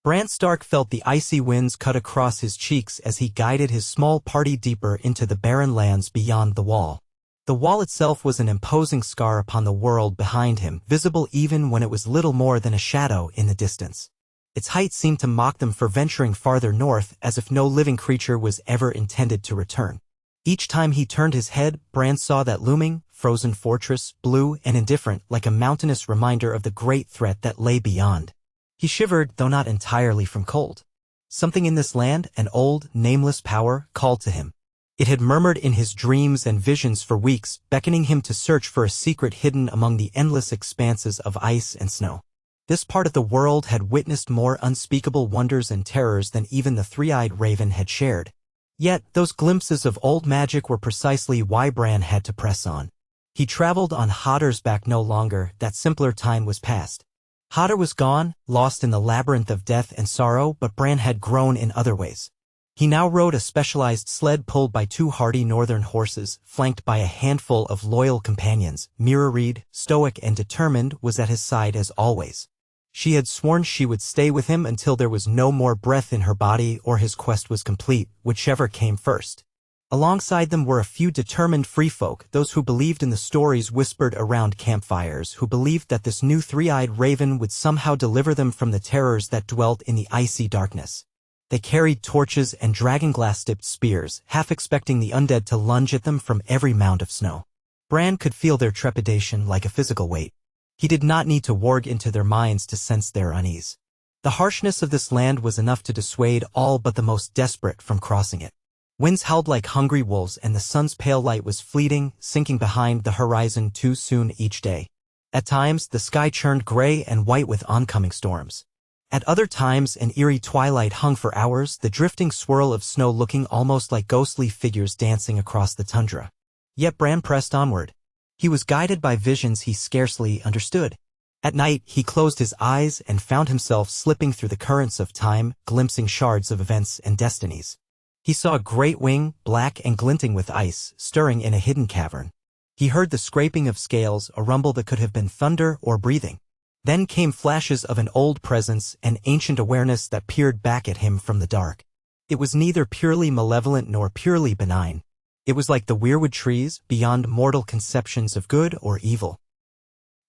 Bran Stark felt the icy winds cut across his cheeks as he guided his small party deeper into the barren lands beyond the wall. The wall itself was an imposing scar upon the world behind him, visible even when it was little more than a shadow in the distance. Its height seemed to mock them for venturing farther north, as if no living creature was ever intended to return. Each time he turned his head, Bran saw that looming, frozen fortress, blue and indifferent, like a mountainous reminder of the great threat that lay beyond. He shivered, though not entirely from cold. Something in this land, an old, nameless power, called to him. It had murmured in his dreams and visions for weeks, beckoning him to search for a secret hidden among the endless expanses of ice and snow. This part of the world had witnessed more unspeakable wonders and terrors than even the three-eyed raven had shared. Yet, those glimpses of old magic were precisely why Bran had to press on. He traveled on Hodor's back no longer, that simpler time was past. Hodor was gone, lost in the labyrinth of death and sorrow, but Bran had grown in other ways. He now rode a specialized sled pulled by 2 hardy northern horses, flanked by a handful of loyal companions. Meera Reed, stoic and determined, was at his side as always. She had sworn she would stay with him until there was no more breath in her body or his quest was complete, whichever came first. Alongside them were a few determined free folk, those who believed in the stories whispered around campfires, who believed that this new three-eyed raven would somehow deliver them from the terrors that dwelt in the icy darkness. They carried torches and dragonglass-tipped spears, half expecting the undead to lunge at them from every mound of snow. Bran could feel their trepidation like a physical weight. He did not need to warg into their minds to sense their unease. The harshness of this land was enough to dissuade all but the most desperate from crossing it. Winds howled like hungry wolves and the sun's pale light was fleeting, sinking behind the horizon too soon each day. At times, the sky churned gray and white with oncoming storms. At other times, an eerie twilight hung for hours, the drifting swirl of snow looking almost like ghostly figures dancing across the tundra. Yet Bran pressed onward. He was guided by visions he scarcely understood. At night, he closed his eyes and found himself slipping through the currents of time, glimpsing shards of events and destinies. He saw a great wing, black and glinting with ice, stirring in a hidden cavern. He heard the scraping of scales, a rumble that could have been thunder or breathing. Then came flashes of an old presence, an ancient awareness that peered back at him from the dark. It was neither purely malevolent nor purely benign. It was like the weirwood trees, beyond mortal conceptions of good or evil.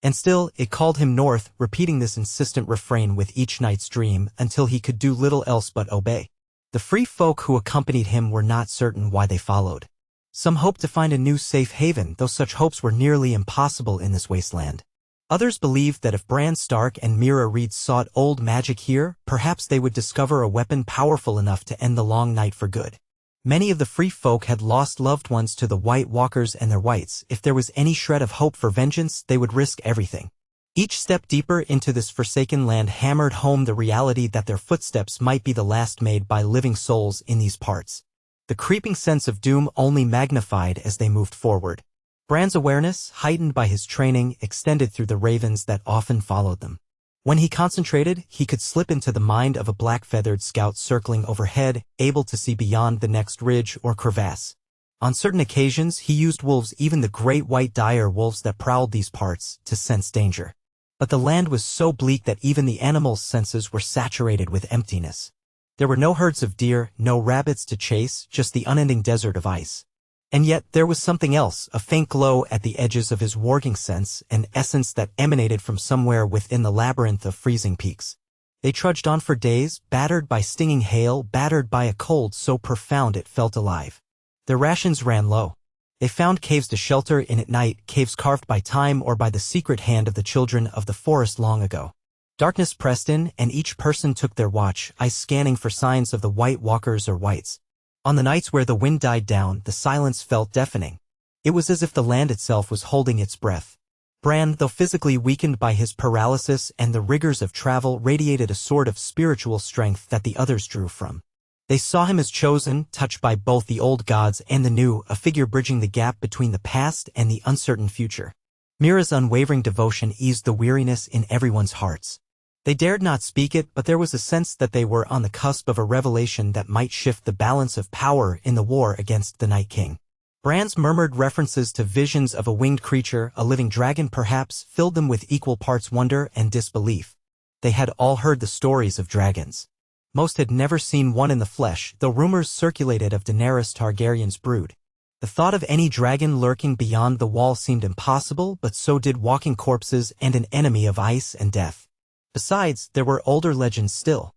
And still, it called him north, repeating this insistent refrain with each night's dream until he could do little else but obey. The free folk who accompanied him were not certain why they followed. Some hoped to find a new safe haven, though such hopes were nearly impossible in this wasteland. Others believed that if Bran Stark and Meera Reed sought old magic here, perhaps they would discover a weapon powerful enough to end the long night for good. Many of the free folk had lost loved ones to the White Walkers and their whites. If there was any shred of hope for vengeance, they would risk everything. Each step deeper into this forsaken land hammered home the reality that their footsteps might be the last made by living souls in these parts. The creeping sense of doom only magnified as they moved forward. Bran's awareness, heightened by his training, extended through the ravens that often followed them. When he concentrated, he could slip into the mind of a black-feathered scout circling overhead, able to see beyond the next ridge or crevasse. On certain occasions, he used wolves, even the great white dire wolves that prowled these parts, to sense danger. But the land was so bleak that even the animals' senses were saturated with emptiness. There were no herds of deer, no rabbits to chase, just the unending desert of ice. And yet there was something else, a faint glow at the edges of his warging sense, an essence that emanated from somewhere within the labyrinth of freezing peaks. They trudged on for days, battered by stinging hail, battered by a cold so profound it felt alive. Their rations ran low. They found caves to shelter in at night, caves carved by time or by the secret hand of the children of the forest long ago. Darkness pressed in, and each person took their watch, eyes scanning for signs of the White Walkers or whites. On the nights where the wind died down, the silence felt deafening. It was as if the land itself was holding its breath. Bran, though physically weakened by his paralysis and the rigors of travel, radiated a sort of spiritual strength that the others drew from. They saw him as chosen, touched by both the old gods and the new, a figure bridging the gap between the past and the uncertain future. Meera's unwavering devotion eased the weariness in everyone's hearts. They dared not speak it, but there was a sense that they were on the cusp of a revelation that might shift the balance of power in the war against the Night King. Bran's murmured references to visions of a winged creature, a living dragon perhaps, filled them with equal parts wonder and disbelief. They had all heard the stories of dragons. Most had never seen one in the flesh, though rumors circulated of Daenerys Targaryen's brood. The thought of any dragon lurking beyond the wall seemed impossible, but so did walking corpses and an enemy of ice and death. Besides, there were older legends still.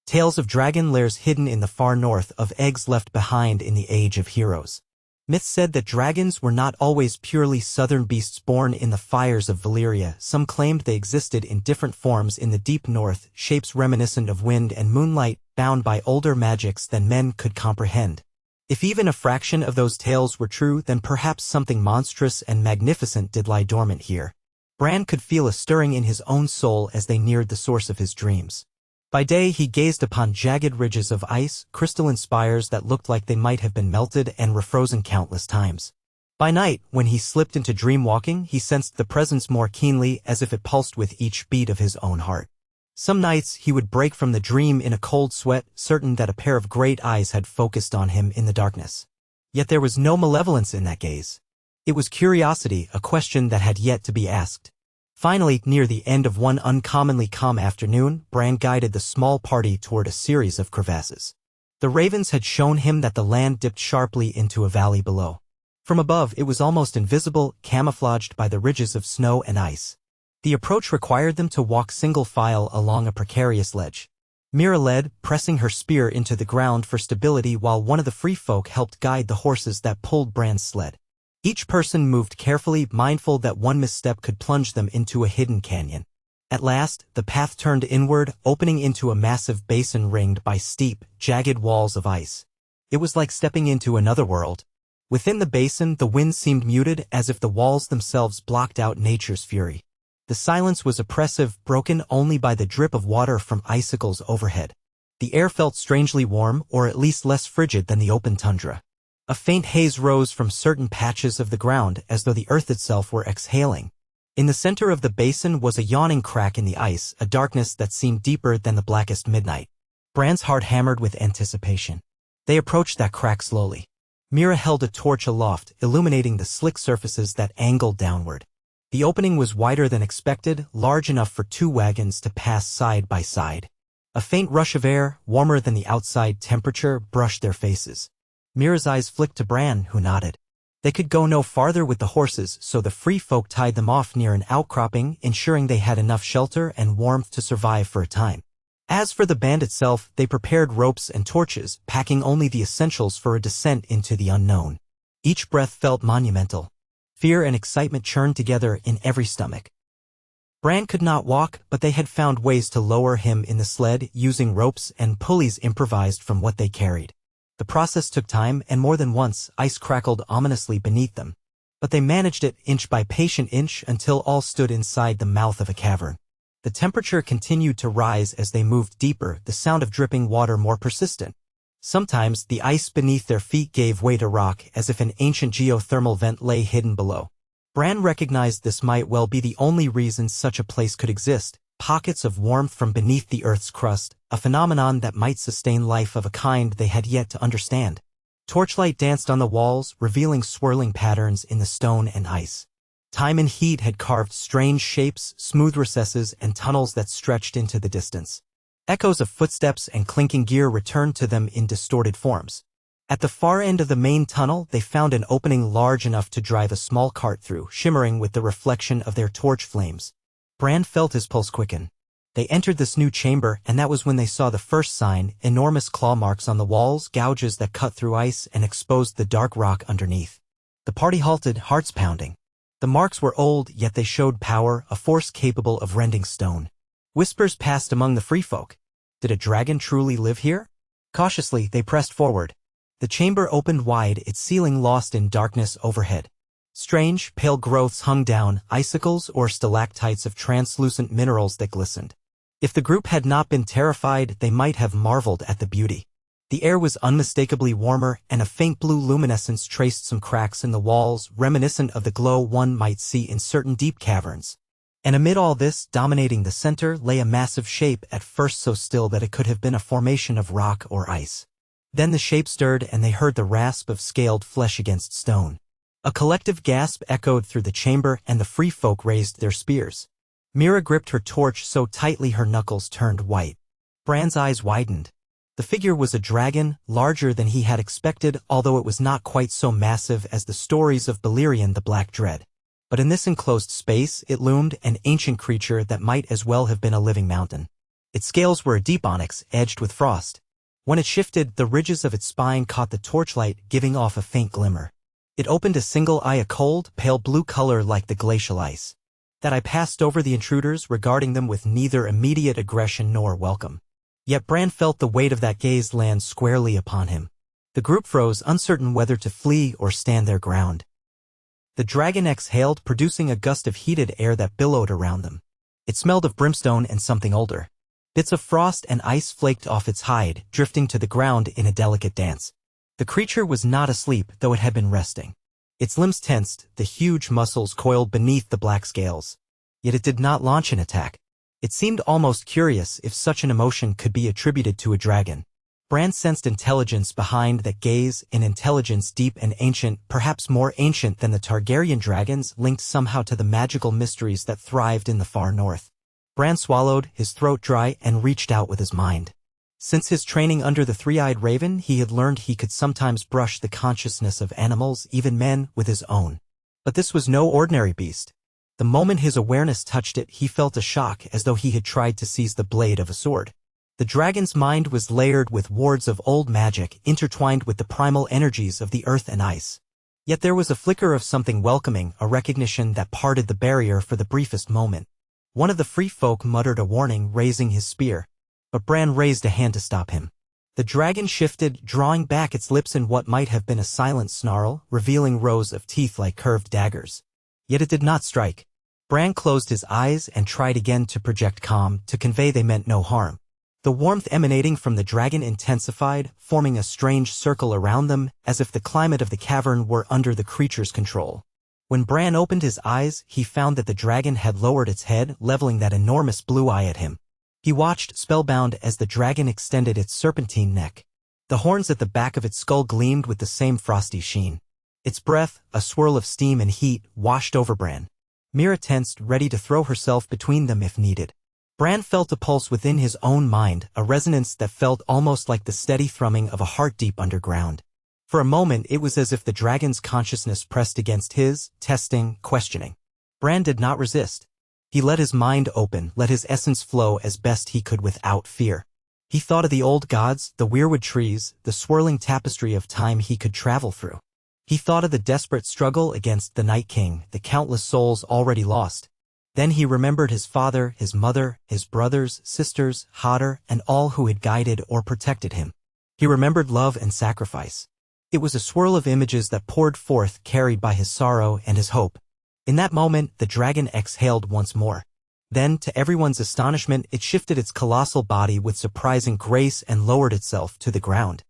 Tales of dragon lairs hidden in the far north, of eggs left behind in the Age of Heroes. Myths said that dragons were not always purely southern beasts born in the fires of Valyria. Some claimed they existed in different forms in the deep north, shapes reminiscent of wind and moonlight, bound by older magics than men could comprehend. If even a fraction of those tales were true, then perhaps something monstrous and magnificent did lie dormant here. Bran could feel a stirring in his own soul as they neared the source of his dreams. By day he gazed upon jagged ridges of ice, crystalline spires that looked like they might have been melted and refrozen countless times. By night, when he slipped into dream-walking, he sensed the presence more keenly, as if it pulsed with each beat of his own heart. Some nights he would break from the dream in a cold sweat, certain that a pair of great eyes had focused on him in the darkness. Yet there was no malevolence in that gaze. It was curiosity, a question that had yet to be asked. Finally, near the end of one uncommonly calm afternoon, Bran guided the small party toward a series of crevasses. The ravens had shown him that the land dipped sharply into a valley below. From above, it was almost invisible, camouflaged by the ridges of snow and ice. The approach required them to walk single file along a precarious ledge. Mira led, pressing her spear into the ground for stability, while one of the free folk helped guide the horses that pulled Bran's sled. Each person moved carefully, mindful that one misstep could plunge them into a hidden canyon. At last, the path turned inward, opening into a massive basin ringed by steep, jagged walls of ice. It was like stepping into another world. Within the basin, the wind seemed muted, as if the walls themselves blocked out nature's fury. The silence was oppressive, broken only by the drip of water from icicles overhead. The air felt strangely warm, or at least less frigid than the open tundra. A faint haze rose from certain patches of the ground, as though the earth itself were exhaling. In the center of the basin was a yawning crack in the ice, a darkness that seemed deeper than the blackest midnight. Bran's heart hammered with anticipation. They approached that crack slowly. Mira held a torch aloft, illuminating the slick surfaces that angled downward. The opening was wider than expected, large enough for 2 wagons to pass side by side. A faint rush of air, warmer than the outside temperature, brushed their faces. Mira's eyes flicked to Bran, who nodded. They could go no farther with the horses, so the free folk tied them off near an outcropping, ensuring they had enough shelter and warmth to survive for a time. As for the band itself, they prepared ropes and torches, packing only the essentials for a descent into the unknown. Each breath felt monumental. Fear and excitement churned together in every stomach. Bran could not walk, but they had found ways to lower him in the sled, using ropes and pulleys improvised from what they carried. The process took time, and more than once, ice crackled ominously beneath them. But they managed it inch by patient inch until all stood inside the mouth of a cavern. The temperature continued to rise as they moved deeper, the sound of dripping water more persistent. Sometimes, the ice beneath their feet gave way to rock, as if an ancient geothermal vent lay hidden below. Bran recognized this might well be the only reason such a place could exist. Pockets of warmth from beneath the Earth's crust, a phenomenon that might sustain life of a kind they had yet to understand. Torchlight danced on the walls, revealing swirling patterns in the stone and ice. Time and heat had carved strange shapes, smooth recesses, and tunnels that stretched into the distance. Echoes of footsteps and clinking gear returned to them in distorted forms. At the far end of the main tunnel, they found an opening large enough to drive a small cart through, shimmering with the reflection of their torch flames. Bran felt his pulse quicken. They entered this new chamber, and that was when they saw the first sign, enormous claw marks on the walls, gouges that cut through ice and exposed the dark rock underneath. The party halted, hearts pounding. The marks were old, yet they showed power, a force capable of rending stone. Whispers passed among the free folk. Did a dragon truly live here? Cautiously, they pressed forward. The chamber opened wide, its ceiling lost in darkness overhead. Strange, pale growths hung down, icicles or stalactites of translucent minerals that glistened. If the group had not been terrified, they might have marveled at the beauty. The air was unmistakably warmer, and a faint blue luminescence traced some cracks in the walls, reminiscent of the glow one might see in certain deep caverns. And amid all this, dominating the center, lay a massive shape, at first so still that it could have been a formation of rock or ice. Then the shape stirred, and they heard the rasp of scaled flesh against stone. A collective gasp echoed through the chamber, and the free folk raised their spears. Mira gripped her torch so tightly her knuckles turned white. Bran's eyes widened. The figure was a dragon, larger than he had expected, although it was not quite so massive as the stories of Balerion the Black Dread. But in this enclosed space, it loomed, an ancient creature that might as well have been a living mountain. Its scales were a deep onyx, edged with frost. When it shifted, the ridges of its spine caught the torchlight, giving off a faint glimmer. It opened a single eye, a cold, pale blue color like the glacial ice. That eye passed over the intruders, regarding them with neither immediate aggression nor welcome. Yet Bran felt the weight of that gaze land squarely upon him. The group froze, uncertain whether to flee or stand their ground. The dragon exhaled, producing a gust of heated air that billowed around them. It smelled of brimstone and something older. Bits of frost and ice flaked off its hide, drifting to the ground in a delicate dance. The creature was not asleep, though it had been resting. Its limbs tensed, the huge muscles coiled beneath the black scales. Yet it did not launch an attack. It seemed almost curious if such an emotion could be attributed to a dragon. Bran sensed intelligence behind that gaze, an intelligence deep and ancient, perhaps more ancient than the Targaryen dragons, linked somehow to the magical mysteries that thrived in the far north. Bran swallowed, his throat dry, and reached out with his mind. Since his training under the three-eyed raven, he had learned he could sometimes brush the consciousness of animals, even men, with his own. But this was no ordinary beast. The moment his awareness touched it, he felt a shock, as though he had tried to seize the blade of a sword. The dragon's mind was layered with wards of old magic, intertwined with the primal energies of the earth and ice. Yet there was a flicker of something welcoming, a recognition that parted the barrier for the briefest moment. One of the free folk muttered a warning, raising his spear. But Bran raised a hand to stop him. The dragon shifted, drawing back its lips in what might have been a silent snarl, revealing rows of teeth like curved daggers. Yet it did not strike. Bran closed his eyes and tried again to project calm, to convey they meant no harm. The warmth emanating from the dragon intensified, forming a strange circle around them, as if the climate of the cavern were under the creature's control. When Bran opened his eyes, he found that the dragon had lowered its head, leveling that enormous blue eye at him. He watched, spellbound, as the dragon extended its serpentine neck. The horns at the back of its skull gleamed with the same frosty sheen. Its breath, a swirl of steam and heat, washed over Bran. Mira tensed, ready to throw herself between them if needed. Bran felt a pulse within his own mind, a resonance that felt almost like the steady thrumming of a heart deep underground. For a moment it was as if the dragon's consciousness pressed against his, testing, questioning. Bran did not resist. He let his mind open, let his essence flow as best he could without fear. He thought of the old gods, the weirwood trees, the swirling tapestry of time he could travel through. He thought of the desperate struggle against the Night King, the countless souls already lost. Then he remembered his father, his mother, his brothers, sisters, Hodder, and all who had guided or protected him. He remembered love and sacrifice. It was a swirl of images that poured forth, carried by his sorrow and his hope. In that moment, the dragon exhaled once more. Then, to everyone's astonishment, it shifted its colossal body with surprising grace and lowered itself to the ground.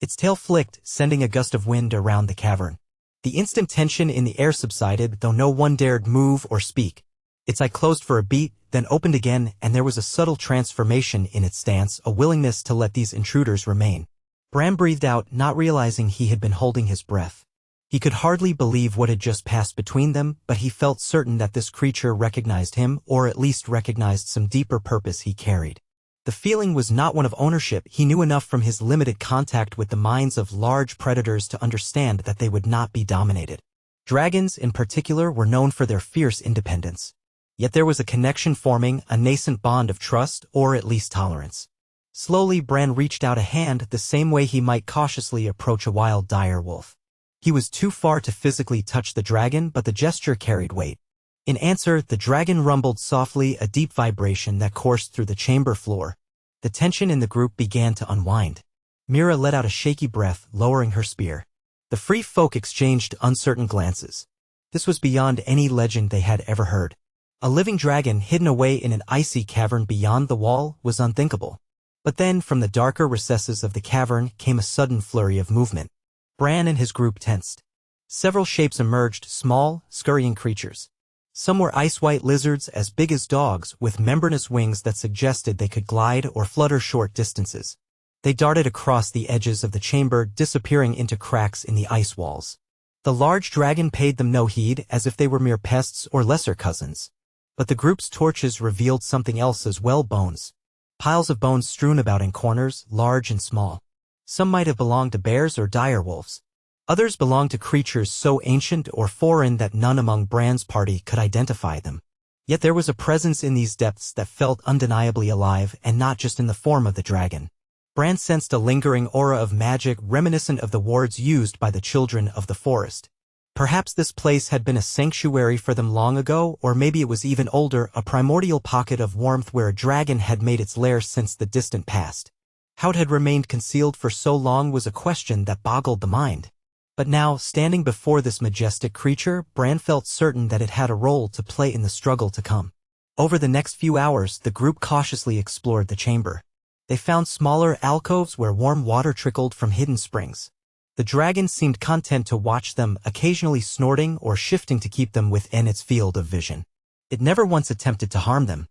Its tail flicked, sending a gust of wind around the cavern. The instant tension in the air subsided, though no one dared move or speak. Its eye closed for a beat, then opened again, and there was a subtle transformation in its stance, a willingness to let these intruders remain. Bran breathed out, not realizing he had been holding his breath. He could hardly believe what had just passed between them, but he felt certain that this creature recognized him, or at least recognized some deeper purpose he carried. The feeling was not one of ownership. He knew enough from his limited contact with the minds of large predators to understand that they would not be dominated. Dragons, in particular, were known for their fierce independence. Yet there was a connection forming, a nascent bond of trust, or at least tolerance. Slowly, Bran reached out a hand the same way he might cautiously approach a wild dire wolf. He was too far to physically touch the dragon, but the gesture carried weight. In answer, the dragon rumbled softly, a deep vibration that coursed through the chamber floor. The tension in the group began to unwind. Mira let out a shaky breath, lowering her spear. The free folk exchanged uncertain glances. This was beyond any legend they had ever heard. A living dragon hidden away in an icy cavern beyond the wall was unthinkable. But then, from the darker recesses of the cavern, came a sudden flurry of movement. Bran and his group tensed. Several shapes emerged, small, scurrying creatures. Some were ice-white lizards as big as dogs, with membranous wings that suggested they could glide or flutter short distances. They darted across the edges of the chamber, disappearing into cracks in the ice walls. The large dragon paid them no heed, as if they were mere pests or lesser cousins. But the group's torches revealed something else as well: bones. Piles of bones strewn about in corners, large and small. Some might have belonged to bears or direwolves. Others belonged to creatures so ancient or foreign that none among Bran's party could identify them. Yet there was a presence in these depths that felt undeniably alive, and not just in the form of the dragon. Bran sensed a lingering aura of magic reminiscent of the wards used by the children of the forest. Perhaps this place had been a sanctuary for them long ago, or maybe it was even older, a primordial pocket of warmth where a dragon had made its lair since the distant past. How it had remained concealed for so long was a question that boggled the mind. But now, standing before this majestic creature, Bran felt certain that it had a role to play in the struggle to come. Over the next few hours, the group cautiously explored the chamber. They found smaller alcoves where warm water trickled from hidden springs. The dragon seemed content to watch them, occasionally snorting or shifting to keep them within its field of vision. It never once attempted to harm them.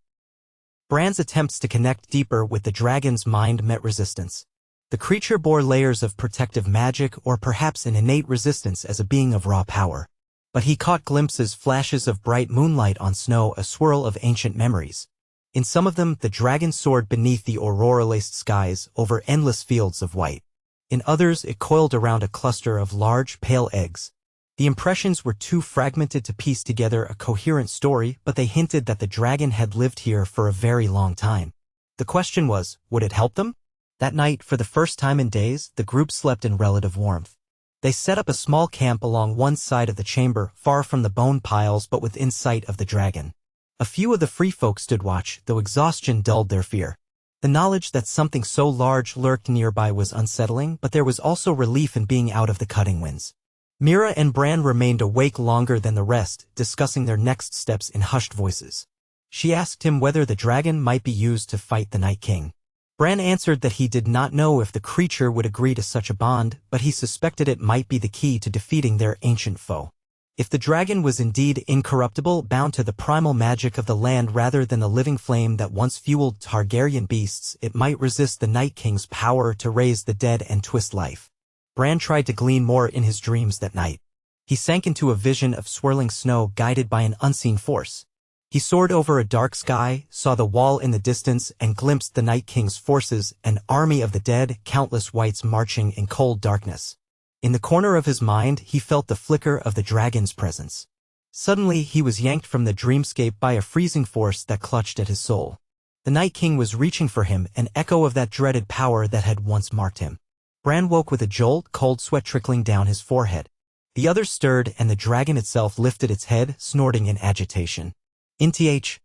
Bran's attempts to connect deeper with the dragon's mind met resistance. The creature bore layers of protective magic, or perhaps an innate resistance as a being of raw power. But he caught glimpses, flashes of bright moonlight on snow, a swirl of ancient memories. In some of them, the dragon soared beneath the aurora-laced skies over endless fields of white. In others, it coiled around a cluster of large, pale eggs. The impressions were too fragmented to piece together a coherent story, but they hinted that the dragon had lived here for a very long time. The question was, would it help them? That night, for the first time in days, the group slept in relative warmth. They set up a small camp along one side of the chamber, far from the bone piles but within sight of the dragon. A few of the free folk stood watch, though exhaustion dulled their fear. The knowledge that something so large lurked nearby was unsettling, but there was also relief in being out of the cutting winds. Mira and Bran remained awake longer than the rest, discussing their next steps in hushed voices. She asked him whether the dragon might be used to fight the Night King. Bran answered that he did not know if the creature would agree to such a bond, but he suspected it might be the key to defeating their ancient foe. If the dragon was indeed incorruptible, bound to the primal magic of the land rather than the living flame that once fueled Targaryen beasts, it might resist the Night King's power to raise the dead and twist life. Bran tried to glean more in his dreams that night. He sank into a vision of swirling snow guided by an unseen force. He soared over a dark sky, saw the wall in the distance, and glimpsed the Night King's forces, an army of the dead, countless wights marching in cold darkness. In the corner of his mind, he felt the flicker of the dragon's presence. Suddenly, he was yanked from the dreamscape by a freezing force that clutched at his soul. The Night King was reaching for him, an echo of that dreaded power that had once marked him. Bran woke with a jolt, cold sweat trickling down his forehead. The others stirred, and the dragon itself lifted its head, snorting in agitation. "Inth."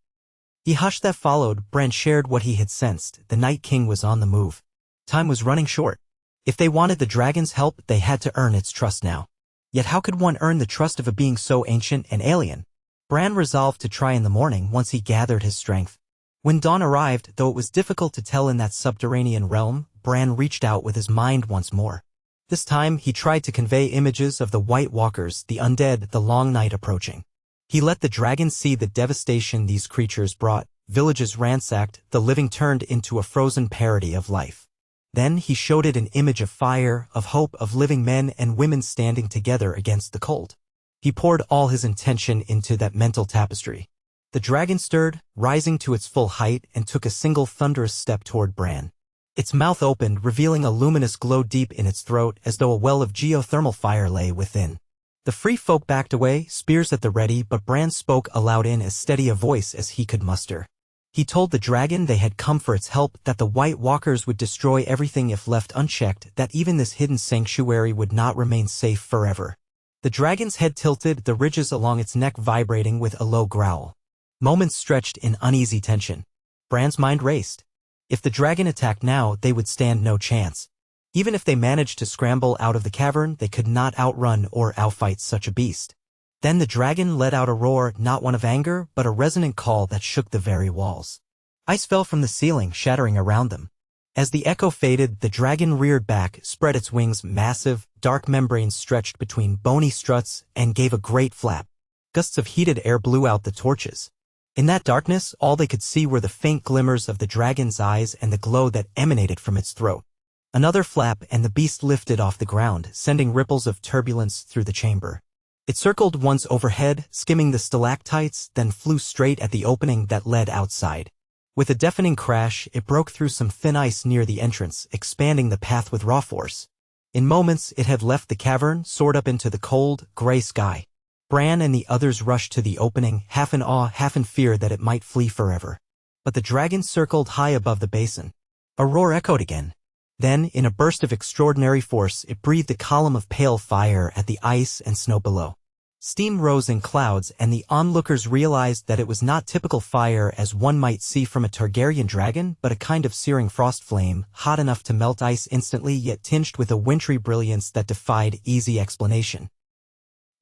The hush that followed, Bran shared what he had sensed. The Night King was on the move. Time was running short. If they wanted the dragon's help, they had to earn its trust now. Yet how could one earn the trust of a being so ancient and alien? Bran resolved to try in the morning once he gathered his strength. When dawn arrived, though it was difficult to tell in that subterranean realm, Bran reached out with his mind once more. This time, he tried to convey images of the White Walkers, the undead, the long night approaching. He let the dragon see the devastation these creatures brought, villages ransacked, the living turned into a frozen parody of life. Then he showed it an image of fire, of hope, of living men and women standing together against the cold. He poured all his intention into that mental tapestry. The dragon stirred, rising to its full height, and took a single thunderous step toward Bran. Its mouth opened, revealing a luminous glow deep in its throat, as though a well of geothermal fire lay within. The free folk backed away, spears at the ready, but Bran spoke aloud in as steady a voice as he could muster. He told the dragon they had come for its help, that the White Walkers would destroy everything if left unchecked, that even this hidden sanctuary would not remain safe forever. The dragon's head tilted, the ridges along its neck vibrating with a low growl. Moments stretched in uneasy tension. Bran's mind raced. If the dragon attacked now, they would stand no chance. Even if they managed to scramble out of the cavern, they could not outrun or outfight such a beast. Then the dragon let out a roar, not one of anger, but a resonant call that shook the very walls. Ice fell from the ceiling, shattering around them. As the echo faded, the dragon reared back, spread its wings, massive, dark membranes stretched between bony struts, and gave a great flap. Gusts of heated air blew out the torches. In that darkness, all they could see were the faint glimmers of the dragon's eyes and the glow that emanated from its throat. Another flap, and the beast lifted off the ground, sending ripples of turbulence through the chamber. It circled once overhead, skimming the stalactites, then flew straight at the opening that led outside. With a deafening crash, it broke through some thin ice near the entrance, expanding the path with raw force. In moments, it had left the cavern, soared up into the cold, gray sky. Bran and the others rushed to the opening, half in awe, half in fear that it might flee forever. But the dragon circled high above the basin. A roar echoed again. Then, in a burst of extraordinary force, it breathed a column of pale fire at the ice and snow below. Steam rose in clouds, and the onlookers realized that it was not typical fire as one might see from a Targaryen dragon, but a kind of searing frost flame, hot enough to melt ice instantly yet tinged with a wintry brilliance that defied easy explanation.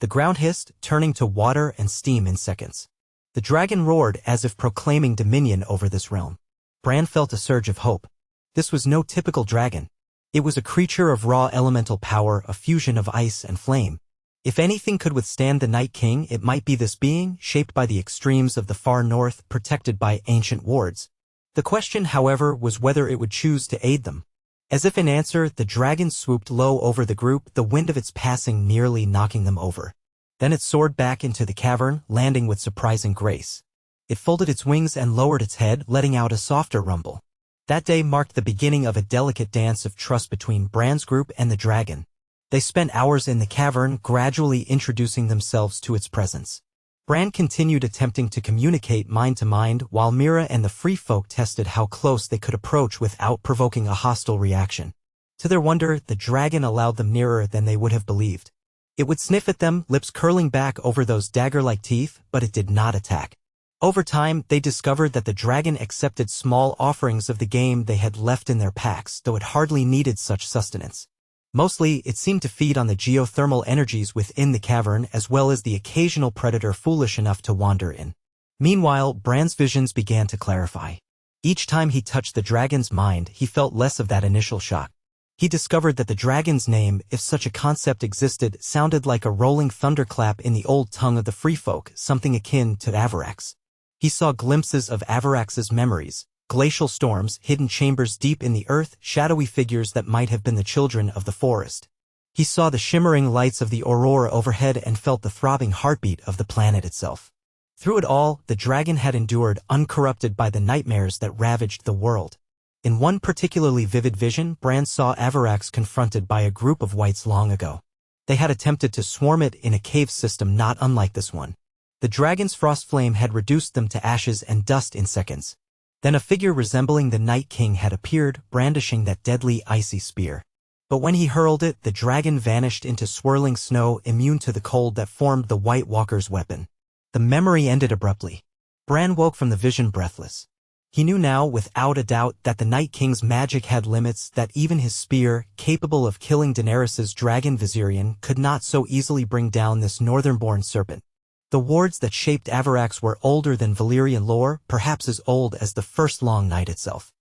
The ground hissed, turning to water and steam in seconds. The dragon roared as if proclaiming dominion over this realm. Bran felt a surge of hope. This was no typical dragon. It was a creature of raw elemental power, a fusion of ice and flame. If anything could withstand the Night King, it might be this being, shaped by the extremes of the far north, protected by ancient wards. The question, however, was whether it would choose to aid them. As if in answer, the dragon swooped low over the group, the wind of its passing nearly knocking them over. Then it soared back into the cavern, landing with surprising grace. It folded its wings and lowered its head, letting out a softer rumble. That day marked the beginning of a delicate dance of trust between Bran's group and the dragon. They spent hours in the cavern, gradually introducing themselves to its presence. Bran continued attempting to communicate mind to mind, while Mira and the free folk tested how close they could approach without provoking a hostile reaction. To their wonder, the dragon allowed them nearer than they would have believed. It would sniff at them, lips curling back over those dagger-like teeth, but it did not attack. Over time, they discovered that the dragon accepted small offerings of the game they had left in their packs, though it hardly needed such sustenance. Mostly, it seemed to feed on the geothermal energies within the cavern as well as the occasional predator foolish enough to wander in. Meanwhile, Bran's visions began to clarify. Each time he touched the dragon's mind, he felt less of that initial shock. He discovered that the dragon's name, if such a concept existed, sounded like a rolling thunderclap in the old tongue of the free folk, something akin to Avarax. He saw glimpses of Avarax's memories. Glacial storms, hidden chambers deep in the earth, shadowy figures that might have been the children of the forest. He saw the shimmering lights of the aurora overhead and felt the throbbing heartbeat of the planet itself. Through it all, the dragon had endured, uncorrupted by the nightmares that ravaged the world. In one particularly vivid vision, Bran saw Avarax confronted by a group of wights long ago. They had attempted to swarm it in a cave system not unlike this one. The dragon's frost flame had reduced them to ashes and dust in seconds. Then a figure resembling the Night King had appeared, brandishing that deadly icy spear. But when he hurled it, the dragon vanished into swirling snow, immune to the cold that formed the White Walker's weapon. The memory ended abruptly. Bran woke from the vision breathless. He knew now, without a doubt, that the Night King's magic had limits, that even his spear, capable of killing Daenerys's dragon Viserion, could not so easily bring down this northern-born serpent. The wards that shaped Avarax were older than Valyrian lore, perhaps as old as the first Long Night itself.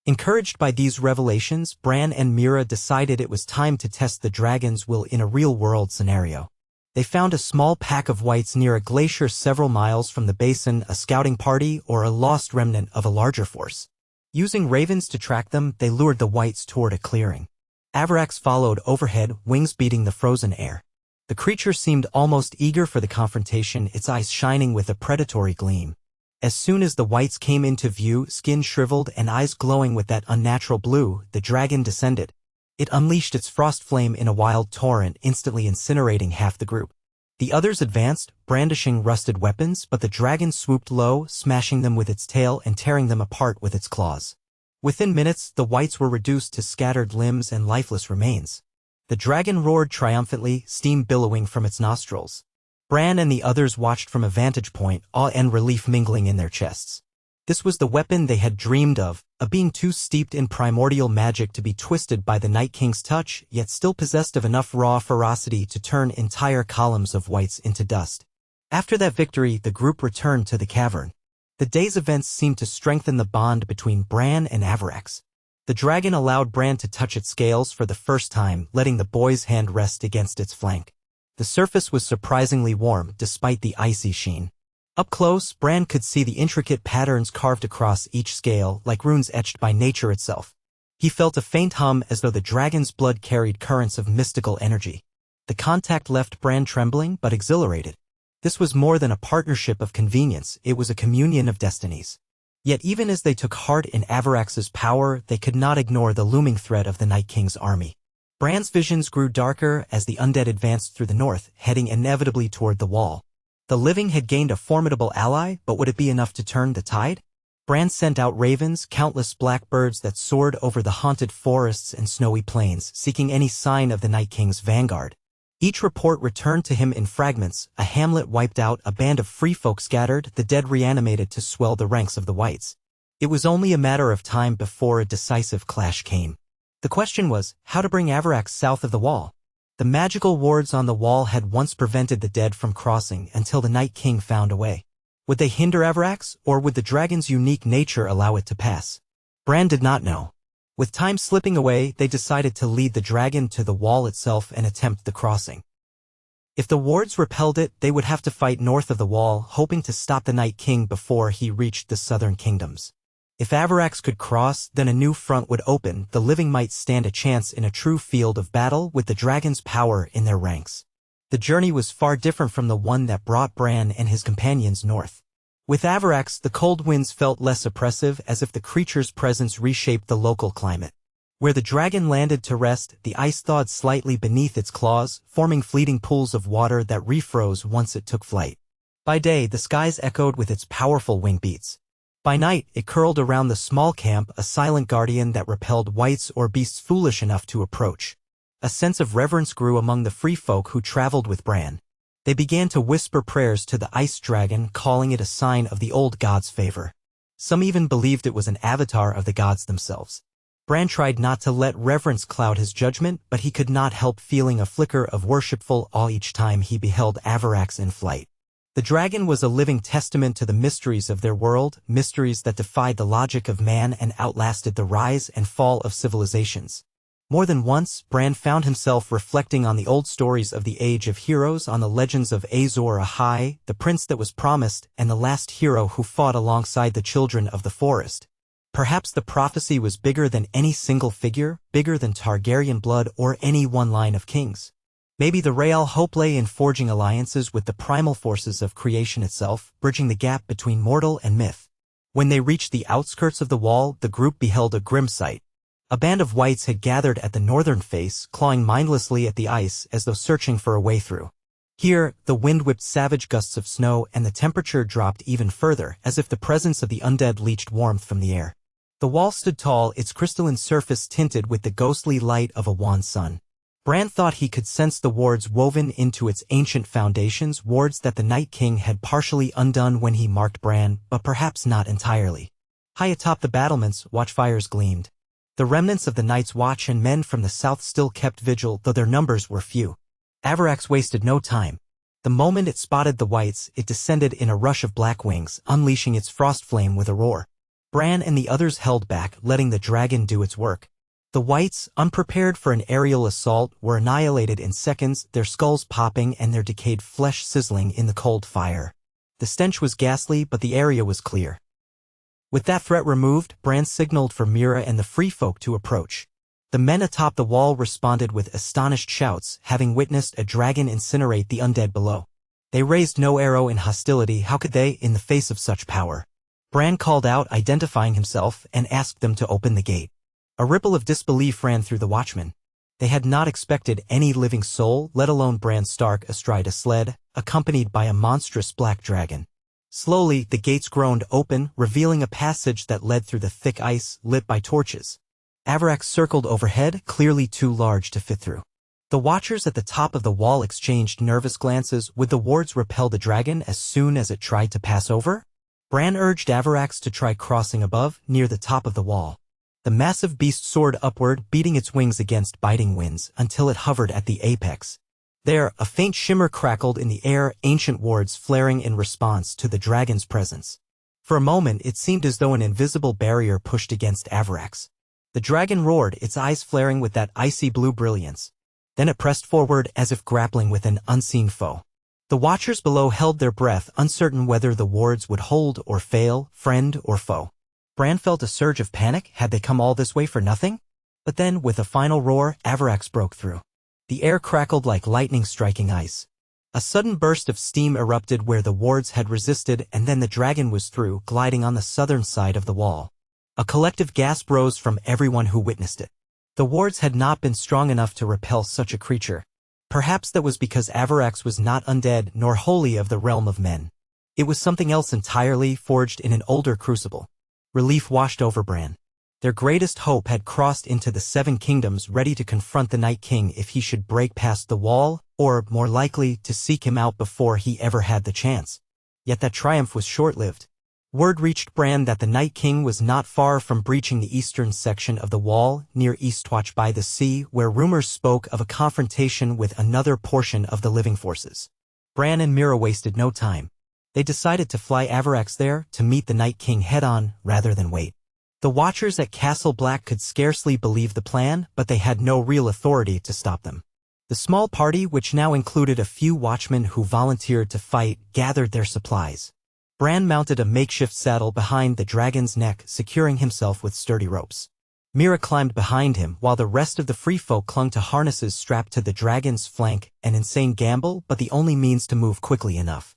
Encouraged by these revelations, Bran and Mira decided it was time to test the dragon's will in a real-world scenario. They found a small pack of wights near a glacier several miles from the basin, a scouting party, or a lost remnant of a larger force. Using ravens to track them, they lured the wights toward a clearing. Avarax followed overhead, wings beating the frozen air. The creature seemed almost eager for the confrontation, its eyes shining with a predatory gleam. As soon as the wights came into view, skin shriveled and eyes glowing with that unnatural blue, the dragon descended. It unleashed its frost flame in a wild torrent, instantly incinerating half the group. The others advanced, brandishing rusted weapons, but the dragon swooped low, smashing them with its tail and tearing them apart with its claws. Within minutes, the wights were reduced to scattered limbs and lifeless remains. The dragon roared triumphantly, steam billowing from its nostrils. Bran and the others watched from a vantage point, awe and relief mingling in their chests. This was the weapon they had dreamed of, a being too steeped in primordial magic to be twisted by the Night King's touch, yet still possessed of enough raw ferocity to turn entire columns of wights into dust. After that victory, the group returned to the cavern. The day's events seemed to strengthen the bond between Bran and Avarax. The dragon allowed Bran to touch its scales for the first time, letting the boy's hand rest against its flank. The surface was surprisingly warm, despite the icy sheen. Up close, Bran could see the intricate patterns carved across each scale, like runes etched by nature itself. He felt a faint hum as though the dragon's blood carried currents of mystical energy. The contact left Bran trembling but exhilarated. This was more than a partnership of convenience, it was a communion of destinies. Yet even as they took heart in Avarax's power, they could not ignore the looming threat of the Night King's army. Bran's visions grew darker as the undead advanced through the north, heading inevitably toward the wall. The living had gained a formidable ally, but would it be enough to turn the tide? Bran sent out ravens, countless blackbirds that soared over the haunted forests and snowy plains, seeking any sign of the Night King's vanguard. Each report returned to him in fragments, a hamlet wiped out, a band of free folk scattered, the dead reanimated to swell the ranks of the whites. It was only a matter of time before a decisive clash came. The question was, how to bring Avarax south of the wall. The magical wards on the wall had once prevented the dead from crossing until the Night King found a way. Would they hinder Avarax, or would the dragon's unique nature allow it to pass? Bran did not know. With time slipping away, they decided to lead the dragon to the wall itself and attempt the crossing. If the wards repelled it, they would have to fight north of the wall, hoping to stop the Night King before he reached the southern kingdoms. If Avarax could cross, then a new front would open, the living might stand a chance in a true field of battle with the dragon's power in their ranks. The journey was far different from the one that brought Bran and his companions north. With Avarax, the cold winds felt less oppressive, as if the creature's presence reshaped the local climate. Where the dragon landed to rest, the ice thawed slightly beneath its claws, forming fleeting pools of water that refroze once it took flight. By day, the skies echoed with its powerful wing beats. By night, it curled around the small camp, a silent guardian that repelled wights or beasts foolish enough to approach. A sense of reverence grew among the free folk who traveled with Bran. They began to whisper prayers to the ice dragon, calling it a sign of the old god's favor. Some even believed it was an avatar of the gods themselves. Bran tried not to let reverence cloud his judgment, but he could not help feeling a flicker of worshipful awe each time he beheld Avarax in flight. The dragon was a living testament to the mysteries of their world, mysteries that defied the logic of man and outlasted the rise and fall of civilizations. More than once, Bran found himself reflecting on the old stories of the Age of Heroes, on the legends of Azor Ahai, the prince that was promised, and the last hero who fought alongside the children of the forest. Perhaps the prophecy was bigger than any single figure, bigger than Targaryen blood or any one line of kings. Maybe the real hope lay in forging alliances with the primal forces of creation itself, bridging the gap between mortal and myth. When they reached the outskirts of the wall, the group beheld a grim sight. A band of whites had gathered at the northern face, clawing mindlessly at the ice as though searching for a way through. Here, the wind whipped savage gusts of snow and the temperature dropped even further, as if the presence of the undead leached warmth from the air. The wall stood tall, its crystalline surface tinted with the ghostly light of a wan sun. Bran thought he could sense the wards woven into its ancient foundations, wards that the Night King had partially undone when he marked Bran, but perhaps not entirely. High atop the battlements, watchfires gleamed. The remnants of the Night's Watch and men from the south still kept vigil, though their numbers were few. Avarax wasted no time. The moment it spotted the whites, it descended in a rush of black wings, unleashing its frost flame with a roar. Bran and the others held back, letting the dragon do its work. The whites, unprepared for an aerial assault, were annihilated in seconds, their skulls popping and their decayed flesh sizzling in the cold fire. The stench was ghastly, but the area was clear. With that threat removed, Bran signaled for Mira and the free folk to approach. The men atop the wall responded with astonished shouts, having witnessed a dragon incinerate the undead below. They raised no arrow in hostility. How could they, in the face of such power? Bran called out, identifying himself, and asked them to open the gate. A ripple of disbelief ran through the watchmen. They had not expected any living soul, let alone Bran Stark astride a sled, accompanied by a monstrous black dragon. Slowly, the gates groaned open, revealing a passage that led through the thick ice, lit by torches. Avarax circled overhead, clearly too large to fit through. The watchers at the top of the wall exchanged nervous glances. Would the wards repel the dragon as soon as it tried to pass over? Bran urged Avarax to try crossing above, near the top of the wall. The massive beast soared upward, beating its wings against biting winds, until it hovered at the apex. There, a faint shimmer crackled in the air, ancient wards flaring in response to the dragon's presence. For a moment, it seemed as though an invisible barrier pushed against Avarax. The dragon roared, its eyes flaring with that icy blue brilliance. Then it pressed forward as if grappling with an unseen foe. The watchers below held their breath, uncertain whether the wards would hold or fail, friend or foe. Bran felt a surge of panic. Had they come all this way for nothing? But then, with a final roar, Avarax broke through. The air crackled like lightning striking ice. A sudden burst of steam erupted where the wards had resisted, and then the dragon was through, gliding on the southern side of the wall. A collective gasp rose from everyone who witnessed it. The wards had not been strong enough to repel such a creature. Perhaps that was because Avarax was not undead nor wholly of the realm of men. It was something else entirely, forged in an older crucible. Relief washed over Bran. Their greatest hope had crossed into the Seven Kingdoms, ready to confront the Night King if he should break past the wall, or, more likely, to seek him out before he ever had the chance. Yet that triumph was short-lived. Word reached Bran that the Night King was not far from breaching the eastern section of the wall, near Eastwatch by the sea, where rumors spoke of a confrontation with another portion of the living forces. Bran and Mira wasted no time. They decided to fly Avarax there to meet the Night King head-on, rather than wait. The Watchers at Castle Black could scarcely believe the plan, but they had no real authority to stop them. The small party, which now included a few watchmen who volunteered to fight, gathered their supplies. Bran mounted a makeshift saddle behind the dragon's neck, securing himself with sturdy ropes. Mira climbed behind him, while the rest of the free folk clung to harnesses strapped to the dragon's flank, an insane gamble, but the only means to move quickly enough.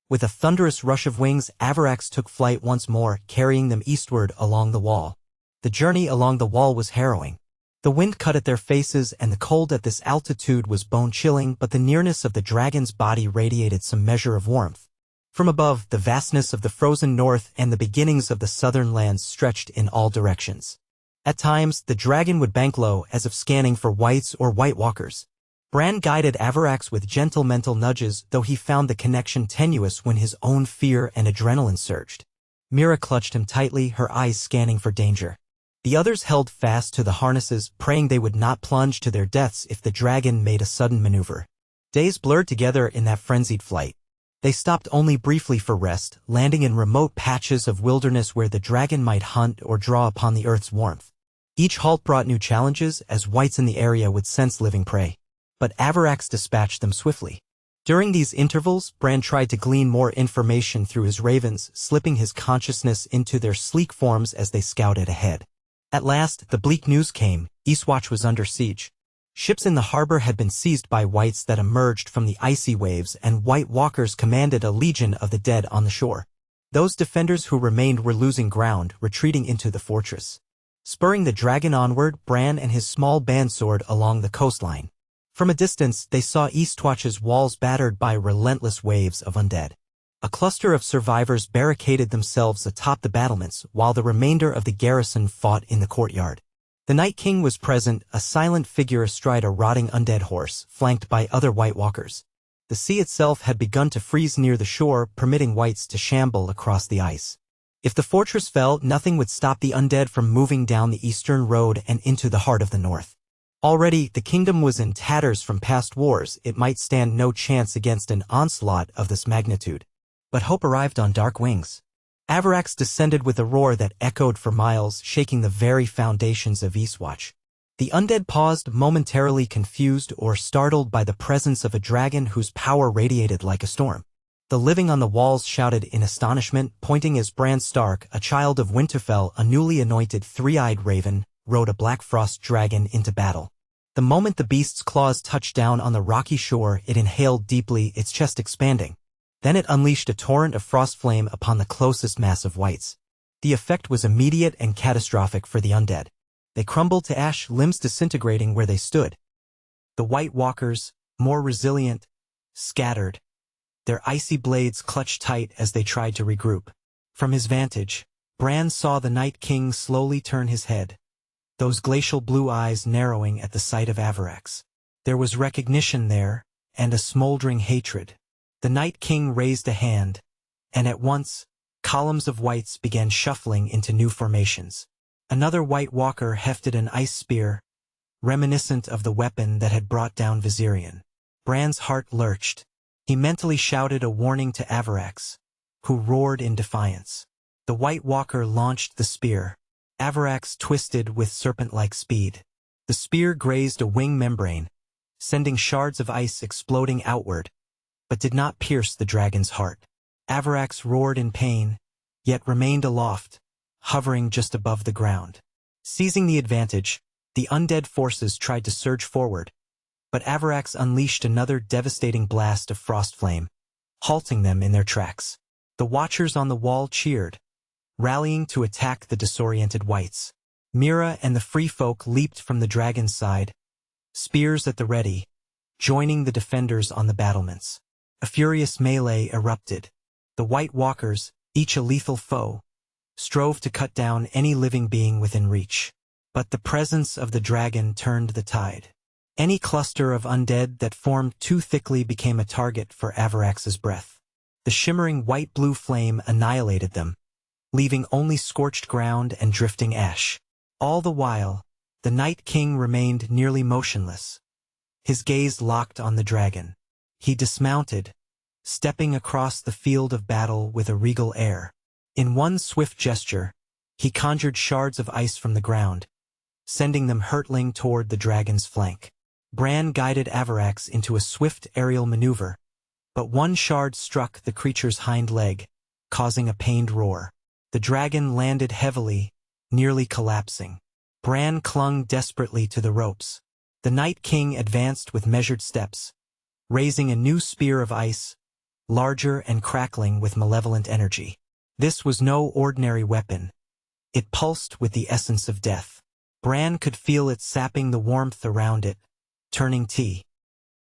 With a thunderous rush of wings, Avarax took flight once more, carrying them eastward along the wall. The journey along the wall was harrowing. The wind cut at their faces, and the cold at this altitude was bone-chilling, but the nearness of the dragon's body radiated some measure of warmth. From above, the vastness of the frozen north and the beginnings of the southern lands stretched in all directions. At times, the dragon would bank low, as if scanning for whites or white walkers. Bran guided Avarax with gentle mental nudges, though he found the connection tenuous when his own fear and adrenaline surged. Mira clutched him tightly, her eyes scanning for danger. The others held fast to the harnesses, praying they would not plunge to their deaths if the dragon made a sudden maneuver. Days blurred together in that frenzied flight. They stopped only briefly for rest, landing in remote patches of wilderness where the dragon might hunt or draw upon the earth's warmth. Each halt brought new challenges, as whites in the area would sense living prey. But Avarax dispatched them swiftly. During these intervals, Bran tried to glean more information through his ravens, slipping his consciousness into their sleek forms as they scouted ahead. At last, the bleak news came: Eastwatch was under siege. Ships in the harbor had been seized by whites that emerged from the icy waves, and white walkers commanded a legion of the dead on the shore. Those defenders who remained were losing ground, retreating into the fortress. Spurring the dragon onward, Bran and his small band soared along the coastline. From a distance, they saw Eastwatch's walls battered by relentless waves of undead. A cluster of survivors barricaded themselves atop the battlements, while the remainder of the garrison fought in the courtyard. The Night King was present, a silent figure astride a rotting undead horse, flanked by other White Walkers. The sea itself had begun to freeze near the shore, permitting whites to shamble across the ice. If the fortress fell, nothing would stop the undead from moving down the eastern road and into the heart of the north. Already, the kingdom was in tatters from past wars. It might stand no chance against an onslaught of this magnitude. But hope arrived on dark wings. Avarax descended with a roar that echoed for miles, shaking the very foundations of Eastwatch. The undead paused, momentarily confused or startled by the presence of a dragon whose power radiated like a storm. The living on the walls shouted in astonishment, pointing as Bran Stark, a child of Winterfell, a newly anointed three-eyed raven, rode a black frost dragon into battle. The moment the beast's claws touched down on the rocky shore, it inhaled deeply, its chest expanding. Then it unleashed a torrent of frost flame upon the closest mass of whites. The effect was immediate and catastrophic for the undead. They crumbled to ash, limbs disintegrating where they stood. The White Walkers, more resilient, scattered. Their icy blades clutched tight as they tried to regroup. From his vantage, Bran saw the Night King slowly turn his head, those glacial blue eyes narrowing at the sight of Avarax. There was recognition there, and a smoldering hatred. The Night King raised a hand, and at once, columns of whites began shuffling into new formations. Another White Walker hefted an ice spear, reminiscent of the weapon that had brought down Viserion. Bran's heart lurched. He mentally shouted a warning to Avarax, who roared in defiance. The White Walker launched the spear. Avarax twisted with serpent-like speed. The spear grazed a wing membrane, sending shards of ice exploding outward, but did not pierce the dragon's heart. Avarax roared in pain, yet remained aloft, hovering just above the ground. Seizing the advantage, the undead forces tried to surge forward. But Avarax unleashed another devastating blast of frost flame, halting them in their tracks. The watchers on the wall cheered, rallying to attack the disoriented wights. Mira and the free folk leaped from the dragon's side, spears at the ready, joining the defenders on the battlements. A furious melee erupted. The White Walkers, each a lethal foe, strove to cut down any living being within reach. But the presence of the dragon turned the tide. Any cluster of undead that formed too thickly became a target for Avarax's breath. The shimmering white-blue flame annihilated them, leaving only scorched ground and drifting ash. All the while, the Night King remained nearly motionless, his gaze locked on the dragon. He dismounted, stepping across the field of battle with a regal air. In one swift gesture, he conjured shards of ice from the ground, sending them hurtling toward the dragon's flank. Bran guided Avarax into a swift aerial maneuver, but one shard struck the creature's hind leg, causing a pained roar. The dragon landed heavily, nearly collapsing. Bran clung desperately to the ropes. The Night King advanced with measured steps, raising a new spear of ice, larger and crackling with malevolent energy. This was no ordinary weapon. It pulsed with the essence of death. Bran could feel it sapping the warmth around it, turning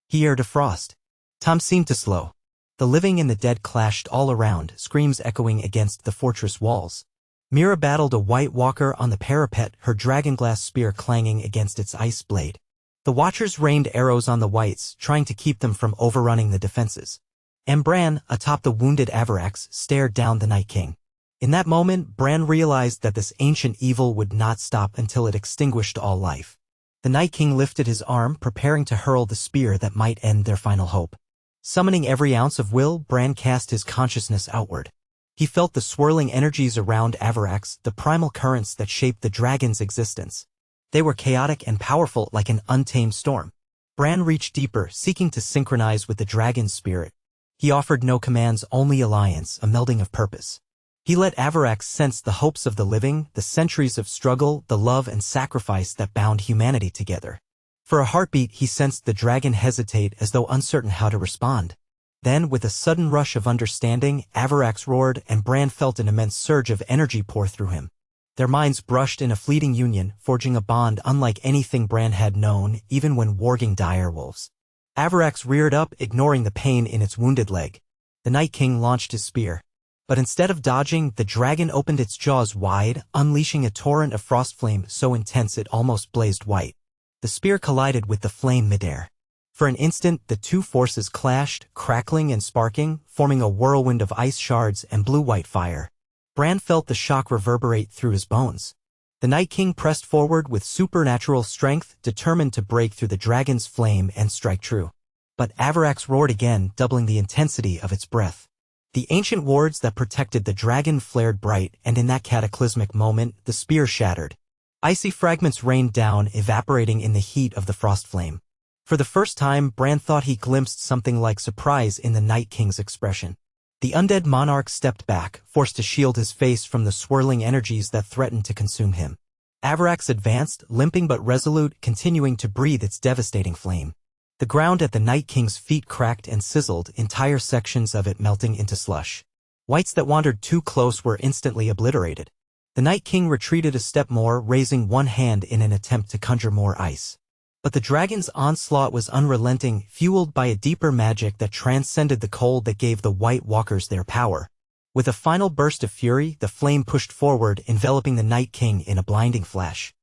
here to frost. Time seemed to slow. The living and the dead clashed all around, screams echoing against the fortress walls. Mira battled a White Walker on the parapet, her dragonglass spear clanging against its ice blade. The Watchers rained arrows on the Whites, trying to keep them from overrunning the defenses. And Bran, atop the wounded Avarax, stared down the Night King. In that moment, Bran realized that this ancient evil would not stop until it extinguished all life. The Night King lifted his arm, preparing to hurl the spear that might end their final hope. Summoning every ounce of will, Bran cast his consciousness outward. He felt the swirling energies around Avarax, the primal currents that shaped the dragon's existence. They were chaotic and powerful like an untamed storm. Bran reached deeper, seeking to synchronize with the dragon's spirit. He offered no commands, only alliance, a melding of purpose. He let Avarax sense the hopes of the living, the centuries of struggle, the love and sacrifice that bound humanity together. For a heartbeat, he sensed the dragon hesitate as though uncertain how to respond. Then, with a sudden rush of understanding, Avarax roared, and Bran felt an immense surge of energy pour through him. Their minds brushed in a fleeting union, forging a bond unlike anything Bran had known, even when warging direwolves. Avarax reared up, ignoring the pain in its wounded leg. The Night King launched his spear. But instead of dodging, the dragon opened its jaws wide, unleashing a torrent of frost flame so intense it almost blazed white. The spear collided with the flame midair. For an instant, the two forces clashed, crackling and sparking, forming a whirlwind of ice shards and blue-white fire. Bran felt the shock reverberate through his bones. The Night King pressed forward with supernatural strength, determined to break through the dragon's flame and strike true. But Avarax roared again, doubling the intensity of its breath. The ancient wards that protected the dragon flared bright, and in that cataclysmic moment, the spear shattered. Icy fragments rained down, evaporating in the heat of the frost flame. For the first time, Bran thought he glimpsed something like surprise in the Night King's expression. The undead monarch stepped back, forced to shield his face from the swirling energies that threatened to consume him. Avarax advanced, limping but resolute, continuing to breathe its devastating flame. The ground at the Night King's feet cracked and sizzled, entire sections of it melting into slush. Wights that wandered too close were instantly obliterated. The Night King retreated a step more, raising one hand in an attempt to conjure more ice. But the dragon's onslaught was unrelenting, fueled by a deeper magic that transcended the cold that gave the White Walkers their power. With a final burst of fury, the flame pushed forward, enveloping the Night King in a blinding flash.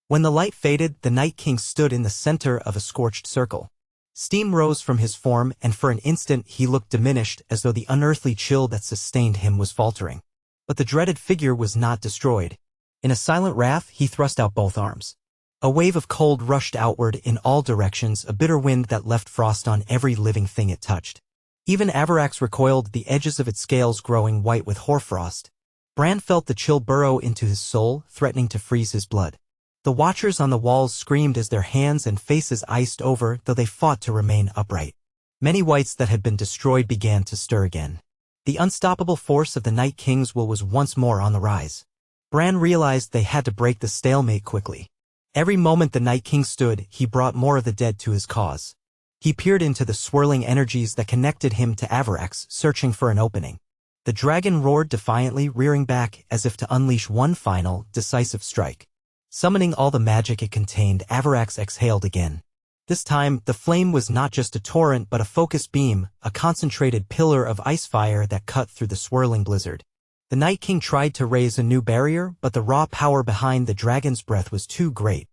When the light faded, the Night King stood in the center of a scorched circle. Steam rose from his form, and for an instant he looked diminished, as though the unearthly chill that sustained him was faltering. But the dreaded figure was not destroyed. In a silent wrath, he thrust out both arms. A wave of cold rushed outward in all directions, a bitter wind that left frost on every living thing it touched. Even Avarax recoiled, the edges of its scales growing white with hoarfrost. Bran felt the chill burrow into his soul, threatening to freeze his blood. The watchers on the walls screamed as their hands and faces iced over, though they fought to remain upright. Many wights that had been destroyed began to stir again. The unstoppable force of the Night King's will was once more on the rise. Bran realized they had to break the stalemate quickly. Every moment the Night King stood, he brought more of the dead to his cause. He peered into the swirling energies that connected him to Avarax, searching for an opening. The dragon roared defiantly, rearing back as if to unleash one final, decisive strike. Summoning all the magic it contained, Avarax exhaled again. This time, the flame was not just a torrent but a focused beam, a concentrated pillar of ice fire that cut through the swirling blizzard. The Night King tried to raise a new barrier, but the raw power behind the dragon's breath was too great.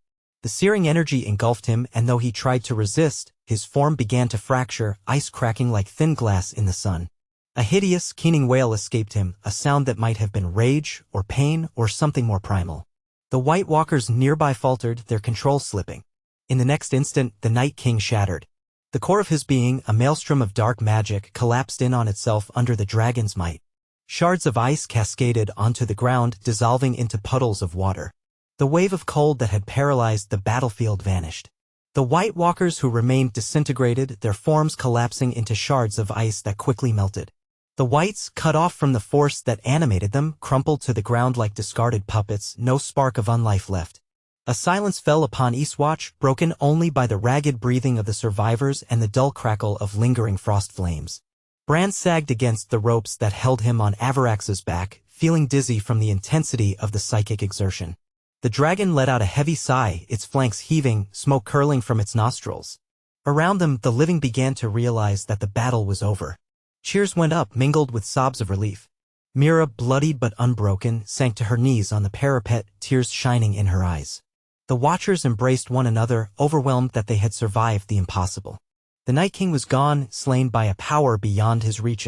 The searing energy engulfed him, and though he tried to resist, his form began to fracture, ice cracking like thin glass in the sun. A hideous, keening wail escaped him, a sound that might have been rage, or pain, or something more primal. The White Walkers nearby faltered, their control slipping. In the next instant, the Night King shattered. The core of his being, a maelstrom of dark magic, collapsed in on itself under the dragon's might. Shards of ice cascaded onto the ground, dissolving into puddles of water. The wave of cold that had paralyzed the battlefield vanished. The White Walkers who remained disintegrated, their forms collapsing into shards of ice that quickly melted. The Whites, cut off from the force that animated them, crumpled to the ground like discarded puppets, no spark of unlife left. A silence fell upon Eastwatch, broken only by the ragged breathing of the survivors and the dull crackle of lingering frost flames. Bran sagged against the ropes that held him on Avarax's back, feeling dizzy from the intensity of the psychic exertion. The dragon let out a heavy sigh, its flanks heaving, smoke curling from its nostrils. Around them, the living began to realize that the battle was over. Cheers went up, mingled with sobs of relief. Mira, bloodied but unbroken, sank to her knees on the parapet, tears shining in her eyes. The Watchers embraced one another, overwhelmed that they had survived the impossible. The Night King was gone, slain by a power beyond his reach.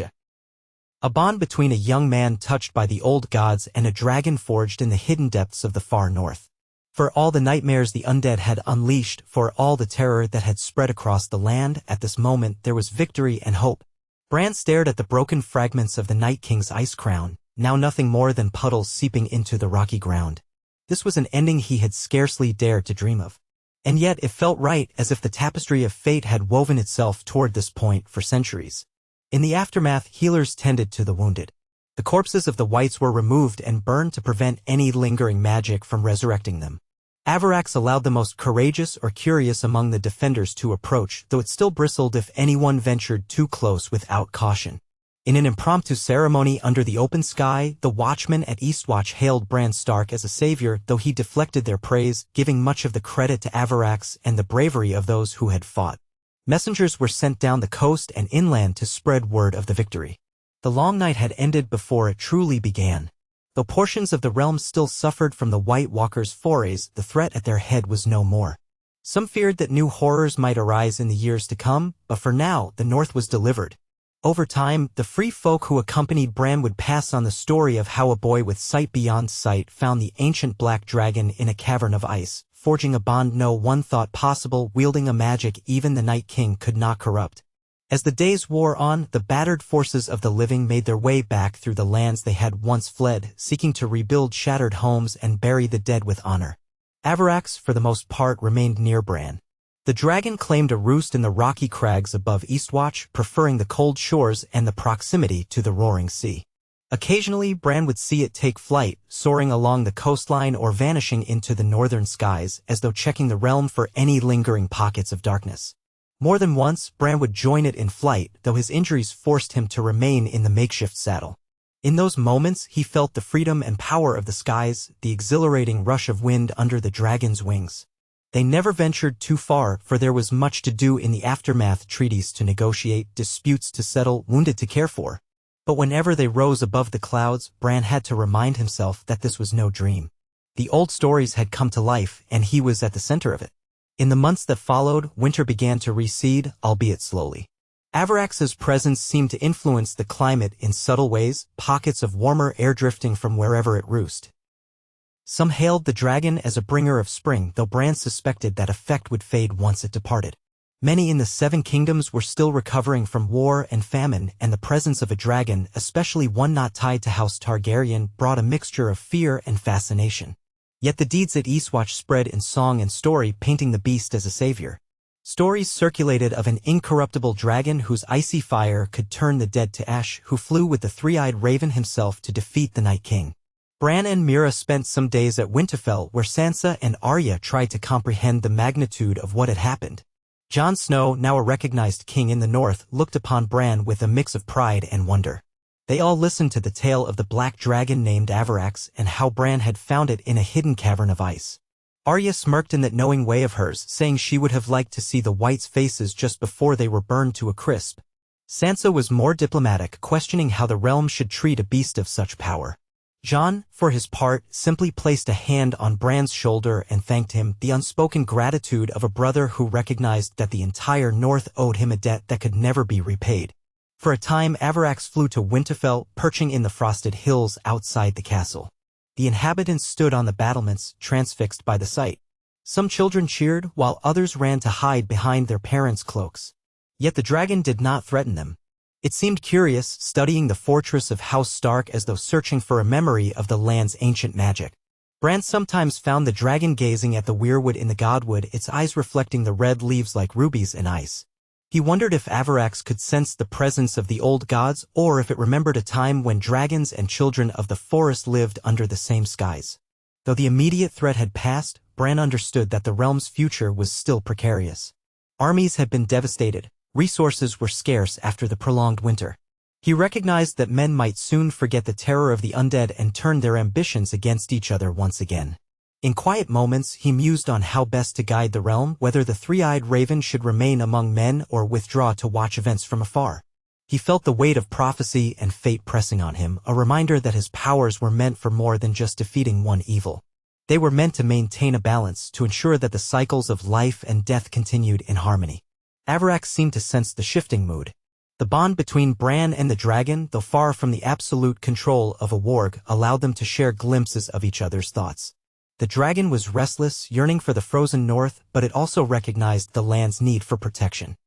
A bond between a young man touched by the old gods and a dragon forged in the hidden depths of the far north. For all the nightmares the undead had unleashed, for all the terror that had spread across the land, at this moment there was victory and hope. Bran stared at the broken fragments of the Night King's ice crown, now nothing more than puddles seeping into the rocky ground. This was an ending he had scarcely dared to dream of. And yet it felt right, as if the tapestry of fate had woven itself toward this point for centuries. In the aftermath, healers tended to the wounded. The corpses of the Whites were removed and burned to prevent any lingering magic from resurrecting them. Avarax allowed the most courageous or curious among the defenders to approach, though it still bristled if anyone ventured too close without caution. In an impromptu ceremony under the open sky, the watchmen at Eastwatch hailed Bran Stark as a savior, though he deflected their praise, giving much of the credit to Avarax and the bravery of those who had fought. Messengers were sent down the coast and inland to spread word of the victory. The long night had ended before it truly began. Though portions of the realm still suffered from the White Walkers' forays, the threat at their head was no more. Some feared that new horrors might arise in the years to come, but for now, the North was delivered. Over time, the free folk who accompanied Bran would pass on the story of how a boy with sight beyond sight found the ancient black dragon in a cavern of ice, forging a bond no one thought possible, wielding a magic even the Night King could not corrupt. As the days wore on, the battered forces of the living made their way back through the lands they had once fled, seeking to rebuild shattered homes and bury the dead with honor. Avarax, for the most part, remained near Bran. The dragon claimed a roost in the rocky crags above Eastwatch, preferring the cold shores and the proximity to the roaring sea. Occasionally, Bran would see it take flight, soaring along the coastline or vanishing into the northern skies, as though checking the realm for any lingering pockets of darkness. More than once, Bran would join it in flight, though his injuries forced him to remain in the makeshift saddle. In those moments, he felt the freedom and power of the skies, the exhilarating rush of wind under the dragon's wings. They never ventured too far, for there was much to do in the aftermath: treaties to negotiate, disputes to settle, wounded to care for. But whenever they rose above the clouds, Bran had to remind himself that this was no dream. The old stories had come to life, and he was at the center of it. In the months that followed, winter began to recede, albeit slowly. Avarax's presence seemed to influence the climate in subtle ways, pockets of warmer air drifting from wherever it roosted. Some hailed the dragon as a bringer of spring, though Bran suspected that effect would fade once it departed. Many in the Seven Kingdoms were still recovering from war and famine, and the presence of a dragon, especially one not tied to House Targaryen, brought a mixture of fear and fascination. Yet the deeds at Eastwatch spread in song and story, painting the beast as a savior. Stories circulated of an incorruptible dragon whose icy fire could turn the dead to ash, who flew with the three-eyed raven himself to defeat the Night King. Bran and Mira spent some days at Winterfell where Sansa and Arya tried to comprehend the magnitude of what had happened. Jon Snow, now a recognized king in the north, looked upon Bran with a mix of pride and wonder. They all listened to the tale of the black dragon named Avarax and how Bran had found it in a hidden cavern of ice. Arya smirked in that knowing way of hers, saying she would have liked to see the whites' faces just before they were burned to a crisp. Sansa was more diplomatic, questioning how the realm should treat a beast of such power. Jon, for his part, simply placed a hand on Bran's shoulder and thanked him, the unspoken gratitude of a brother who recognized that the entire North owed him a debt that could never be repaid. For a time Avarax flew to Winterfell, perching in the frosted hills outside the castle. The inhabitants stood on the battlements, transfixed by the sight. Some children cheered, while others ran to hide behind their parents' cloaks. Yet the dragon did not threaten them. It seemed curious, studying the fortress of House Stark as though searching for a memory of the land's ancient magic. Bran sometimes found the dragon gazing at the weirwood in the godwood, its eyes reflecting the red leaves like rubies in ice. He wondered if Avarax could sense the presence of the old gods, or if it remembered a time when dragons and children of the forest lived under the same skies. Though the immediate threat had passed, Bran understood that the realm's future was still precarious. Armies had been devastated. Resources were scarce after the prolonged winter. He recognized that men might soon forget the terror of the undead and turn their ambitions against each other once again. In quiet moments, he mused on how best to guide the realm, whether the three-eyed raven should remain among men or withdraw to watch events from afar. He felt the weight of prophecy and fate pressing on him, a reminder that his powers were meant for more than just defeating one evil. They were meant to maintain a balance, to ensure that the cycles of life and death continued in harmony. Avarax seemed to sense the shifting mood. The bond between Bran and the dragon, though far from the absolute control of a warg, allowed them to share glimpses of each other's thoughts. The dragon was restless, yearning for the frozen north, but it also recognized the land's need for protection.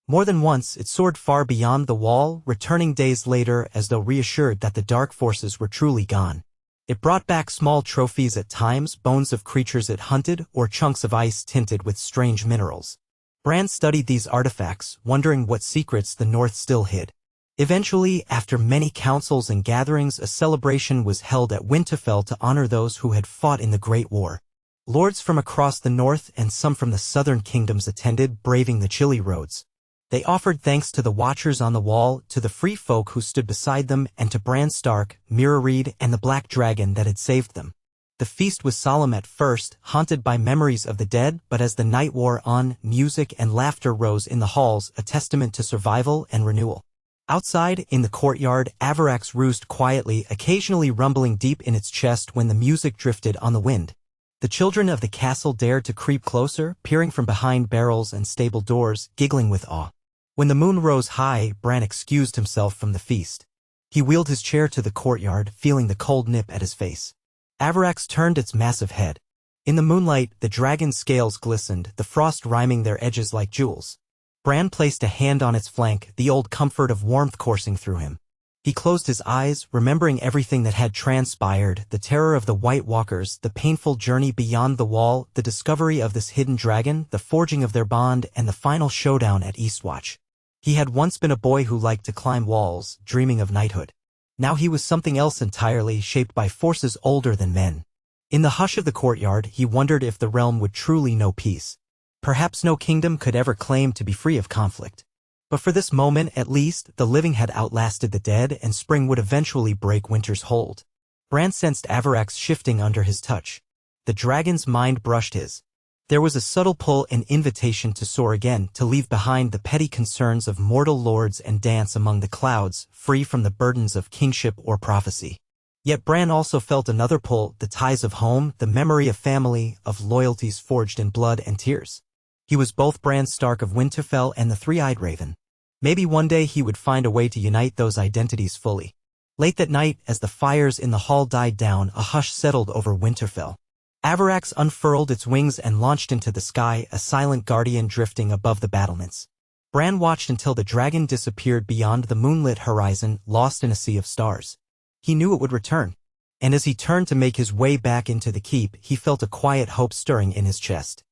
More than once, it soared far beyond the wall, returning days later as though reassured that the dark forces were truly gone. It brought back small trophies at times, bones of creatures it hunted, or chunks of ice tinted with strange minerals. Bran studied these artifacts, wondering what secrets the North still hid. Eventually, after many councils and gatherings, a celebration was held at Winterfell to honor those who had fought in the Great War. Lords from across the North and some from the southern kingdoms attended, braving the chilly roads. They offered thanks to the Watchers on the Wall, to the free folk who stood beside them, and to Bran Stark, Meerreed, and the Black Dragon that had saved them. The feast was solemn at first, haunted by memories of the dead, but as the night wore on, music and laughter rose in the halls, a testament to survival and renewal. Outside, in the courtyard, Avarax roosted quietly, occasionally rumbling deep in its chest when the music drifted on the wind. The children of the castle dared to creep closer, peering from behind barrels and stable doors, giggling with awe. When the moon rose high, Bran excused himself from the feast. He wheeled his chair to the courtyard, feeling the cold nip at his face. Avarax turned its massive head. In the moonlight, the dragon's scales glistened, the frost riming their edges like jewels. Bran placed a hand on its flank, the old comfort of warmth coursing through him. He closed his eyes, remembering everything that had transpired, the terror of the White Walkers, the painful journey beyond the wall, the discovery of this hidden dragon, the forging of their bond, and the final showdown at Eastwatch. He had once been a boy who liked to climb walls, dreaming of knighthood. Now he was something else entirely, shaped by forces older than men. In the hush of the courtyard, he wondered if the realm would truly know peace. Perhaps no kingdom could ever claim to be free of conflict. But for this moment, at least, the living had outlasted the dead, and spring would eventually break winter's hold. Bran sensed Avarax shifting under his touch. The dragon's mind brushed his. There was a subtle pull, an invitation to soar again, to leave behind the petty concerns of mortal lords and dance among the clouds, free from the burdens of kingship or prophecy. Yet Bran also felt another pull, the ties of home, the memory of family, of loyalties forged in blood and tears. He was both Bran Stark of Winterfell and the Three-Eyed Raven. Maybe one day he would find a way to unite those identities fully. Late that night, as the fires in the hall died down, a hush settled over Winterfell. Avarax unfurled its wings and launched into the sky, a silent guardian drifting above the battlements. Bran watched until the dragon disappeared beyond the moonlit horizon, lost in a sea of stars. He knew it would return. And as he turned to make his way back into the keep, he felt a quiet hope stirring in his chest.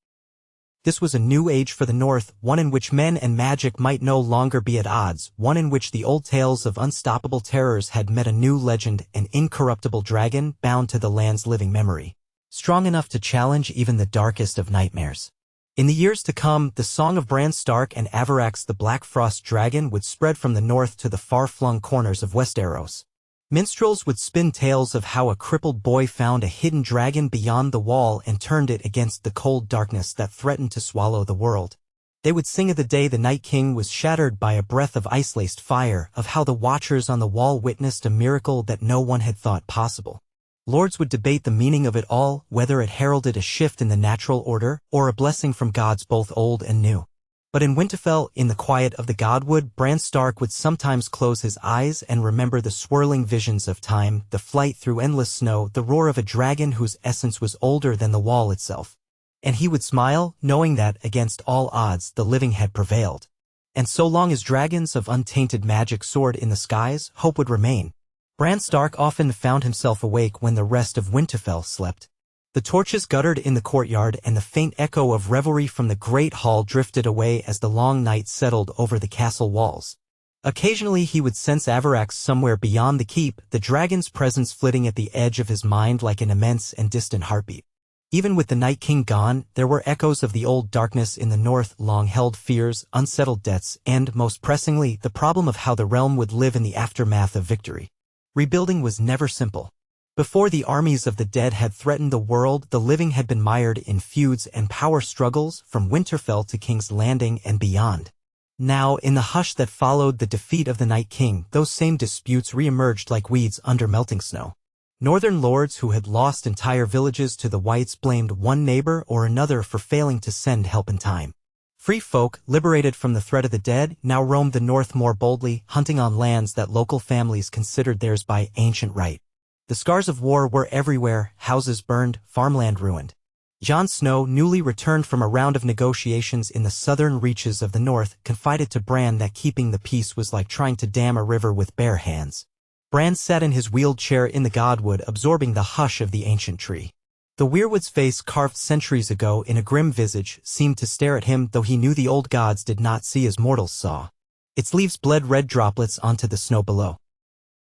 This was a new age for the North, one in which men and magic might no longer be at odds, one in which the old tales of unstoppable terrors had met a new legend, an incorruptible dragon bound to the land's living memory, strong enough to challenge even the darkest of nightmares. In the years to come, the song of Bran Stark and Avarax the Black Frost Dragon would spread from the north to the far-flung corners of Westeros. Minstrels would spin tales of how a crippled boy found a hidden dragon beyond the wall and turned it against the cold darkness that threatened to swallow the world. They would sing of the day the Night King was shattered by a breath of ice-laced fire, of how the watchers on the wall witnessed a miracle that no one had thought possible. Lords would debate the meaning of it all, whether it heralded a shift in the natural order or a blessing from gods both old and new. But in Winterfell, in the quiet of the Godwood, Bran Stark would sometimes close his eyes and remember the swirling visions of time, the flight through endless snow, the roar of a dragon whose essence was older than the wall itself. And he would smile, knowing that, against all odds, the living had prevailed. And so long as dragons of untainted magic soared in the skies, hope would remain. Bran Stark often found himself awake when the rest of Winterfell slept. The torches guttered in the courtyard and the faint echo of revelry from the great hall drifted away as the long night settled over the castle walls. Occasionally he would sense Avarax somewhere beyond the keep, the dragon's presence flitting at the edge of his mind like an immense and distant heartbeat. Even with the Night King gone, there were echoes of the old darkness in the north, long-held fears, unsettled debts, and, most pressingly, the problem of how the realm would live in the aftermath of victory. Rebuilding was never simple. Before the armies of the dead had threatened the world, the living had been mired in feuds and power struggles from Winterfell to King's Landing and beyond. Now, in the hush that followed the defeat of the Night King, those same disputes re-emerged like weeds under melting snow. Northern lords who had lost entire villages to the Whites blamed one neighbor or another for failing to send help in time. Free folk, liberated from the threat of the dead, now roamed the north more boldly, hunting on lands that local families considered theirs by ancient right. The scars of war were everywhere, houses burned, farmland ruined. Jon Snow, newly returned from a round of negotiations in the southern reaches of the north, confided to Bran that keeping the peace was like trying to dam a river with bare hands. Bran sat in his wheeled chair in the Godwood, absorbing the hush of the ancient tree. The weirwood's face, carved centuries ago in a grim visage, seemed to stare at him, though he knew the old gods did not see as mortals saw. Its leaves bled red droplets onto the snow below.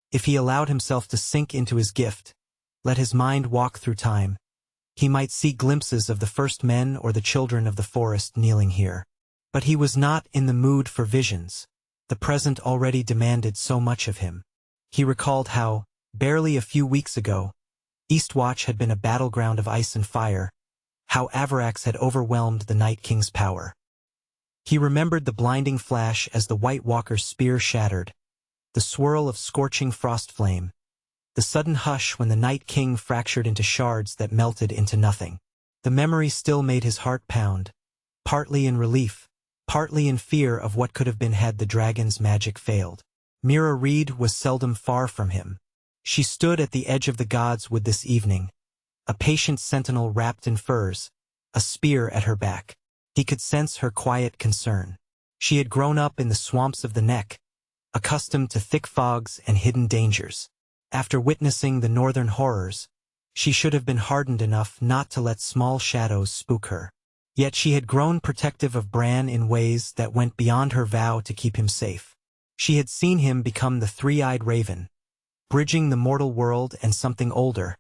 If he allowed himself to sink into his gift, let his mind walk through time, he might see glimpses of the first men or the children of the forest kneeling here. But he was not in the mood for visions. The present already demanded so much of him. He recalled how, barely a few weeks ago, Eastwatch had been a battleground of ice and fire, how Avarax had overwhelmed the Night King's power. He remembered the blinding flash as the White Walker's spear shattered, the swirl of scorching frost flame, the sudden hush when the Night King fractured into shards that melted into nothing. The memory still made his heart pound, partly in relief, partly in fear of what could have been had the dragon's magic failed. Mira Reed was seldom far from him. She stood at the edge of the Godswood this evening, a patient sentinel wrapped in furs, a spear at her back. He could sense her quiet concern. She had grown up in the swamps of the Neck, accustomed to thick fogs and hidden dangers. After witnessing the northern horrors, she should have been hardened enough not to let small shadows spook her. Yet she had grown protective of Bran in ways that went beyond her vow to keep him safe. She had seen him become the three-eyed raven, bridging the mortal world and something older,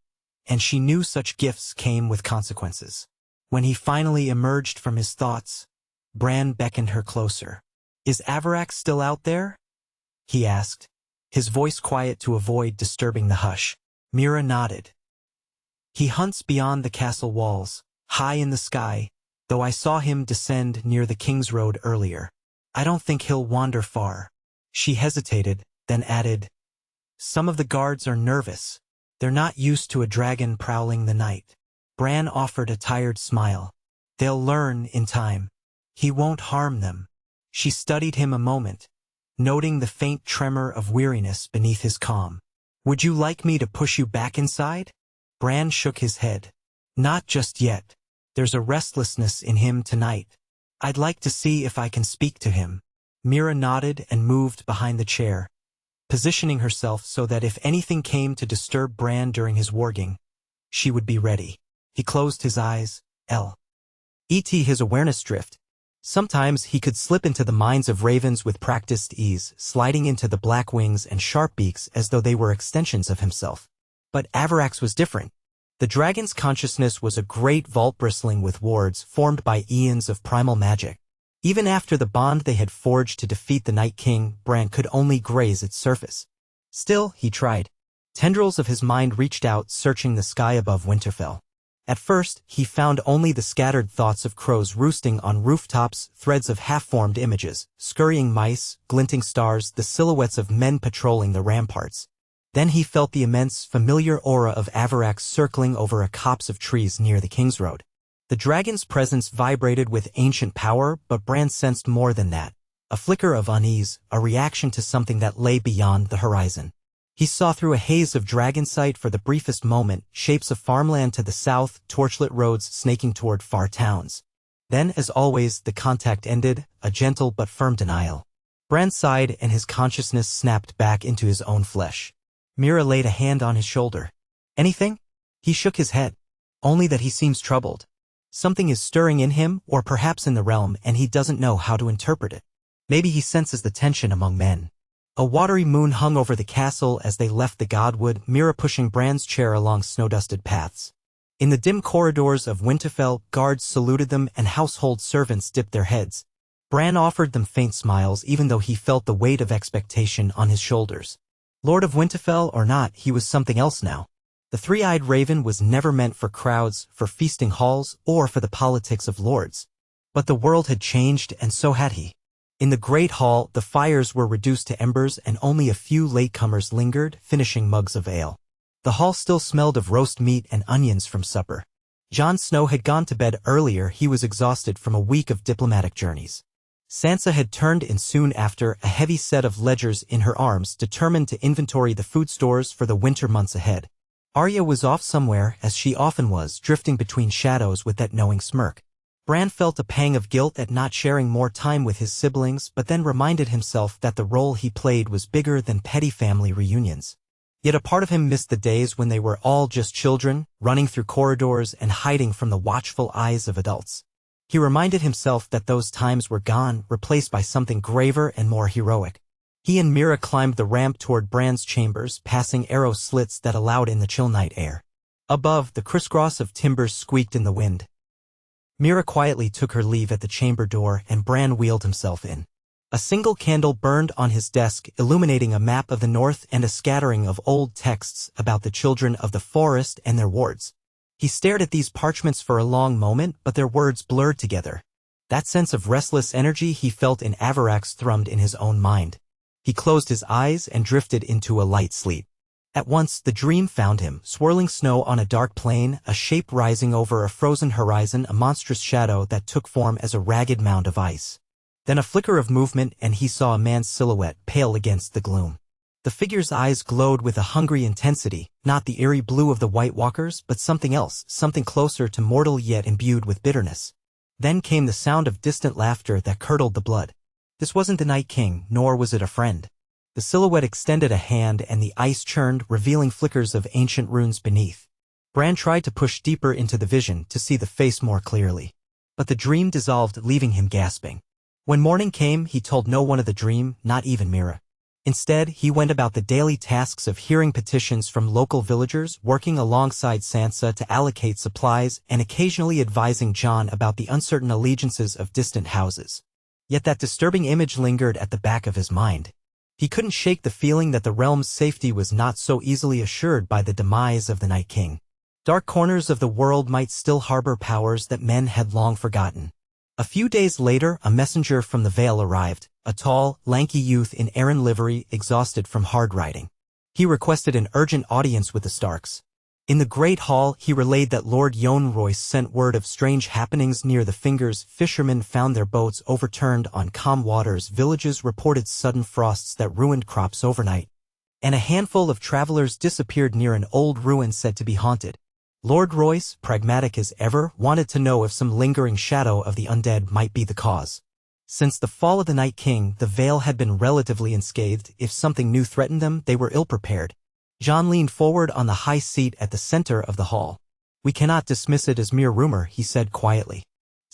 and she knew such gifts came with consequences. When he finally emerged from his thoughts, Bran beckoned her closer. "Is Avarax still out there?" he asked, his voice quiet to avoid disturbing the hush. Mira nodded. "He hunts beyond the castle walls, high in the sky, though I saw him descend near the King's Road earlier. I don't think he'll wander far." She hesitated, then added, "Some of the guards are nervous. They're not used to a dragon prowling the night." Bran offered a tired smile. "They'll learn in time. He won't harm them." She studied him a moment, noting the faint tremor of weariness beneath his calm. "Would you like me to push you back inside?" Bran shook his head. "Not just yet. There's a restlessness in him tonight. I'd like to see if I can speak to him." Mira nodded and moved behind the chair, positioning herself so that if anything came to disturb Bran during his warging, she would be ready. He closed his eyes. his awareness drift. Sometimes he could slip into the minds of ravens with practiced ease, sliding into the black wings and sharp beaks as though they were extensions of himself. But Avarax was different. The dragon's consciousness was a great vault bristling with wards formed by eons of primal magic. Even after the bond they had forged to defeat the Night King, Bran could only graze its surface. Still, he tried. Tendrils of his mind reached out, searching the sky above Winterfell. At first, he found only the scattered thoughts of crows roosting on rooftops, threads of half-formed images, scurrying mice, glinting stars, the silhouettes of men patrolling the ramparts. Then he felt the immense, familiar aura of Avarax circling over a copse of trees near the King's Road. The dragon's presence vibrated with ancient power, but Bran sensed more than that. A flicker of unease, a reaction to something that lay beyond the horizon. He saw through a haze of dragon sight for the briefest moment, shapes of farmland to the south, torchlit roads snaking toward far towns. Then, as always, the contact ended, a gentle but firm denial. Bran sighed and his consciousness snapped back into his own flesh. Mira laid a hand on his shoulder. Anything? He shook his head. Only that he seems troubled. Something is stirring in him, or perhaps in the realm, and he doesn't know how to interpret it. Maybe he senses the tension among men. A watery moon hung over the castle as they left the Godwood, Mira pushing Bran's chair along snow-dusted paths. In the dim corridors of Winterfell, guards saluted them and household servants dipped their heads. Bran offered them faint smiles even though he felt the weight of expectation on his shoulders. Lord of Winterfell or not, he was something else now. The three-eyed raven was never meant for crowds, for feasting halls, or for the politics of lords. But the world had changed, and so had he. In the great hall, the fires were reduced to embers and only a few latecomers lingered, finishing mugs of ale. The hall still smelled of roast meat and onions from supper. Jon Snow had gone to bed earlier. He was exhausted from a week of diplomatic journeys. Sansa had turned in soon after, a heavy set of ledgers in her arms, determined to inventory the food stores for the winter months ahead. Arya was off somewhere, as she often was, drifting between shadows with that knowing smirk. Bran felt a pang of guilt at not sharing more time with his siblings, but then reminded himself that the role he played was bigger than petty family reunions. Yet a part of him missed the days when they were all just children, running through corridors and hiding from the watchful eyes of adults. He reminded himself that those times were gone, replaced by something graver and more heroic. He and Mira climbed the ramp toward Bran's chambers, passing arrow slits that allowed in the chill night air. Above, the crisscross of timbers squeaked in the wind. Mira quietly took her leave at the chamber door and Bran wheeled himself in. A single candle burned on his desk, illuminating a map of the north and a scattering of old texts about the children of the forest and their wards. He stared at these parchments for a long moment, but their words blurred together. That sense of restless energy he felt in Avarax thrummed in his own mind. He closed his eyes and drifted into a light sleep. At once, the dream found him, swirling snow on a dark plain, a shape rising over a frozen horizon, a monstrous shadow that took form as a ragged mound of ice. Then a flicker of movement and he saw a man's silhouette, pale against the gloom. The figure's eyes glowed with a hungry intensity, not the eerie blue of the White Walkers, but something else, something closer to mortal yet imbued with bitterness. Then came the sound of distant laughter that curdled the blood. This wasn't the Night King, nor was it a friend. The silhouette extended a hand and the ice churned, revealing flickers of ancient runes beneath. Bran tried to push deeper into the vision to see the face more clearly. But the dream dissolved, leaving him gasping. When morning came, he told no one of the dream, not even Mira. Instead, he went about the daily tasks of hearing petitions from local villagers, working alongside Sansa to allocate supplies, and occasionally advising Jon about the uncertain allegiances of distant houses. Yet that disturbing image lingered at the back of his mind. He couldn't shake the feeling that the realm's safety was not so easily assured by the demise of the Night King. Dark corners of the world might still harbor powers that men had long forgotten. A few days later, a messenger from the Vale arrived, a tall, lanky youth in Arryn livery, exhausted from hard riding. He requested an urgent audience with the Starks. In the Great Hall, he relayed that Lord Yohn Royce sent word of strange happenings near the Fingers. Fishermen found their boats overturned on calm waters, villages reported sudden frosts that ruined crops overnight, and a handful of travelers disappeared near an old ruin said to be haunted. Lord Royce, pragmatic as ever, wanted to know if some lingering shadow of the undead might be the cause. Since the fall of the Night King, the Vale had been relatively unscathed. If something new threatened them, they were ill-prepared. Jon leaned forward on the high seat at the center of the hall. "We cannot dismiss it as mere rumor," he said quietly.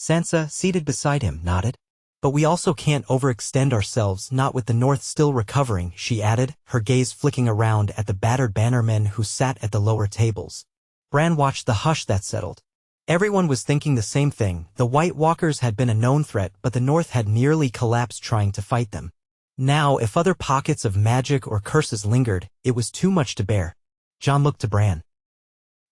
Sansa, seated beside him, nodded. But we also can't overextend ourselves, not with the North still recovering, she added, her gaze flicking around at the battered bannermen who sat at the lower tables. Bran watched the hush that settled. Everyone was thinking the same thing. The White Walkers had been a known threat, but the North had nearly collapsed trying to fight them. Now, if other pockets of magic or curses lingered, it was too much to bear. Jon looked to Bran.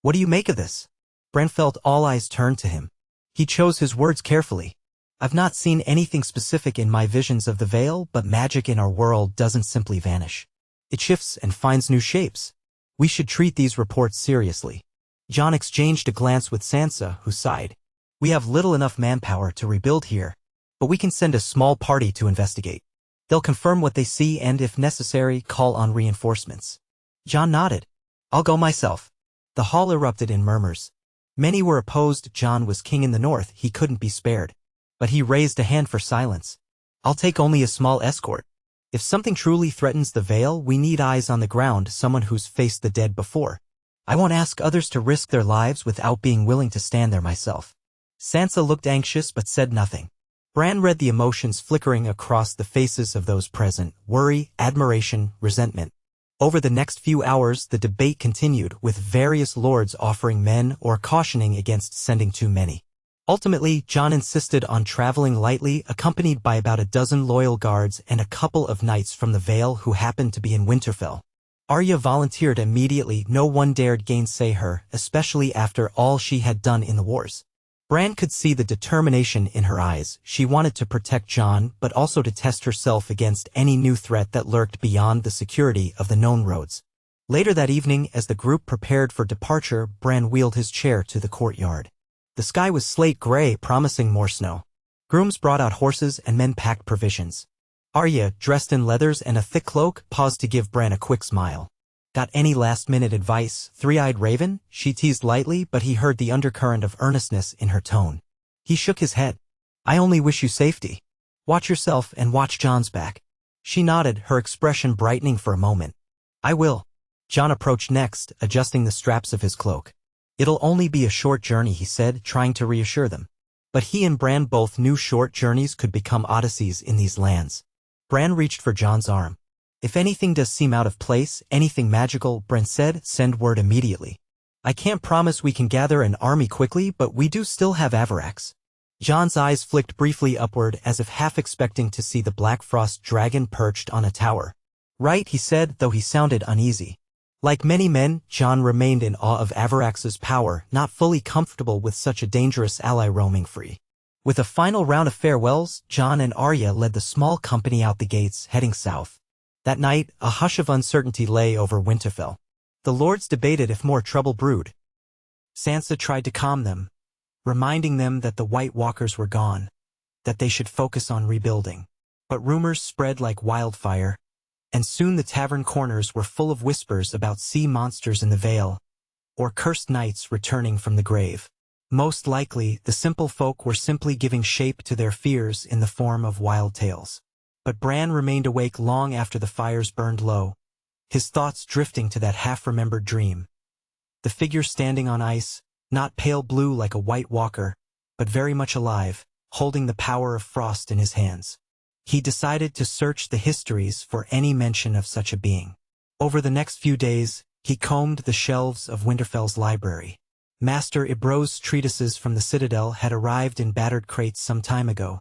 What do you make of this? Bran felt all eyes turned to him. He chose his words carefully. I've not seen anything specific in my visions of the Vale, but magic in our world doesn't simply vanish. It shifts and finds new shapes. We should treat these reports seriously. Jon exchanged a glance with Sansa, who sighed. We have little enough manpower to rebuild here, but we can send a small party to investigate. They'll confirm what they see and, if necessary, call on reinforcements. Jon nodded. I'll go myself. The hall erupted in murmurs. Many were opposed. Jon was king in the North, he couldn't be spared. But he raised a hand for silence. I'll take only a small escort. If something truly threatens the Vale, we need eyes on the ground, someone who's faced the dead before. I won't ask others to risk their lives without being willing to stand there myself. Sansa looked anxious but said nothing. Bran read the emotions flickering across the faces of those present: worry, admiration, resentment. Over the next few hours, the debate continued, with various lords offering men or cautioning against sending too many. Ultimately, Jon insisted on traveling lightly, accompanied by about a dozen loyal guards and a couple of knights from the Vale who happened to be in Winterfell. Arya volunteered immediately. No one dared gainsay her, especially after all she had done in the wars. Bran could see the determination in her eyes. She wanted to protect Jon, but also to test herself against any new threat that lurked beyond the security of the known roads. Later that evening, as the group prepared for departure, Bran wheeled his chair to the courtyard. The sky was slate gray, promising more snow. Grooms brought out horses and men packed provisions. Arya, dressed in leathers and a thick cloak, paused to give Bran a quick smile. Got any last-minute advice, three-eyed raven? She teased lightly, but he heard the undercurrent of earnestness in her tone. He shook his head. I only wish you safety. Watch yourself and watch Jon's back. She nodded, her expression brightening for a moment. I will. Jon approached next, adjusting the straps of his cloak. It'll only be a short journey, he said, trying to reassure them. But he and Bran both knew short journeys could become odysseys in these lands. Bran reached for Jon's arm. If anything does seem out of place, anything magical, Bran said, send word immediately. I can't promise we can gather an army quickly, but we do still have Avarax. Jon's eyes flicked briefly upward, as if half expecting to see the Black Frost dragon perched on a tower. Right, he said, though he sounded uneasy. Like many men, Jon remained in awe of Avarax's power, not fully comfortable with such a dangerous ally roaming free. With a final round of farewells, Jon and Arya led the small company out the gates, heading south. That night, a hush of uncertainty lay over Winterfell. The lords debated if more trouble brewed. Sansa tried to calm them, reminding them that the White Walkers were gone, that they should focus on rebuilding. But rumors spread like wildfire, and soon the tavern corners were full of whispers about sea monsters in the Vale, or cursed knights returning from the grave. Most likely, the simple folk were simply giving shape to their fears in the form of wild tales. But Bran remained awake long after the fires burned low, his thoughts drifting to that half-remembered dream. The figure standing on ice, not pale blue like a White Walker, but very much alive, holding the power of frost in his hands. He decided to search the histories for any mention of such a being. Over the next few days, he combed the shelves of Winterfell's library. Master Ibro's treatises from the Citadel had arrived in battered crates some time ago,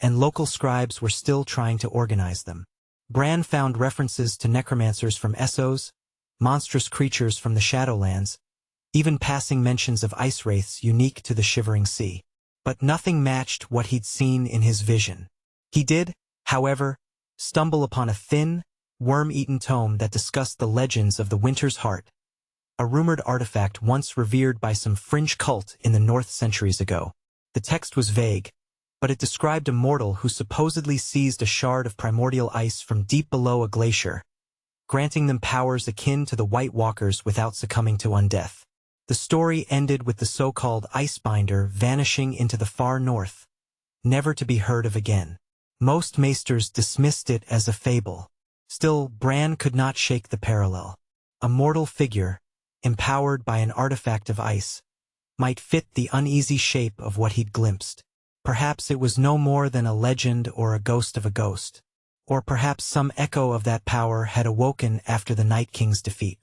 and local scribes were still trying to organize them. Bran found references to necromancers from Essos, monstrous creatures from the Shadowlands, even passing mentions of ice wraiths unique to the Shivering Sea. But nothing matched what he'd seen in his vision. He did, however, stumble upon a thin, worm-eaten tome that discussed the legends of the Winter's Heart, a rumored artifact once revered by some fringe cult in the North centuries ago. The text was vague, but it described a mortal who supposedly seized a shard of primordial ice from deep below a glacier, granting them powers akin to the White Walkers without succumbing to undeath. The story ended with the so-called Icebinder vanishing into the far north, never to be heard of again. Most maesters dismissed it as a fable. Still, Bran could not shake the parallel. A mortal figure, empowered by an artifact of ice, might fit the uneasy shape of what he'd glimpsed. Perhaps it was no more than a legend or a ghost of a ghost. Or perhaps some echo of that power had awoken after the Night King's defeat.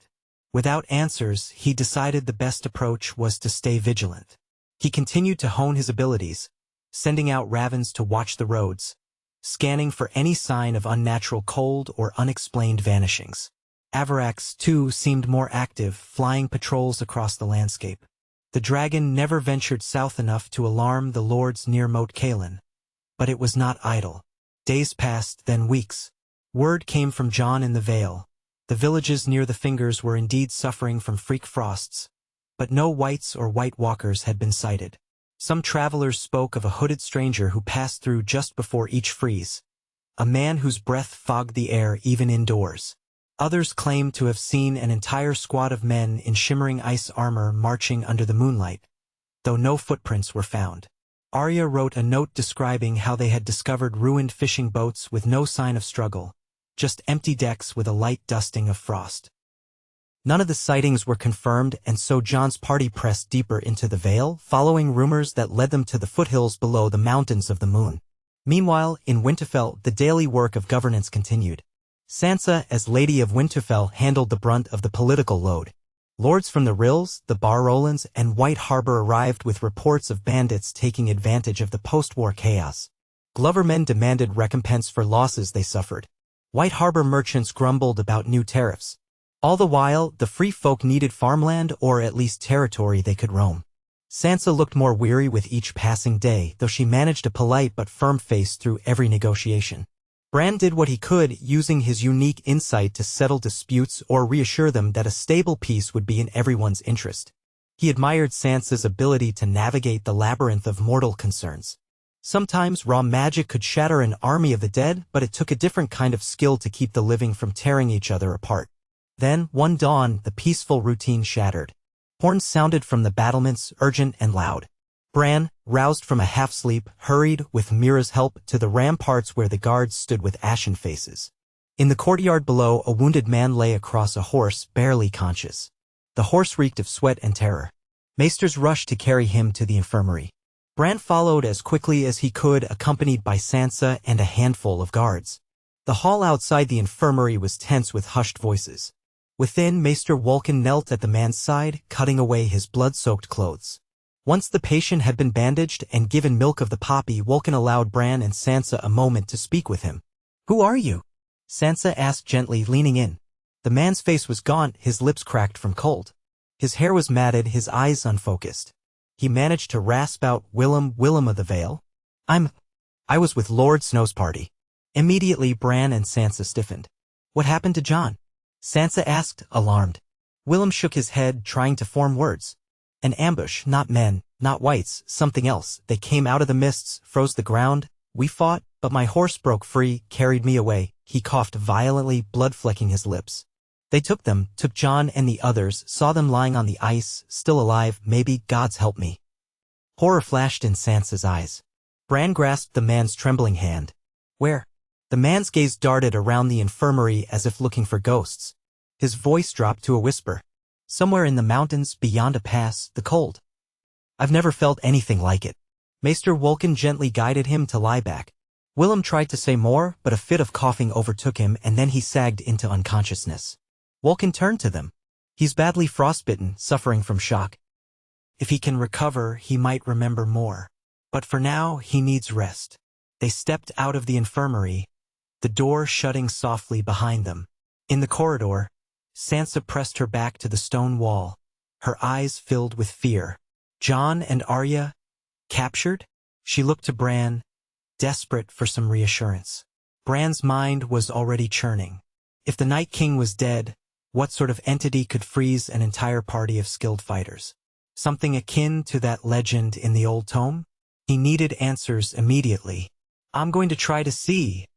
Without answers, he decided the best approach was to stay vigilant. He continued to hone his abilities, sending out ravens to watch the roads, scanning for any sign of unnatural cold or unexplained vanishings. Avarax, too, seemed more active, flying patrols across the landscape. The dragon never ventured south enough to alarm the lords near Moat Cailin. But it was not idle. Days passed, then weeks. Word came from Jon in the Vale. The villages near the Fingers were indeed suffering from freak frosts, but no whites or white walkers had been sighted. Some travelers spoke of a hooded stranger who passed through just before each freeze, a man whose breath fogged the air even indoors. Others claimed to have seen an entire squad of men in shimmering ice armor marching under the moonlight, though no footprints were found. Arya wrote a note describing how they had discovered ruined fishing boats with no sign of struggle, just empty decks with a light dusting of frost. None of the sightings were confirmed, and so Jon's party pressed deeper into the Vale, following rumors that led them to the foothills below the Mountains of the Moon. Meanwhile, in Winterfell, the daily work of governance continued. Sansa, as Lady of Winterfell, handled the brunt of the political load. Lords from the Rills, the Barrowlands, and White Harbor arrived with reports of bandits taking advantage of the post-war chaos. Glovermen demanded recompense for losses they suffered. White Harbor merchants grumbled about new tariffs. All the while, the free folk needed farmland or at least territory they could roam. Sansa looked more weary with each passing day, though she managed a polite but firm face through every negotiation. Bran did what he could, using his unique insight to settle disputes or reassure them that a stable peace would be in everyone's interest. He admired Sansa's ability to navigate the labyrinth of mortal concerns. Sometimes raw magic could shatter an army of the dead, but it took a different kind of skill to keep the living from tearing each other apart. Then, one dawn, the peaceful routine shattered. Horns sounded from the battlements, urgent and loud. Bran, roused from a half-sleep, hurried, with Mira's help, to the ramparts where the guards stood with ashen faces. In the courtyard below, a wounded man lay across a horse, barely conscious. The horse reeked of sweat and terror. Maesters rushed to carry him to the infirmary. Bran followed as quickly as he could, accompanied by Sansa and a handful of guards. The hall outside the infirmary was tense with hushed voices. Within, Maester Wolkan knelt at the man's side, cutting away his blood-soaked clothes. Once the patient had been bandaged and given milk of the poppy, Wolkan allowed Bran and Sansa a moment to speak with him. "Who are you?" Sansa asked gently, leaning in. The man's face was gaunt, his lips cracked from cold. His hair was matted, his eyes unfocused. He managed to rasp out, Willem of the Vale. I was with Lord Snow's party." Immediately, Bran and Sansa stiffened. "What happened to Jon?" Sansa asked, alarmed. Willem shook his head, trying to form words. "An ambush, not men, not whites, something else. They came out of the mists, froze the ground. We fought, but my horse broke free, carried me away." He coughed violently, blood flecking his lips. "They took Jon and the others, saw them lying on the ice, still alive, maybe, God's help me." Horror flashed in Sansa's eyes. Bran grasped the man's trembling hand. "Where?" The man's gaze darted around the infirmary as if looking for ghosts. His voice dropped to a whisper. "Somewhere in the mountains, beyond a pass, the cold. I've never felt anything like it." Maester Wolkan gently guided him to lie back. Willem tried to say more, but a fit of coughing overtook him, and then he sagged into unconsciousness. Wolkan turned to them. "He's badly frostbitten, suffering from shock. If he can recover, he might remember more. But for now, he needs rest." They stepped out of the infirmary, the door shutting softly behind them. In the corridor, Sansa pressed her back to the stone wall, her eyes filled with fear. Jon and Arya? Captured? She looked to Bran, desperate for some reassurance. Bran's mind was already churning. If the Night King was dead, what sort of entity could freeze an entire party of skilled fighters? Something akin to that legend in the old tome? He needed answers immediately. "I'm going to try to see,"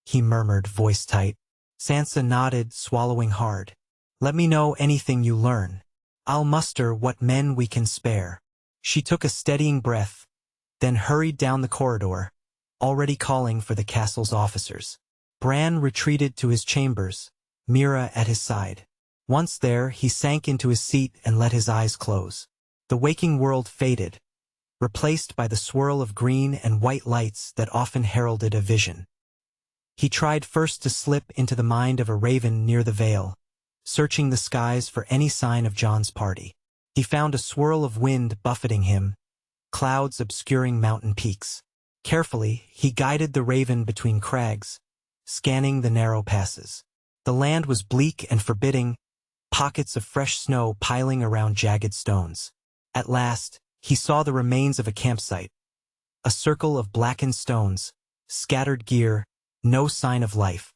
he murmured, voice tight. Sansa nodded, swallowing hard. "Let me know anything you learn. I'll muster what men we can spare." She took a steadying breath, then hurried down the corridor, already calling for the castle's officers. Bran retreated to his chambers, Mira at his side. Once there, he sank into his seat and let his eyes close. The waking world faded, replaced by the swirl of green and white lights that often heralded a vision. He tried first to slip into the mind of a raven near the Vale, searching the skies for any sign of Jon's party. He found a swirl of wind buffeting him, clouds obscuring mountain peaks. Carefully, he guided the raven between crags, scanning the narrow passes. The land was bleak and forbidding, pockets of fresh snow piling around jagged stones. At last, he saw the remains of a campsite, a circle of blackened stones, scattered gear, no sign of life.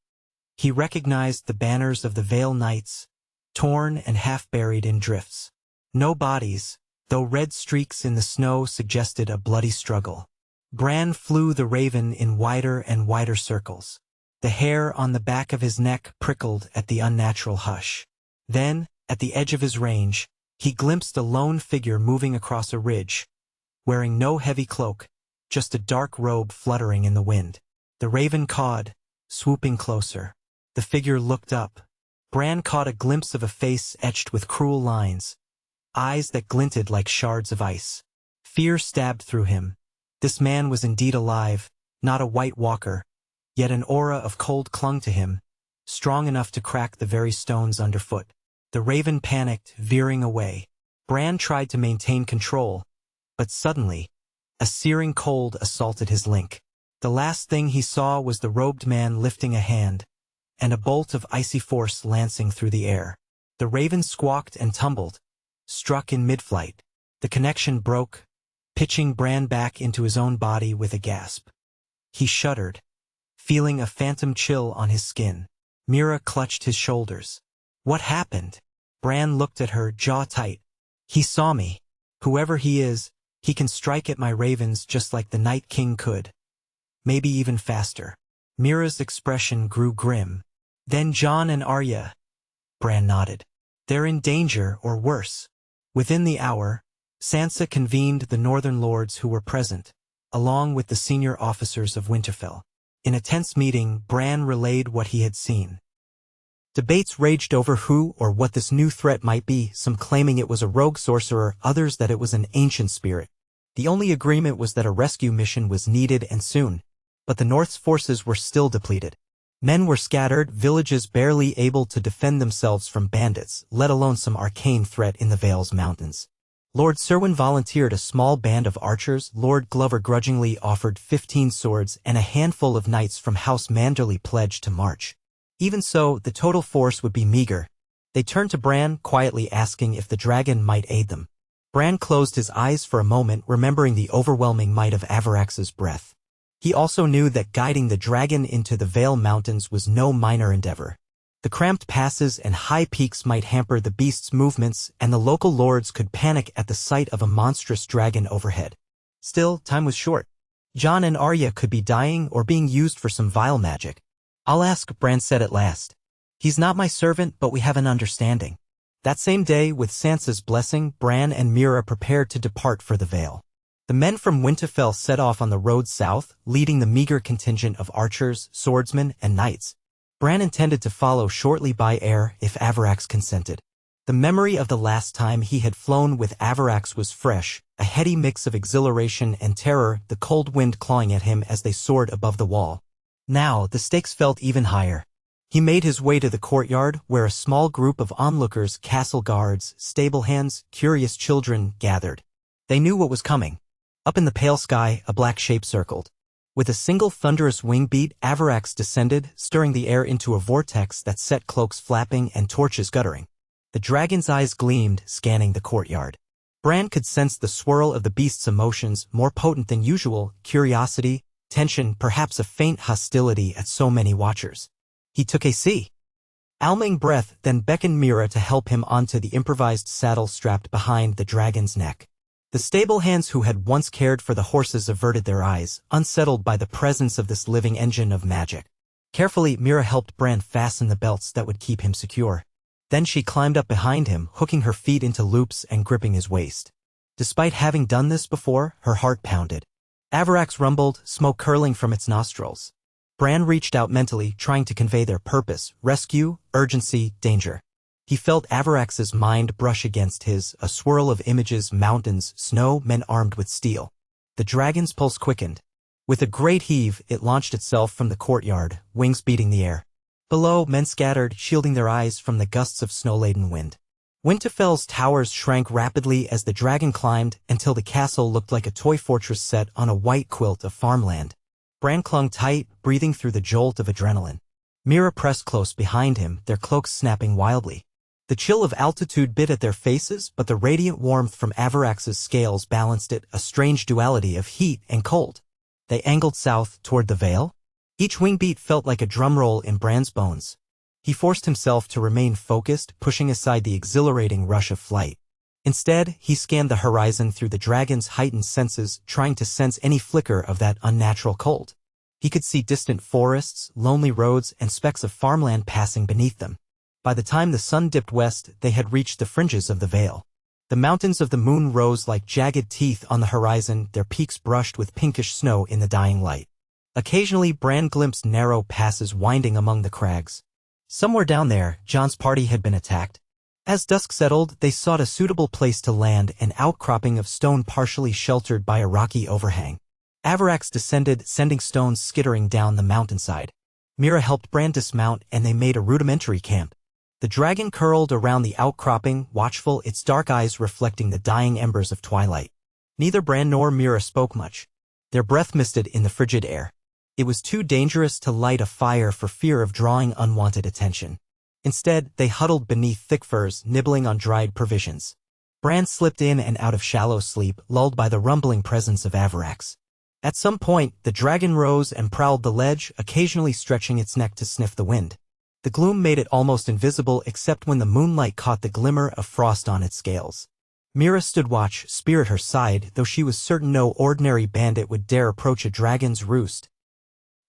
He recognized the banners of the Vale Knights, torn and half-buried in drifts. No bodies, though red streaks in the snow suggested a bloody struggle. Bran flew the raven in wider and wider circles. The hair on the back of his neck prickled at the unnatural hush. Then, at the edge of his range, he glimpsed a lone figure moving across a ridge, wearing no heavy cloak, just a dark robe fluttering in the wind. The raven cawed, swooping closer. The figure looked up. Bran caught a glimpse of a face etched with cruel lines, eyes that glinted like shards of ice. Fear stabbed through him. This man was indeed alive, not a White Walker, yet an aura of cold clung to him, strong enough to crack the very stones underfoot. The raven panicked, veering away. Bran tried to maintain control, but suddenly, a searing cold assaulted his link. The last thing he saw was the robed man lifting a hand, and a bolt of icy force lancing through the air. The raven squawked and tumbled, struck in mid-flight. The connection broke, pitching Bran back into his own body with a gasp. He shuddered, feeling a phantom chill on his skin. Mira clutched his shoulders. What happened? Bran looked at her, jaw tight. He saw me. Whoever he is, he can strike at my ravens just like the Night King could. Maybe even faster. Mira's expression grew grim. Then Jon and Arya. Bran nodded. They're in danger, or worse. Within the hour, Sansa convened the Northern Lords who were present, along with the senior officers of Winterfell. In a tense meeting, Bran relayed what he had seen. Debates raged over who or what this new threat might be, some claiming it was a rogue sorcerer, others that it was an ancient spirit. The only agreement was that a rescue mission was needed and soon, but the North's forces were still depleted. Men were scattered, villages barely able to defend themselves from bandits, let alone some arcane threat in the Vale's mountains. Lord Serwyn volunteered a small band of archers, Lord Glover grudgingly offered 15 swords, and a handful of knights from House Manderley pledged to march. Even so, the total force would be meager. They turned to Bran, quietly asking if the dragon might aid them. Bran closed his eyes for a moment, remembering the overwhelming might of Avarax's breath. He also knew that guiding the dragon into the Vale Mountains was no minor endeavor. The cramped passes and high peaks might hamper the beast's movements, and the local lords could panic at the sight of a monstrous dragon overhead. Still, time was short. Jon and Arya could be dying or being used for some vile magic. I'll ask, Bran said at last. He's not my servant, but we have an understanding. That same day, with Sansa's blessing, Bran and Mira prepared to depart for the Vale. The men from Winterfell set off on the road south, leading the meager contingent of archers, swordsmen, and knights. Bran intended to follow shortly by air if Avarax consented. The memory of the last time he had flown with Avarax was fresh, a heady mix of exhilaration and terror, the cold wind clawing at him as they soared above the wall. Now, the stakes felt even higher. He made his way to the courtyard, where a small group of onlookers, castle guards, stable hands, curious children, gathered. They knew what was coming. Up in the pale sky, a black shape circled. With a single thunderous wing beat, Avarax descended, stirring the air into a vortex that set cloaks flapping and torches guttering. The dragon's eyes gleamed, scanning the courtyard. Bran could sense the swirl of the beast's emotions, more potent than usual, curiosity, tension, perhaps a faint hostility at so many watchers. He took a alming breath, then beckoned Mira to help him onto the improvised saddle strapped behind the dragon's neck. The stable hands who had once cared for the horses averted their eyes, unsettled by the presence of this living engine of magic. Carefully, Mira helped Bran fasten the belts that would keep him secure. Then she climbed up behind him, hooking her feet into loops and gripping his waist. Despite having done this before, her heart pounded. Avarax rumbled, smoke curling from its nostrils. Bran reached out mentally, trying to convey their purpose: rescue, urgency, danger. He felt Avarax's mind brush against his, a swirl of images, mountains, snow, men armed with steel. The dragon's pulse quickened. With a great heave, it launched itself from the courtyard, wings beating the air. Below, men scattered, shielding their eyes from the gusts of snow-laden wind. Winterfell's towers shrank rapidly as the dragon climbed until the castle looked like a toy fortress set on a white quilt of farmland. Bran clung tight, breathing through the jolt of adrenaline. Mira pressed close behind him, their cloaks snapping wildly. The chill of altitude bit at their faces, but the radiant warmth from Avarax's scales balanced it, a strange duality of heat and cold. They angled south toward the Vale. Each wingbeat felt like a drumroll in Bran's bones. He forced himself to remain focused, pushing aside the exhilarating rush of flight. Instead, he scanned the horizon through the dragon's heightened senses, trying to sense any flicker of that unnatural cold. He could see distant forests, lonely roads, and specks of farmland passing beneath them. By the time the sun dipped west, they had reached the fringes of the Vale. The mountains of the moon rose like jagged teeth on the horizon, their peaks brushed with pinkish snow in the dying light. Occasionally, Bran glimpsed narrow passes winding among the crags. Somewhere down there, Jon's party had been attacked. As dusk settled, they sought a suitable place to land, an outcropping of stone partially sheltered by a rocky overhang. Avarax descended, sending stones skittering down the mountainside. Mira helped Bran dismount, and they made a rudimentary camp. The dragon curled around the outcropping, watchful, its dark eyes reflecting the dying embers of twilight. Neither Bran nor Mira spoke much. Their breath misted in the frigid air. It was too dangerous to light a fire for fear of drawing unwanted attention. Instead, they huddled beneath thick furs, nibbling on dried provisions. Bran slipped in and out of shallow sleep, lulled by the rumbling presence of Avarax. At some point, the dragon rose and prowled the ledge, occasionally stretching its neck to sniff the wind. The gloom made it almost invisible except when the moonlight caught the glimmer of frost on its scales. Mira stood watch, spear at her side, though she was certain no ordinary bandit would dare approach a dragon's roost.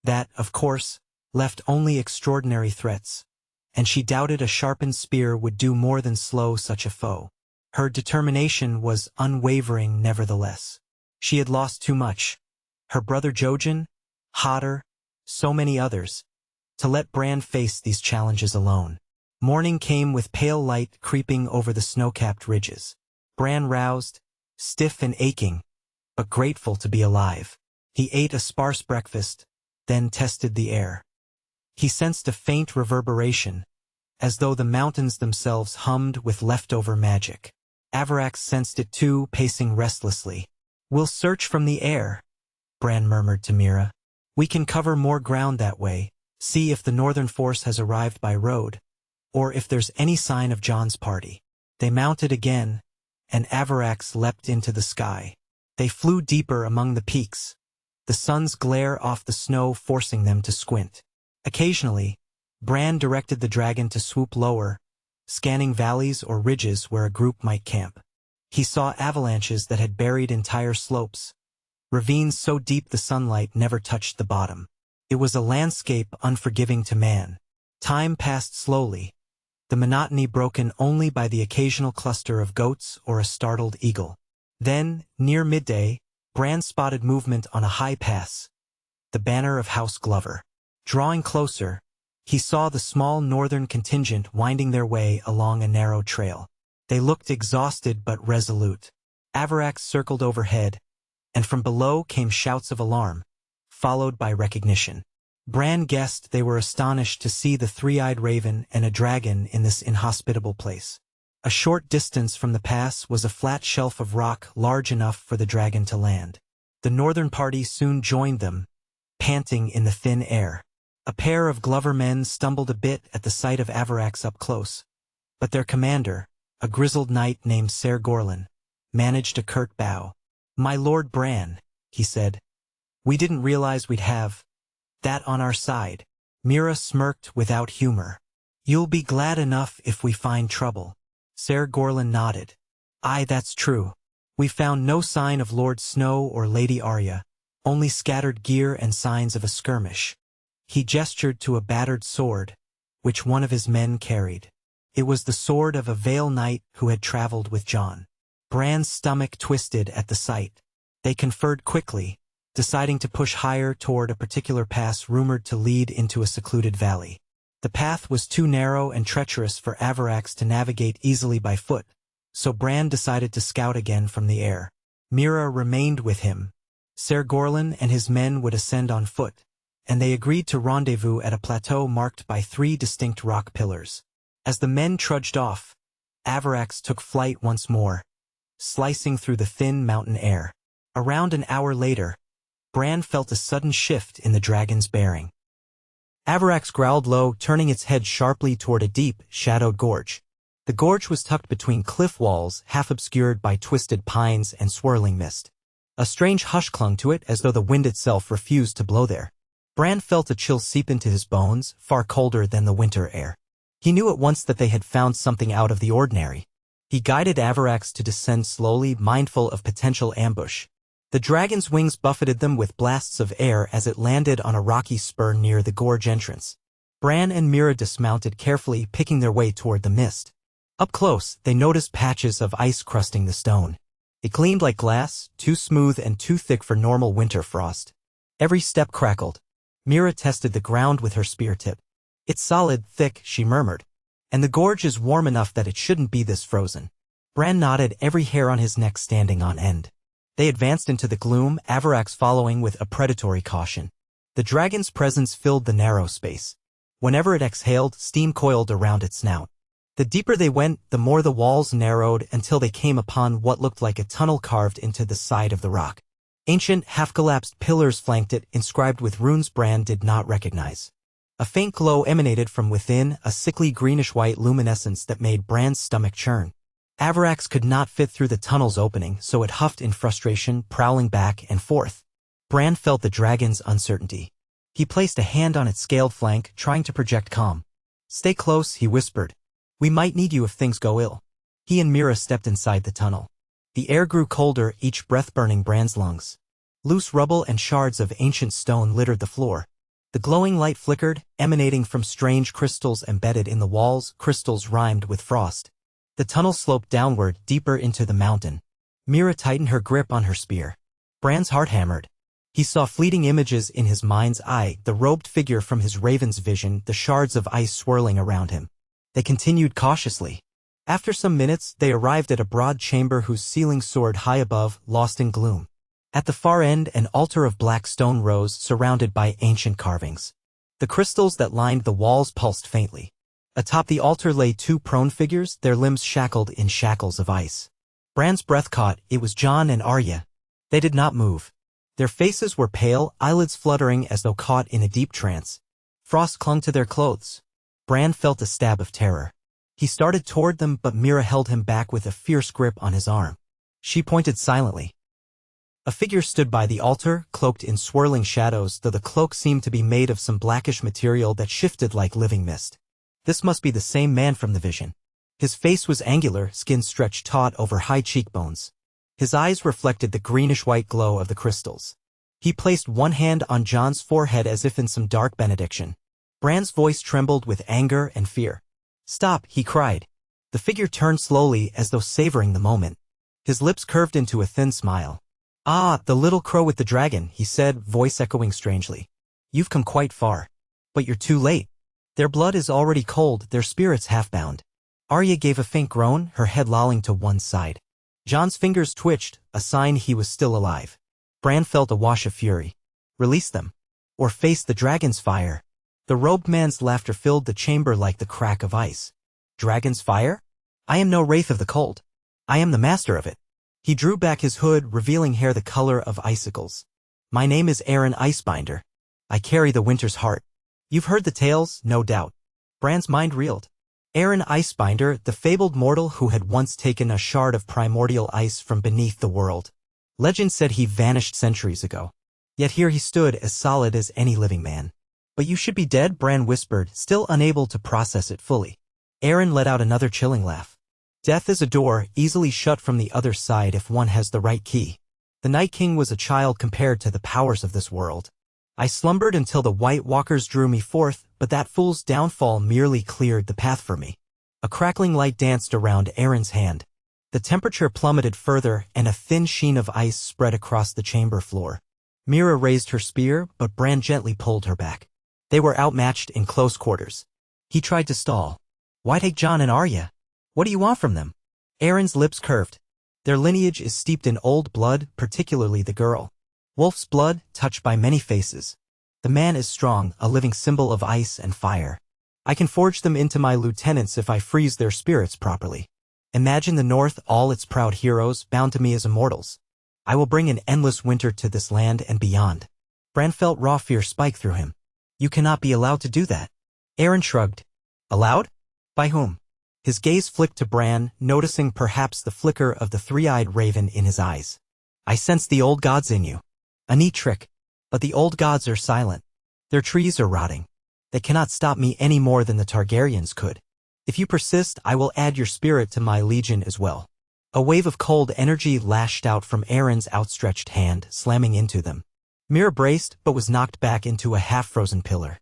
That, of course, left only extraordinary threats, and she doubted a sharpened spear would do more than slow such a foe. Her determination was unwavering nevertheless. She had lost too much. Her brother Jojen, Hodder, so many others. To let Bran face these challenges alone. Morning came with pale light creeping over the snow-capped ridges. Bran roused, stiff and aching, but grateful to be alive. He ate a sparse breakfast, then tested the air. He sensed a faint reverberation, as though the mountains themselves hummed with leftover magic. Avarax sensed it too, pacing restlessly. "We'll search from the air," Bran murmured to Mira. "We can cover more ground that way, see if the northern force has arrived by road, or if there's any sign of Jon's party." They mounted again, and Avarax leapt into the sky. They flew deeper among the peaks, the sun's glare off the snow forcing them to squint. Occasionally, Bran directed the dragon to swoop lower, scanning valleys or ridges where a group might camp. He saw avalanches that had buried entire slopes, ravines so deep the sunlight never touched the bottom. It was a landscape unforgiving to man. Time passed slowly, the monotony broken only by the occasional cluster of goats or a startled eagle. Then, near midday, Bran spotted movement on a high pass, the banner of House Glover. Drawing closer, he saw the small northern contingent winding their way along a narrow trail. They looked exhausted but resolute. Avarax circled overhead, and from below came shouts of alarm, followed by recognition. Bran guessed they were astonished to see the three-eyed raven and a dragon in this inhospitable place. A short distance from the pass was a flat shelf of rock large enough for the dragon to land. The northern party soon joined them, panting in the thin air. A pair of Glover men stumbled a bit at the sight of Avarax up close, but their commander, a grizzled knight named Ser Gorlan, managed a curt bow. "My Lord Bran," he said, "we didn't realize we'd have that on our side." Mira smirked without humor. "You'll be glad enough if we find trouble." Ser Gorlan nodded. "Aye, that's true. We found no sign of Lord Snow or Lady Arya, only scattered gear and signs of a skirmish." He gestured to a battered sword, which one of his men carried. It was the sword of a Vale knight who had traveled with Jon. Bran's stomach twisted at the sight. They conferred quickly, deciding to push higher toward a particular pass rumored to lead into a secluded valley. The path was too narrow and treacherous for Avarax to navigate easily by foot, so Bran decided to scout again from the air. Mira remained with him, Ser Gorlin and his men would ascend on foot, and they agreed to rendezvous at a plateau marked by 3 distinct rock pillars. As the men trudged off, Avarax took flight once more, slicing through the thin mountain air. Around an hour later, Bran felt a sudden shift in the dragon's bearing. Avarax growled low, turning its head sharply toward a deep, shadowed gorge. The gorge was tucked between cliff walls, half obscured by twisted pines and swirling mist. A strange hush clung to it, as though the wind itself refused to blow there. Bran felt a chill seep into his bones, far colder than the winter air. He knew at once that they had found something out of the ordinary. He guided Avarax to descend slowly, mindful of potential ambush. The dragon's wings buffeted them with blasts of air as it landed on a rocky spur near the gorge entrance. Bran and Mira dismounted carefully, picking their way toward the mist. Up close, they noticed patches of ice crusting the stone. It gleamed like glass, too smooth and too thick for normal winter frost. Every step crackled. Mira tested the ground with her spear tip. "It's solid, thick," she murmured. "And the gorge is warm enough that it shouldn't be this frozen." Bran nodded, every hair on his neck standing on end. They advanced into the gloom, Avarax following with a predatory caution. The dragon's presence filled the narrow space. Whenever it exhaled, steam coiled around its snout. The deeper they went, the more the walls narrowed until they came upon what looked like a tunnel carved into the side of the rock. Ancient, half-collapsed pillars flanked it, inscribed with runes Bran did not recognize. A faint glow emanated from within, a sickly greenish-white luminescence that made Bran's stomach churn. Avarax could not fit through the tunnel's opening, so it huffed in frustration, prowling back and forth. Bran felt the dragon's uncertainty. He placed a hand on its scaled flank, trying to project calm. "Stay close," he whispered. "We might need you if things go ill." He and Mira stepped inside the tunnel. The air grew colder, each breath burning Bran's lungs. Loose rubble and shards of ancient stone littered the floor. The glowing light flickered, emanating from strange crystals embedded in the walls, crystals rimed with frost. The tunnel sloped downward, deeper into the mountain. Mira tightened her grip on her spear. Bran's heart hammered. He saw fleeting images in his mind's eye, the robed figure from his raven's vision, the shards of ice swirling around him. They continued cautiously. After some minutes, they arrived at a broad chamber whose ceiling soared high above, lost in gloom. At the far end, an altar of black stone rose, surrounded by ancient carvings. The crystals that lined the walls pulsed faintly. Atop the altar lay 2 prone figures, their limbs shackled in shackles of ice. Bran's breath caught. It was Jon and Arya. They did not move. Their faces were pale, eyelids fluttering as though caught in a deep trance. Frost clung to their clothes. Bran felt a stab of terror. He started toward them, but Mira held him back with a fierce grip on his arm. She pointed silently. A figure stood by the altar, cloaked in swirling shadows, though the cloak seemed to be made of some blackish material that shifted like living mist. This must be the same man from the vision. His face was angular, skin stretched taut over high cheekbones. His eyes reflected the greenish-white glow of the crystals. He placed one hand on Jon's forehead as if in some dark benediction. Bran's voice trembled with anger and fear. "Stop," he cried. The figure turned slowly, as though savoring the moment. His lips curved into a thin smile. "Ah, the little crow with the dragon," he said, voice echoing strangely. "You've come quite far. But you're too late. Their blood is already cold, their spirits half-bound." Arya gave a faint groan, her head lolling to one side. Jon's fingers twitched, a sign he was still alive. Bran felt a wash of fury. Release them. Or face the dragon's fire. The robed man's laughter filled the chamber like the crack of ice. "Dragon's fire? I am no wraith of the cold. I am the master of it." He drew back his hood, revealing hair the color of icicles. "My name is Aaron Icebinder. I carry the winter's heart. You've heard the tales, no doubt." Bran's mind reeled. Aaron Icebinder, the fabled mortal who had once taken a shard of primordial ice from beneath the world. Legend said he vanished centuries ago. Yet here he stood, as solid as any living man. "But you should be dead," Bran whispered, still unable to process it fully. Aaron let out another chilling laugh. "Death is a door, easily shut from the other side if one has the right key. The Night King was a child compared to the powers of this world. I slumbered until the White Walkers drew me forth, but that fool's downfall merely cleared the path for me." A crackling light danced around Aaron's hand. The temperature plummeted further, and a thin sheen of ice spread across the chamber floor. Mira raised her spear, but Bran gently pulled her back. They were outmatched in close quarters. He tried to stall. "Why take Jon and Arya? What do you want from them?" Aaron's lips curved. "Their lineage is steeped in old blood, particularly the girl. Wolf's blood, touched by many faces. The man is strong, a living symbol of ice and fire. I can forge them into my lieutenants if I freeze their spirits properly. Imagine the North, all its proud heroes, bound to me as immortals. I will bring an endless winter to this land and beyond. Bran felt raw fear spike through him. You cannot be allowed to do that. Aaron shrugged. Allowed? By whom? His gaze flicked to Bran, noticing perhaps the flicker of the three-eyed raven in his eyes. I sense the old gods in you. A neat trick. But the old gods are silent. Their trees are rotting. They cannot stop me any more than the Targaryens could. If you persist, I will add your spirit to my legion as well. A wave of cold energy lashed out from Aaron's outstretched hand, slamming into them. Mira braced, but was knocked back into a half-frozen pillar.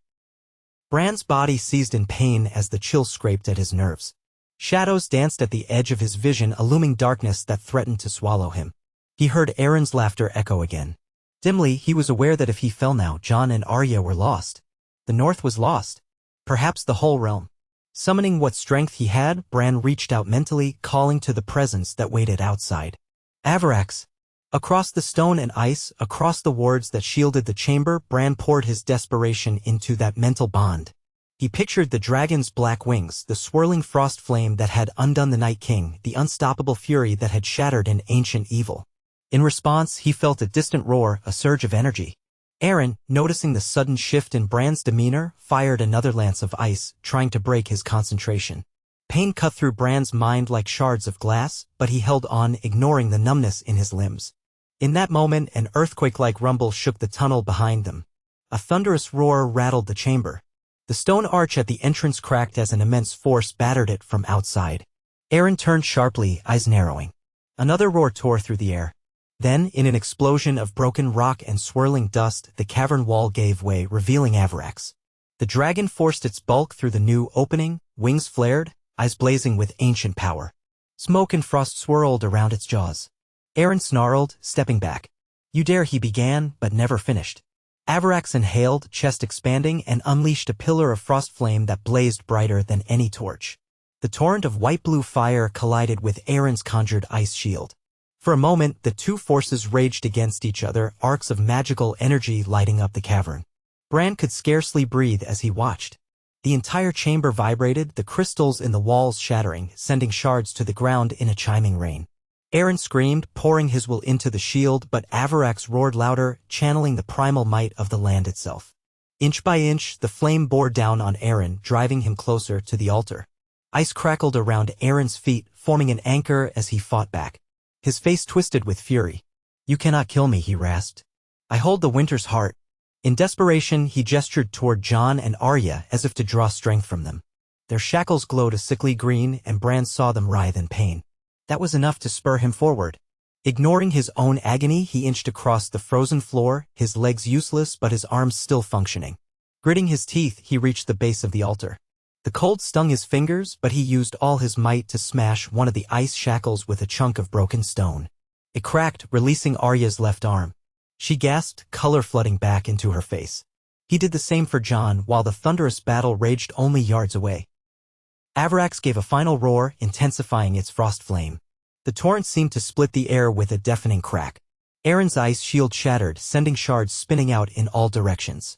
Bran's body seized in pain as the chill scraped at his nerves. Shadows danced at the edge of his vision, a looming darkness that threatened to swallow him. He heard Aaron's laughter echo again. Dimly, he was aware that if he fell now, Jon and Arya were lost. The North was lost. Perhaps the whole realm. Summoning what strength he had, Bran reached out mentally, calling to the presence that waited outside. Avarax. Across the stone and ice, across the wards that shielded the chamber, Bran poured his desperation into that mental bond. He pictured the dragon's black wings, the swirling frost flame that had undone the Night King, the unstoppable fury that had shattered an ancient evil. In response, he felt a distant roar, a surge of energy. Aaron, noticing the sudden shift in Bran's demeanor, fired another lance of ice, trying to break his concentration. Pain cut through Bran's mind like shards of glass, but he held on, ignoring the numbness in his limbs. In that moment, an earthquake-like rumble shook the tunnel behind them. A thunderous roar rattled the chamber. The stone arch at the entrance cracked as an immense force battered it from outside. Aaron turned sharply, eyes narrowing. Another roar tore through the air. Then, in an explosion of broken rock and swirling dust, the cavern wall gave way, revealing Avarax. The dragon forced its bulk through the new opening, wings flared, eyes blazing with ancient power. Smoke and frost swirled around its jaws. Aaron snarled, stepping back. You dare, he began, but never finished. Avarax inhaled, chest expanding, and unleashed a pillar of frost flame that blazed brighter than any torch. The torrent of white-blue fire collided with Aaron's conjured ice shield. For a moment, the two forces raged against each other, arcs of magical energy lighting up the cavern. Bran could scarcely breathe as he watched. The entire chamber vibrated, the crystals in the walls shattering, sending shards to the ground in a chiming rain. Aaron screamed, pouring his will into the shield, but Avarax roared louder, channeling the primal might of the land itself. Inch by inch, the flame bore down on Aaron, driving him closer to the altar. Ice crackled around Aaron's feet, forming an anchor as he fought back. His face twisted with fury. You cannot kill me, he rasped. I hold the winter's heart. In desperation, he gestured toward Jon and Arya as if to draw strength from them. Their shackles glowed a sickly green, and Bran saw them writhe in pain. That was enough to spur him forward. Ignoring his own agony, he inched across the frozen floor, his legs useless but his arms still functioning. Gritting his teeth, he reached the base of the altar. The cold stung his fingers, but he used all his might to smash one of the ice shackles with a chunk of broken stone. It cracked, releasing Arya's left arm. She gasped, color flooding back into her face. He did the same for Jon, while the thunderous battle raged only yards away. Avarax gave a final roar, intensifying its frost flame. The torrent seemed to split the air with a deafening crack. Aaron's ice shield shattered, sending shards spinning out in all directions.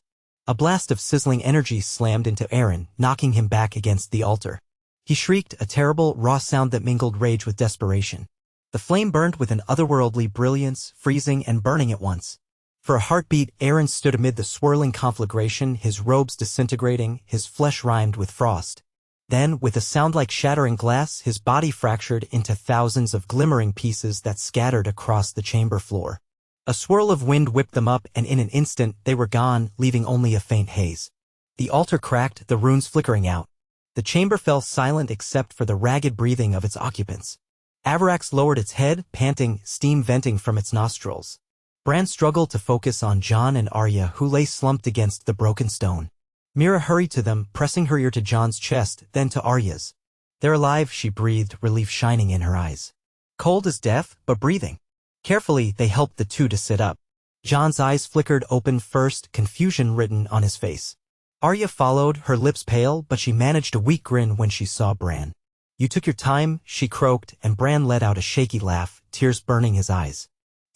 A blast of sizzling energy slammed into Aaron, knocking him back against the altar. He shrieked, a terrible, raw sound that mingled rage with desperation. The flame burned with an otherworldly brilliance, freezing and burning at once. For a heartbeat, Aaron stood amid the swirling conflagration, his robes disintegrating, his flesh rimed with frost. Then, with a sound like shattering glass, his body fractured into thousands of glimmering pieces that scattered across the chamber floor. A swirl of wind whipped them up, and in an instant they were gone, leaving only a faint haze. The altar cracked, the runes flickering out. The chamber fell silent except for the ragged breathing of its occupants. Avarax lowered its head, panting, steam venting from its nostrils. Bran struggled to focus on Jon and Arya, who lay slumped against the broken stone. Mira hurried to them, pressing her ear to Jon's chest, then to Arya's. They're alive, she breathed, relief shining in her eyes. Cold as death, but breathing. Carefully, they helped the two to sit up. Jon's eyes flickered open first, confusion written on his face. Arya followed, her lips pale, but she managed a weak grin when she saw Bran. You took your time, she croaked, and Bran let out a shaky laugh, tears burning his eyes.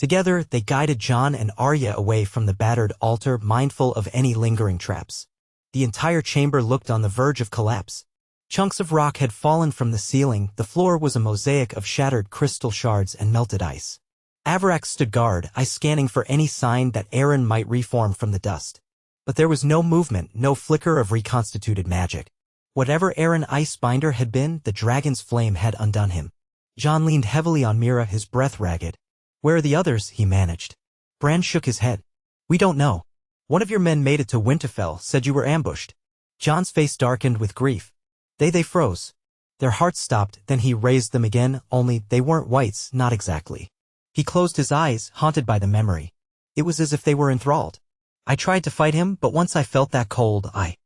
Together, they guided Jon and Arya away from the battered altar, mindful of any lingering traps. The entire chamber looked on the verge of collapse. Chunks of rock had fallen from the ceiling, the floor was a mosaic of shattered crystal shards and melted ice. Avarax stood guard, eyes scanning for any sign that Aaron might reform from the dust. But there was no movement, no flicker of reconstituted magic. Whatever Aaron Icebinder had been, the dragon's flame had undone him. Jon leaned heavily on Mira, his breath ragged. "Where are the others?" he managed. Bran shook his head. "We don't know. One of your men made it to Winterfell, said you were ambushed." Jon's face darkened with grief. They froze. Their hearts stopped, then he raised them again, only they weren't whites, not exactly. He closed his eyes, haunted by the memory. It was as if they were enthralled. "I tried to fight him, but once I felt that cold, I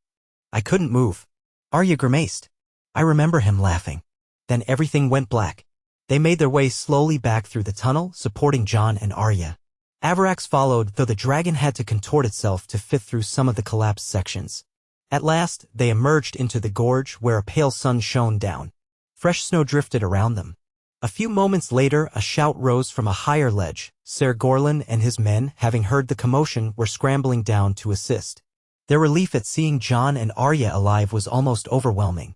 couldn't move." Arya grimaced. "I remember him laughing. Then everything went black." They made their way slowly back through the tunnel, supporting Jon and Arya. Avarax followed, though the dragon had to contort itself to fit through some of the collapsed sections. At last, they emerged into the gorge where a pale sun shone down. Fresh snow drifted around them. A few moments later, a shout rose from a higher ledge. Ser Gorlan and his men, having heard the commotion, were scrambling down to assist. Their relief at seeing Jon and Arya alive was almost overwhelming.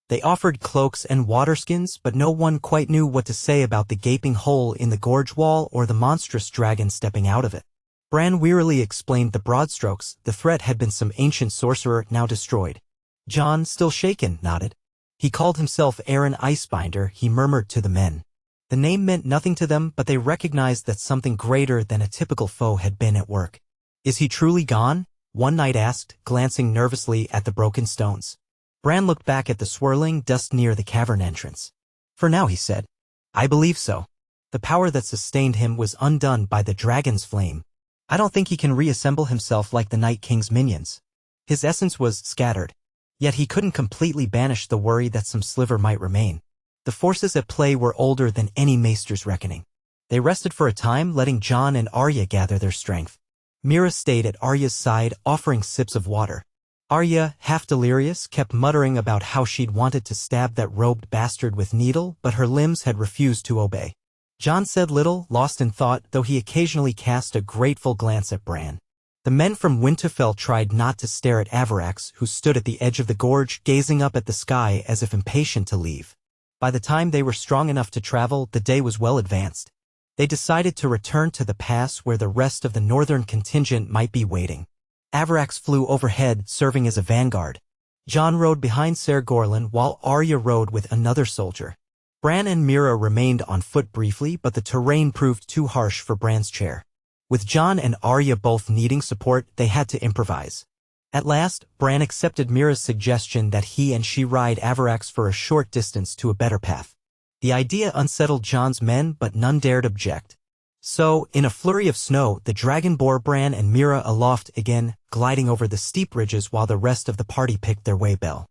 They offered cloaks and waterskins, but no one quite knew what to say about the gaping hole in the gorge wall or the monstrous dragon stepping out of it. Bran wearily explained the broad strokes. The threat had been some ancient sorcerer, now destroyed. Jon, still shaken, nodded. He called himself Aaron Icebinder, he murmured to the men. The name meant nothing to them, but they recognized that something greater than a typical foe had been at work. "Is he truly gone?" one knight asked, glancing nervously at the broken stones. Bran looked back at the swirling dust near the cavern entrance. "For now," he said. "I believe so. The power that sustained him was undone by the dragon's flame. I don't think he can reassemble himself like the Night King's minions." His essence was scattered. Yet he couldn't completely banish the worry that some sliver might remain. The forces at play were older than any maester's reckoning. They rested for a time, letting Jon and Arya gather their strength. Mira stayed at Arya's side, offering sips of water. Arya, half delirious, kept muttering about how she'd wanted to stab that robed bastard with needle, but her limbs had refused to obey. Jon said little, lost in thought, though he occasionally cast a grateful glance at Bran. The men from Winterfell tried not to stare at Avarax, who stood at the edge of the gorge, gazing up at the sky as if impatient to leave. By the time they were strong enough to travel, the day was well advanced. They decided to return to the pass where the rest of the northern contingent might be waiting. Avarax flew overhead, serving as a vanguard. Jon rode behind Ser Gorlan, while Arya rode with another soldier. Bran and Mira remained on foot briefly, but the terrain proved too harsh for Bran's chair. With Jon and Arya both needing support, they had to improvise. At last, Bran accepted Mira's suggestion that he and she ride Avarax for a short distance to a better path. The idea unsettled Jon's men, but none dared object. So, in a flurry of snow, the dragon bore Bran and Mira aloft again, gliding over the steep ridges while the rest of the party picked their way bell.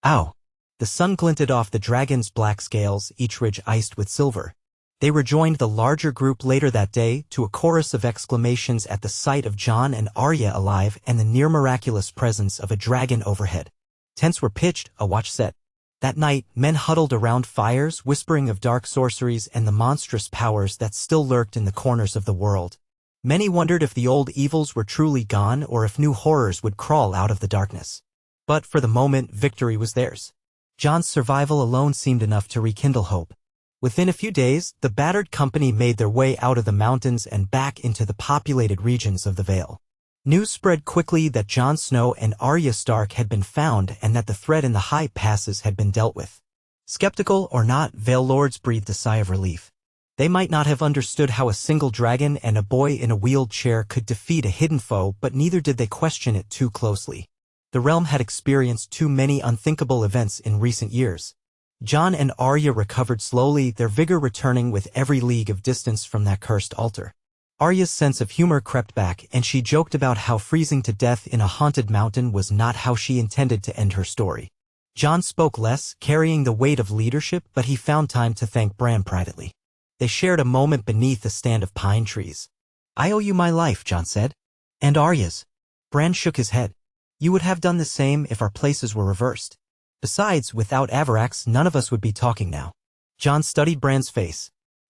Ow! The sun glinted off the dragon's black scales, each ridge iced with silver. They rejoined the larger group later that day, to a chorus of exclamations at the sight of Jon and Arya alive and the near-miraculous presence of a dragon overhead. Tents were pitched, a watch set. That night, men huddled around fires, whispering of dark sorceries and the monstrous powers that still lurked in the corners of the world. Many wondered if the old evils were truly gone or if new horrors would crawl out of the darkness. But for the moment, victory was theirs. Jon's survival alone seemed enough to rekindle hope. Within a few days, the battered company made their way out of the mountains and back into the populated regions of the Vale. News spread quickly that Jon Snow and Arya Stark had been found and that the threat in the high passes had been dealt with. Skeptical or not, Vale lords breathed a sigh of relief. They might not have understood how a single dragon and a boy in a wheeled chair could defeat a hidden foe, but neither did they question it too closely. The realm had experienced too many unthinkable events in recent years. Jon and Arya recovered slowly, their vigor returning with every league of distance from that cursed altar. Arya's sense of humor crept back, and she joked about how freezing to death in a haunted mountain was not how she intended to end her story. Jon spoke less, carrying the weight of leadership, but he found time to thank Bran privately. They shared a moment beneath a stand of pine trees. "I owe you my life," Jon said. "And Arya's." Bran shook his head. "You would have done the same if our places were reversed. Besides, without Avarax, none of us would be talking now." Jon studied Bran's face.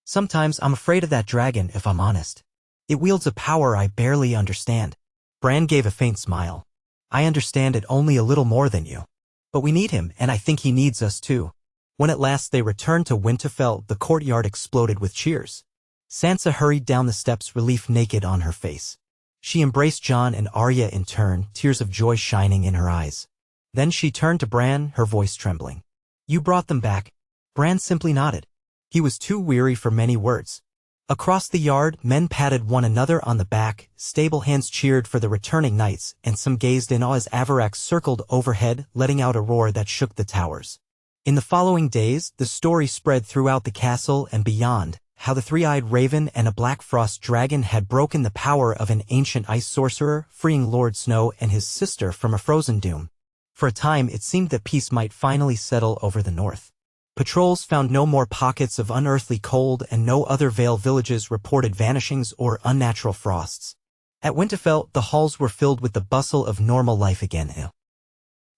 Sometimes I'm afraid of that dragon, if I'm honest. It wields a power I barely understand. Bran gave a faint smile. I understand it only a little more than you. But we need him, and I think he needs us too. When at last they returned to Winterfell, the courtyard exploded with cheers. Sansa hurried down the steps, relief naked on her face. She embraced Jon and Arya in turn, tears of joy shining in her eyes. Then she turned to Bran, her voice trembling. You brought them back. Bran simply nodded. He was too weary for many words. Across the yard, men patted one another on the back, stable hands cheered for the returning knights, and some gazed in awe as Avarax circled overhead, letting out a roar that shook the towers. In the following days, the story spread throughout the castle and beyond, how the three-eyed raven and a black frost dragon had broken the power of an ancient ice sorcerer, freeing Lord Snow and his sister from a frozen doom. For a time it seemed that peace might finally settle over the north. Patrols found no more pockets of unearthly cold, and no other Vale villages reported vanishings or unnatural frosts. At Winterfell, the halls were filled with the bustle of normal life again.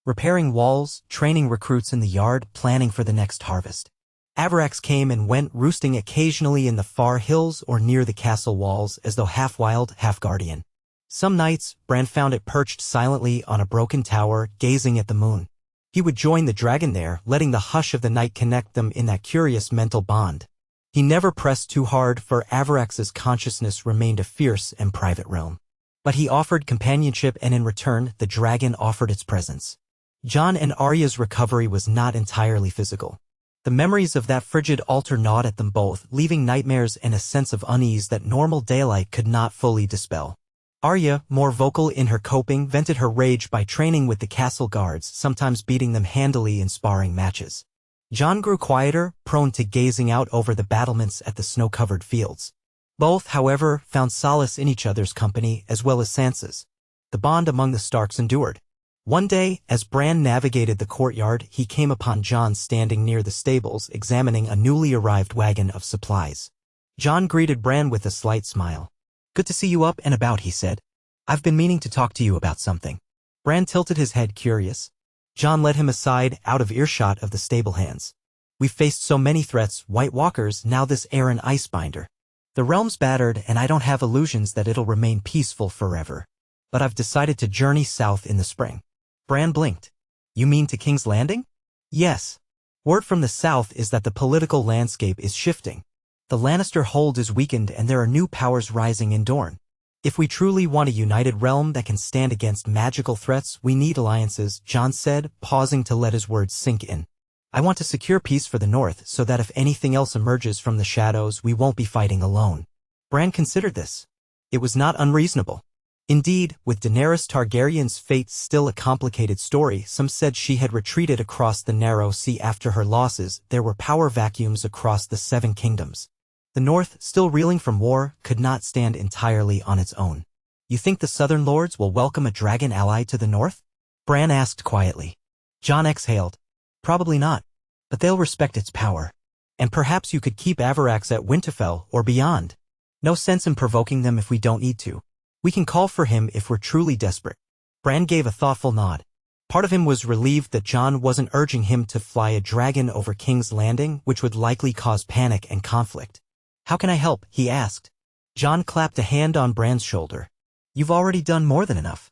Repairing walls, training recruits in the yard, planning for the next harvest. Avarax came and went, roosting occasionally in the far hills or near the castle walls as though half wild, half guardian. Some nights, Bran found it perched silently on a broken tower, gazing at the moon. He would join the dragon there, letting the hush of the night connect them in that curious mental bond. He never pressed too hard, for Avarax's consciousness remained a fierce and private realm. But he offered companionship, and in return, the dragon offered its presence. Jon and Arya's recovery was not entirely physical. The memories of that frigid altar gnawed at them both, leaving nightmares and a sense of unease that normal daylight could not fully dispel. Arya, more vocal in her coping, vented her rage by training with the castle guards, sometimes beating them handily in sparring matches. Jon grew quieter, prone to gazing out over the battlements at the snow-covered fields. Both, however, found solace in each other's company as well as Sansa's. The bond among the Starks endured. One day, as Bran navigated the courtyard, he came upon Jon standing near the stables, examining a newly arrived wagon of supplies. Jon greeted Bran with a slight smile. Good to see you up and about, he said. I've been meaning to talk to you about something. Bran tilted his head, curious. Jon led him aside, out of earshot of the stable hands. We've faced so many threats, White Walkers, now this Aaron Icebinder. The realm's battered, and I don't have illusions that it'll remain peaceful forever. But I've decided to journey south in the spring. Bran blinked. You mean to King's Landing? Yes. Word from the south is that the political landscape is shifting. The Lannister hold is weakened, and there are new powers rising in Dorne. If we truly want a united realm that can stand against magical threats, we need alliances, Jon said, pausing to let his words sink in. I want to secure peace for the north so that if anything else emerges from the shadows, we won't be fighting alone. Bran considered this. It was not unreasonable. Indeed, with Daenerys Targaryen's fate still a complicated story, some said she had retreated across the narrow sea after her losses. There were power vacuums across the Seven Kingdoms. The North, still reeling from war, could not stand entirely on its own. You think the Southern Lords will welcome a dragon ally to the North? Bran asked quietly. Jon exhaled. Probably not. But they'll respect its power. And perhaps you could keep Avarax at Winterfell or beyond. No sense in provoking them if we don't need to. We can call for him if we're truly desperate. Bran gave a thoughtful nod. Part of him was relieved that Jon wasn't urging him to fly a dragon over King's Landing, which would likely cause panic and conflict. How can I help? He asked. Jon clapped a hand on Bran's shoulder. You've already done more than enough.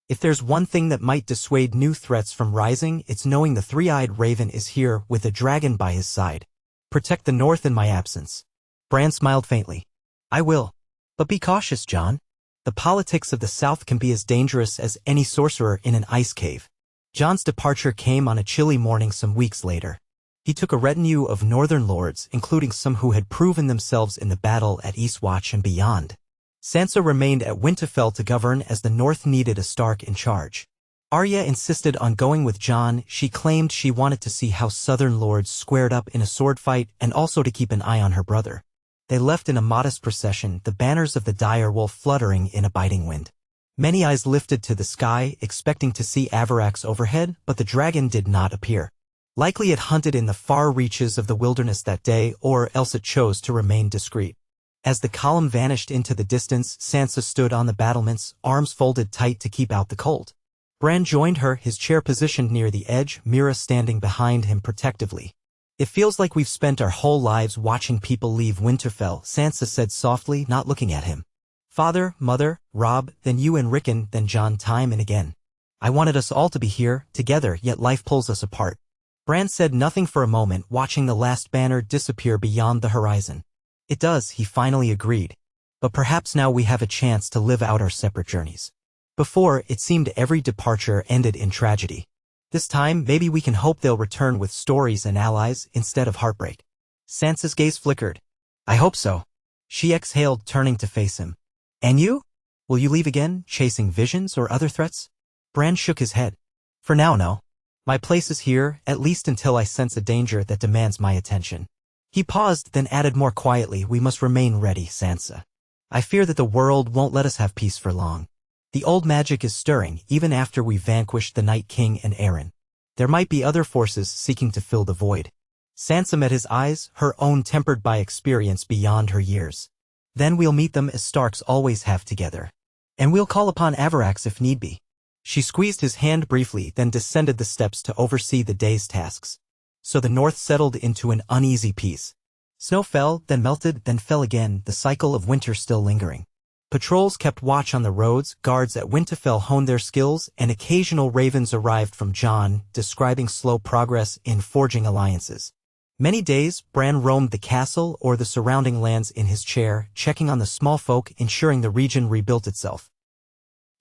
If there's one thing that might dissuade new threats from rising, it's knowing the three-eyed raven is here with a dragon by his side. Protect the North in my absence. Bran smiled faintly. I will. But be cautious, Jon. The politics of the South can be as dangerous as any sorcerer in an ice cave. Jon's departure came on a chilly morning some weeks later. He took a retinue of northern lords, including some who had proven themselves in the battle at Eastwatch and beyond. Sansa remained at Winterfell to govern as the North needed a Stark in charge. Arya insisted on going with Jon. She claimed she wanted to see how southern lords squared up in a sword fight and also to keep an eye on her brother. They left in a modest procession, the banners of the dire wolf fluttering in a biting wind. Many eyes lifted to the sky, expecting to see Avarax overhead, but the dragon did not appear. Likely it hunted in the far reaches of the wilderness that day, or else it chose to remain discreet. As the column vanished into the distance, Sansa stood on the battlements, arms folded tight to keep out the cold. Bran joined her, his chair positioned near the edge, Mira standing behind him protectively. It feels like we've spent our whole lives watching people leave Winterfell, Sansa said softly, not looking at him. Father, Mother, Robb, then you and Rickon, then Jon, time and again. I wanted us all to be here, together, yet life pulls us apart. Bran said nothing for a moment, watching the last banner disappear beyond the horizon. It does, he finally agreed. But perhaps now we have a chance to live out our separate journeys. Before, it seemed every departure ended in tragedy. This time, maybe we can hope they'll return with stories and allies instead of heartbreak. Sansa's gaze flickered. I hope so. She exhaled, turning to face him. And you? Will you leave again, chasing visions or other threats? Bran shook his head. For now, no. My place is here, at least until I sense a danger that demands my attention. He paused, then added more quietly, we must remain ready, Sansa. I fear that the world won't let us have peace for long. The old magic is stirring, even after we vanquished the Night King and Aaron. There might be other forces seeking to fill the void. Sansa met his eyes, her own tempered by experience beyond her years. Then we'll meet them as Starks always have together. And we'll call upon Avarax if need be. She squeezed his hand briefly, then descended the steps to oversee the day's tasks. So the north settled into an uneasy peace. Snow fell, then melted, then fell again, the cycle of winter still lingering. Patrols kept watch on the roads, guards at Winterfell honed their skills, and occasional ravens arrived from Jon, describing slow progress in forging alliances. Many days, Bran roamed the castle or the surrounding lands in his chair, checking on the small folk, ensuring the region rebuilt itself.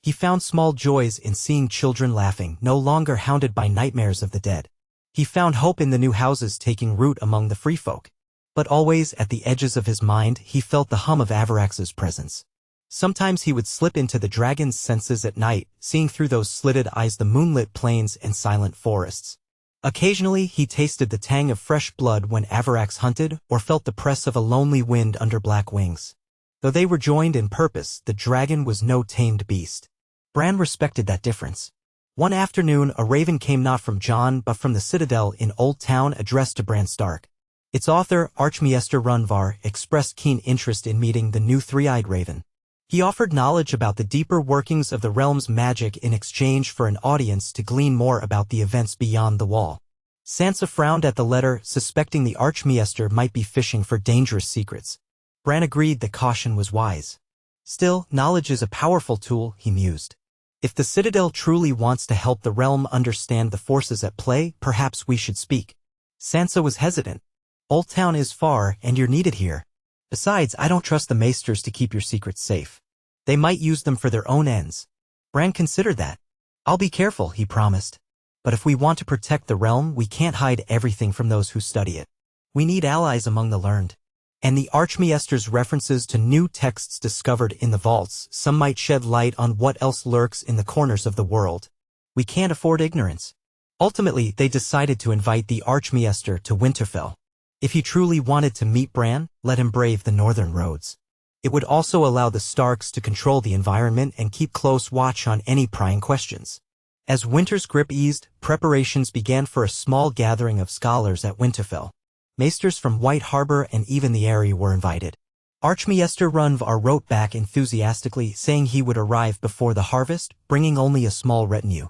He found small joys in seeing children laughing, no longer hounded by nightmares of the dead. He found hope in the new houses taking root among the free folk. But always at the edges of his mind, he felt the hum of Avarax's presence. Sometimes he would slip into the dragon's senses at night, seeing through those slitted eyes the moonlit plains and silent forests. Occasionally, he tasted the tang of fresh blood when Avarax hunted, or felt the press of a lonely wind under black wings. Though they were joined in purpose, the dragon was no tamed beast. Bran respected that difference. One afternoon, a raven came not from Jon but from the citadel in Old Town, addressed to Bran Stark. Its author, Archmaester Runvar, expressed keen interest in meeting the new three-eyed raven. He offered knowledge about the deeper workings of the realm's magic in exchange for an audience to glean more about the events beyond the wall. Sansa frowned at the letter, suspecting the Archmaester might be fishing for dangerous secrets. Bran agreed that caution was wise. Still, knowledge is a powerful tool, he mused. If the Citadel truly wants to help the realm understand the forces at play, perhaps we should speak. Sansa was hesitant. Old Town is far, and you're needed here. Besides, I don't trust the maesters to keep your secrets safe. They might use them for their own ends. Bran considered that. I'll be careful, he promised. But if we want to protect the realm, we can't hide everything from those who study it. We need allies among the learned. And the Archmaester's references to new texts discovered in the vaults, some might shed light on what else lurks in the corners of the world. We can't afford ignorance. Ultimately, they decided to invite the Archmaester to Winterfell. If he truly wanted to meet Bran, let him brave the northern roads. It would also allow the Starks to control the environment and keep close watch on any prying questions. As winter's grip eased, preparations began for a small gathering of scholars at Winterfell. Maesters from White Harbor and even the area were invited. Archmaester Runvar wrote back enthusiastically, saying he would arrive before the harvest, bringing only a small retinue.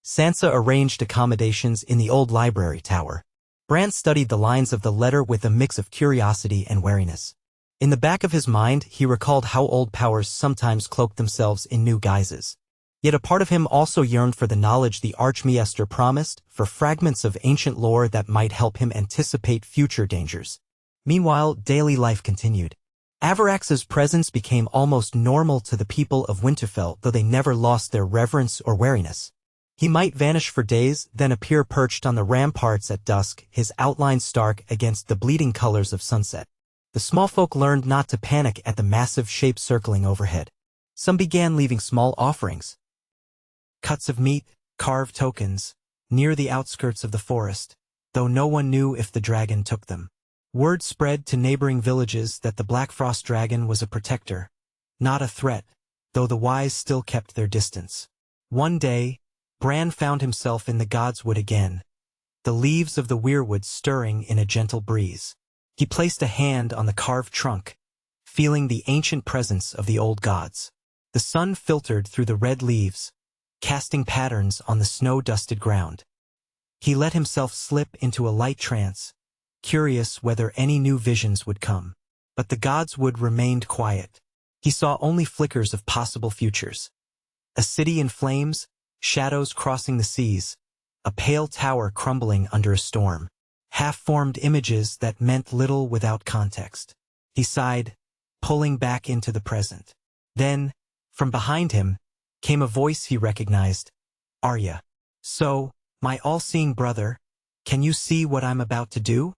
Sansa arranged accommodations in the old library tower. Bran studied the lines of the letter with a mix of curiosity and wariness. In the back of his mind, he recalled how old powers sometimes cloaked themselves in new guises. Yet a part of him also yearned for the knowledge the Archmaester promised, for fragments of ancient lore that might help him anticipate future dangers. Meanwhile, daily life continued. Avarax's presence became almost normal to the people of Winterfell, though they never lost their reverence or wariness. He might vanish for days, then appear perched on the ramparts at dusk, his outline stark against the bleeding colors of sunset. The small folk learned not to panic at the massive shape circling overhead. Some began leaving small offerings. Cuts of meat, carved tokens, near the outskirts of the forest, though no one knew if the dragon took them. Word spread to neighboring villages that the Black Frost dragon was a protector, not a threat, though the wise still kept their distance. One day, Bran found himself in the Godswood again, the leaves of the weirwood stirring in a gentle breeze. He placed a hand on the carved trunk, feeling the ancient presence of the old gods. The sun filtered through the red leaves, casting patterns on the snow-dusted ground. He let himself slip into a light trance, curious whether any new visions would come. But the god's wood remained quiet. He saw only flickers of possible futures. A city in flames, shadows crossing the seas, a pale tower crumbling under a storm. Half-formed images that meant little without context. He sighed, pulling back into the present. Then, from behind him, came a voice he recognized. Arya. So, my all-seeing brother, can you see what I'm about to do?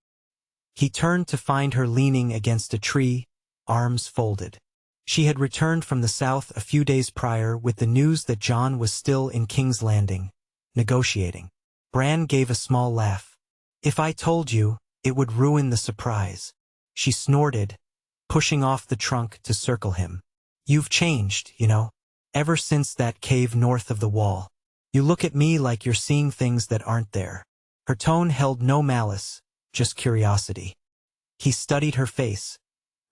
He turned to find her leaning against a tree, arms folded. She had returned from the south a few days prior with the news that Jon was still in King's Landing, negotiating. Bran gave a small laugh. If I told you, it would ruin the surprise. She snorted, pushing off the trunk to circle him. You've changed, you know, ever since that cave north of the wall. You look at me like you're seeing things that aren't there. Her tone held no malice, just curiosity. He studied her face,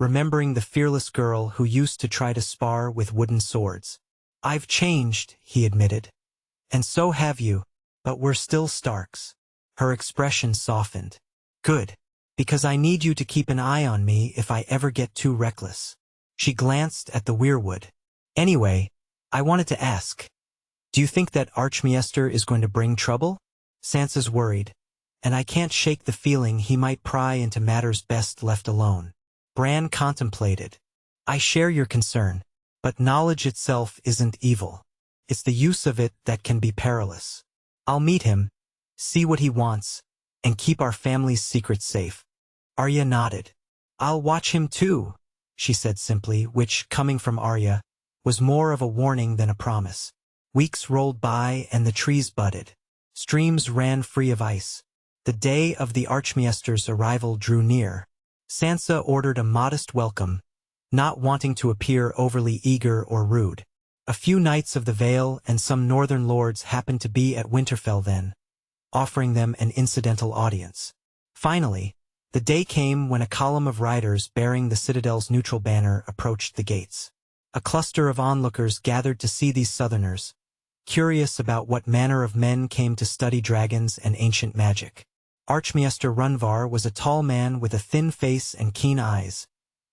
remembering the fearless girl who used to try to spar with wooden swords. I've changed, he admitted. And so have you, but we're still Starks. Her expression softened. Good, because I need you to keep an eye on me if I ever get too reckless. She glanced at the weirwood. Anyway, I wanted to ask. Do you think that Archmaester is going to bring trouble? Sansa's worried, and I can't shake the feeling he might pry into matters best left alone. Bran contemplated. I share your concern, but knowledge itself isn't evil. It's the use of it that can be perilous. I'll meet him, see what he wants, and keep our family's secrets safe. Arya nodded. I'll watch him too, she said simply, which, coming from Arya, was more of a warning than a promise. Weeks rolled by and the trees budded. Streams ran free of ice. The day of the Archmaester's arrival drew near. Sansa ordered a modest welcome, not wanting to appear overly eager or rude. A few knights of the Vale and some northern lords happened to be at Winterfell then, offering them an incidental audience. Finally, the day came when a column of riders bearing the Citadel's neutral banner approached the gates. A cluster of onlookers gathered to see these southerners, curious about what manner of men came to study dragons and ancient magic. Archmaester Runvar was a tall man with a thin face and keen eyes,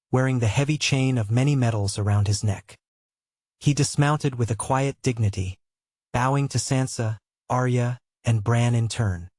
wearing the heavy chain of many metals around his neck. He dismounted with a quiet dignity, bowing to Sansa, Arya, and Bran in turn.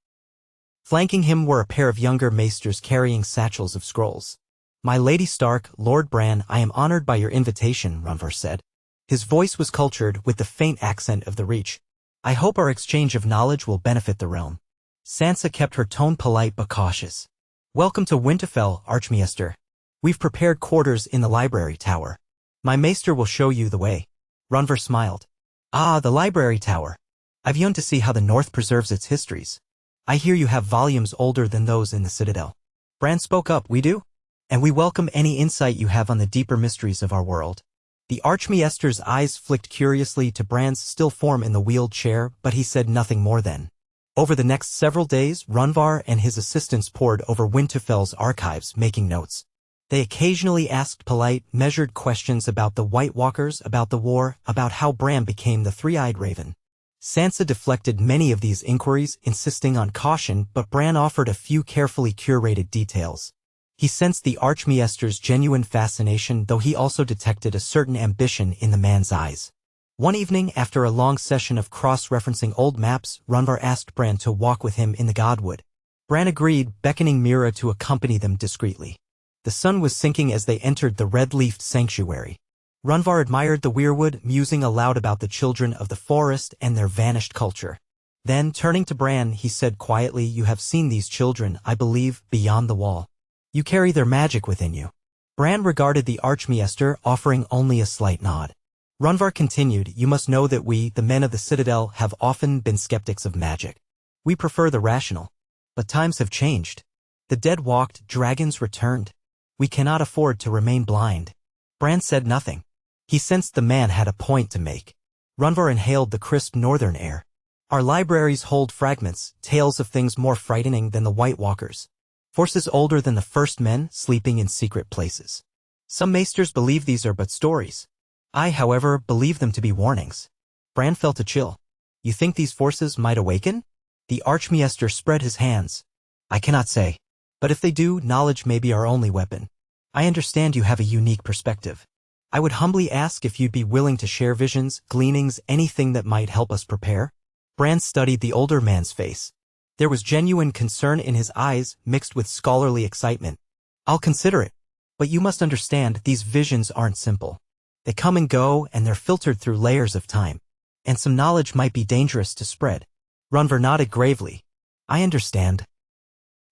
Flanking him were a pair of younger maesters carrying satchels of scrolls. My Lady Stark, Lord Bran, I am honored by your invitation, Runvar said. His voice was cultured with the faint accent of the Reach. I hope our exchange of knowledge will benefit the realm. Sansa kept her tone polite but cautious. Welcome to Winterfell, Archmaester. We've prepared quarters in the library tower. My maester will show you the way. Runvar smiled. Ah, the library tower. I've yearned to see how the North preserves its histories. I hear you have volumes older than those in the Citadel. Bran spoke up. We do? And we welcome any insight you have on the deeper mysteries of our world. The Archmaester's eyes flicked curiously to Bran's still form in the wheeled chair, but he said nothing more then. Over the next several days, Runvar and his assistants pored over Winterfell's archives, making notes. They occasionally asked polite, measured questions about the White Walkers, about the war, about how Bran became the Three-Eyed Raven. Sansa deflected many of these inquiries, insisting on caution, but Bran offered a few carefully curated details. He sensed the Archmaester's genuine fascination, though he also detected a certain ambition in the man's eyes. One evening, after a long session of cross-referencing old maps, Runvar asked Bran to walk with him in the Godwood. Bran agreed, beckoning Mira to accompany them discreetly. The sun was sinking as they entered the red-leafed sanctuary. Runvar admired the weirwood, musing aloud about the children of the forest and their vanished culture. Then, turning to Bran, he said quietly, You have seen these children, I believe, beyond the wall. You carry their magic within you. Bran regarded the Archmaester, offering only a slight nod. Runvar continued, You must know that we, the men of the Citadel, have often been skeptics of magic. We prefer the rational. But times have changed. The dead walked, dragons returned. We cannot afford to remain blind. Bran said nothing. He sensed the man had a point to make. Runvar inhaled the crisp northern air. Our libraries hold fragments, tales of things more frightening than the White Walkers. Forces older than the first men, sleeping in secret places. Some maesters believe these are but stories. I, however, believe them to be warnings. Bran felt a chill. You think these forces might awaken? The Archmaester spread his hands. I cannot say. But if they do, knowledge may be our only weapon. I understand you have a unique perspective. I would humbly ask if you'd be willing to share visions, gleanings, anything that might help us prepare. Bran studied the older man's face. There was genuine concern in his eyes, mixed with scholarly excitement. I'll consider it. But you must understand, these visions aren't simple. They come and go, and they're filtered through layers of time. And some knowledge might be dangerous to spread. Runvar nodded gravely. I understand.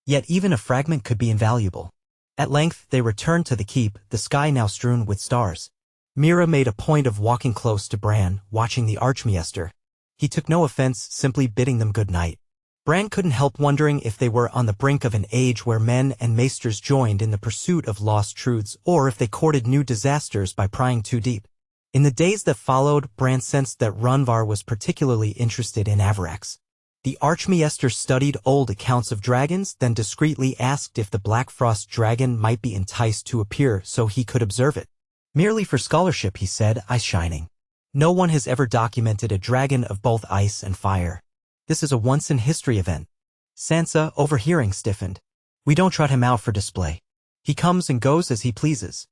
Yet even a fragment could be invaluable. At length they returned to the keep, the sky now strewn with stars. Mira made a point of walking close to Bran, watching the Archmaester. He took no offense, simply bidding them good night. Bran couldn't help wondering if they were on the brink of an age where men and maesters joined in the pursuit of lost truths, or if they courted new disasters by prying too deep. In the days that followed, Bran sensed that Runvar was particularly interested in Avarax. The Archmaester studied old accounts of dragons, then discreetly asked if the Black Frost dragon might be enticed to appear so he could observe it. Merely for scholarship, he said, eyes shining. No one has ever documented a dragon of both ice and fire. This is a once-in-history event. Sansa, overhearing, stiffened. We don't trot him out for display. He comes and goes as he pleases.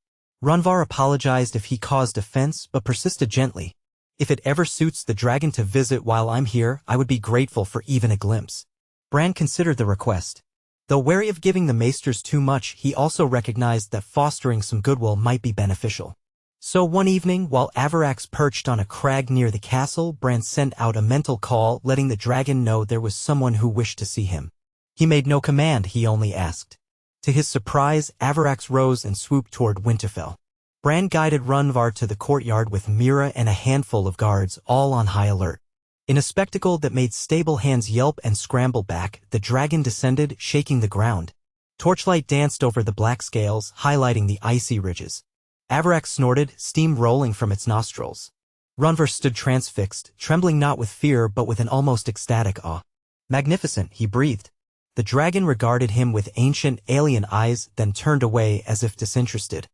Runvar apologized if he caused offense, but persisted gently. If it ever suits the dragon to visit while I'm here, I would be grateful for even a glimpse. Bran considered the request. Though wary of giving the maesters too much, he also recognized that fostering some goodwill might be beneficial. So one evening, while Avarax perched on a crag near the castle, Bran sent out a mental call, letting the dragon know there was someone who wished to see him. He made no command, he only asked. To his surprise, Avarax rose and swooped toward Winterfell. Bran guided Runvar to the courtyard with Mira and a handful of guards, all on high alert. In a spectacle that made stable hands yelp and scramble back, the dragon descended, shaking the ground. Torchlight danced over the black scales, highlighting the icy ridges. Avarax snorted, steam rolling from its nostrils. Runvar stood transfixed, trembling not with fear but with an almost ecstatic awe. Magnificent, he breathed. The dragon regarded him with ancient, alien eyes, then turned away as if disinterested.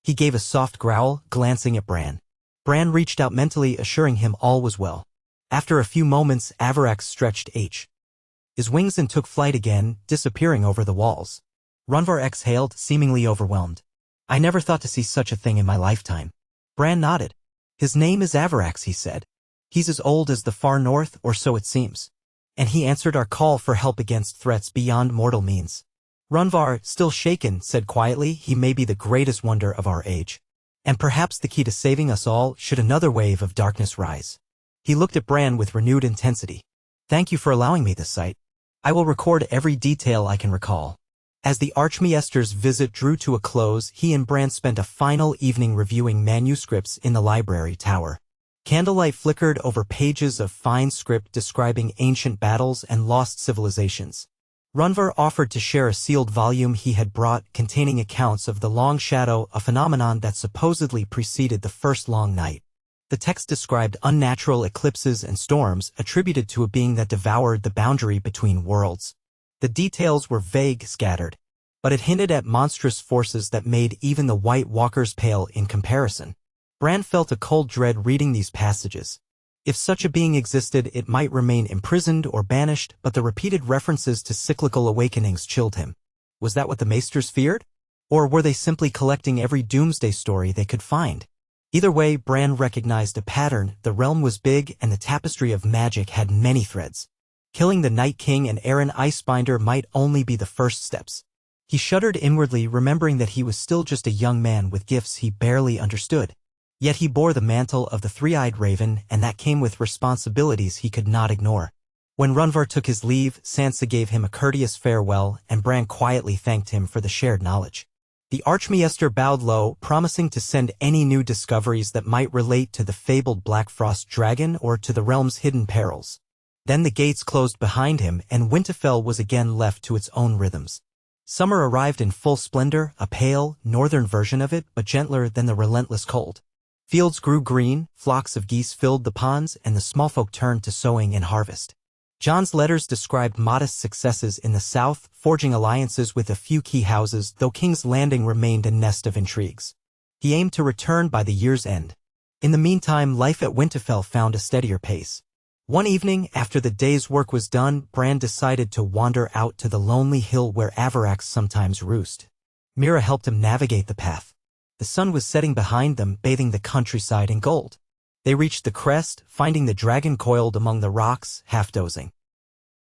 He gave a soft growl, glancing at Bran. Bran reached out mentally, assuring him all was well. After a few moments, Avarax stretched his wings and took flight again, disappearing over the walls. Runvar exhaled, seemingly overwhelmed. I never thought to see such a thing in my lifetime. Bran nodded. His name is Avarax, he said. He's as old as the far north, or so it seems. And he answered our call for help against threats beyond mortal means. Runvar, still shaken, said quietly, he may be the greatest wonder of our age. And perhaps the key to saving us all should another wave of darkness rise. He looked at Bran with renewed intensity. Thank you for allowing me this sight. I will record every detail I can recall. As the Archmaester's visit drew to a close, he and Bran spent a final evening reviewing manuscripts in the library tower. Candlelight flickered over pages of fine script describing ancient battles and lost civilizations. Runvar offered to share a sealed volume he had brought containing accounts of the Long Shadow, a phenomenon that supposedly preceded the first long night. The text described unnatural eclipses and storms attributed to a being that devoured the boundary between worlds. The details were vague, scattered, but it hinted at monstrous forces that made even the White Walkers pale in comparison. Bran felt a cold dread reading these passages. If such a being existed, it might remain imprisoned or banished, but the repeated references to cyclical awakenings chilled him. Was that what the maesters feared? Or were they simply collecting every doomsday story they could find? Either way, Bran recognized a pattern. The realm was big, and the tapestry of magic had many threads. Killing the Night King and Aaron Icebinder might only be the first steps. He shuddered inwardly, remembering that he was still just a young man with gifts he barely understood. Yet he bore the mantle of the three-eyed raven, and that came with responsibilities he could not ignore. When Runvar took his leave, Sansa gave him a courteous farewell, and Bran quietly thanked him for the shared knowledge. The Archmaester bowed low, promising to send any new discoveries that might relate to the fabled Black Frost dragon or to the realm's hidden perils. Then the gates closed behind him, and Winterfell was again left to its own rhythms. Summer arrived in full splendor, a pale, northern version of it, but gentler than the relentless cold. Fields grew green, flocks of geese filled the ponds, and the small folk turned to sowing and harvest. Jon's letters described modest successes in the south, forging alliances with a few key houses, though King's Landing remained a nest of intrigues. He aimed to return by the year's end. In the meantime, life at Winterfell found a steadier pace. One evening, after the day's work was done, Bran decided to wander out to the lonely hill where Avarax sometimes roost. Mira helped him navigate the path. The sun was setting behind them, bathing the countryside in gold. They reached the crest, finding the dragon coiled among the rocks, half dozing.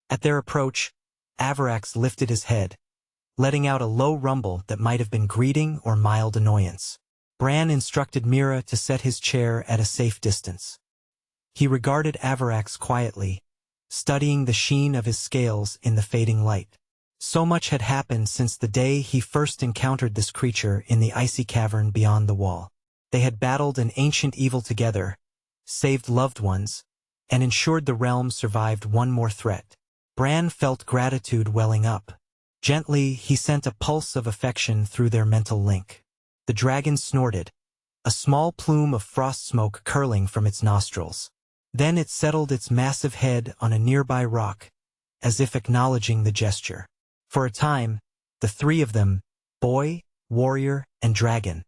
At their approach, Avarax lifted his head, letting out a low rumble that might have been greeting or mild annoyance. Bran instructed Mira to set his chair at a safe distance. He regarded Avarax quietly, studying the sheen of his scales in the fading light. So much had happened since the day he first encountered this creature in the icy cavern beyond the wall. They had battled an ancient evil together, saved loved ones, and ensured the realm survived one more threat. Bran felt gratitude welling up. Gently, he sent a pulse of affection through their mental link. The dragon snorted, a small plume of frost smoke curling from its nostrils. Then it settled its massive head on a nearby rock, as if acknowledging the gesture. For a time, the three of them, boy, warrior, and dragon,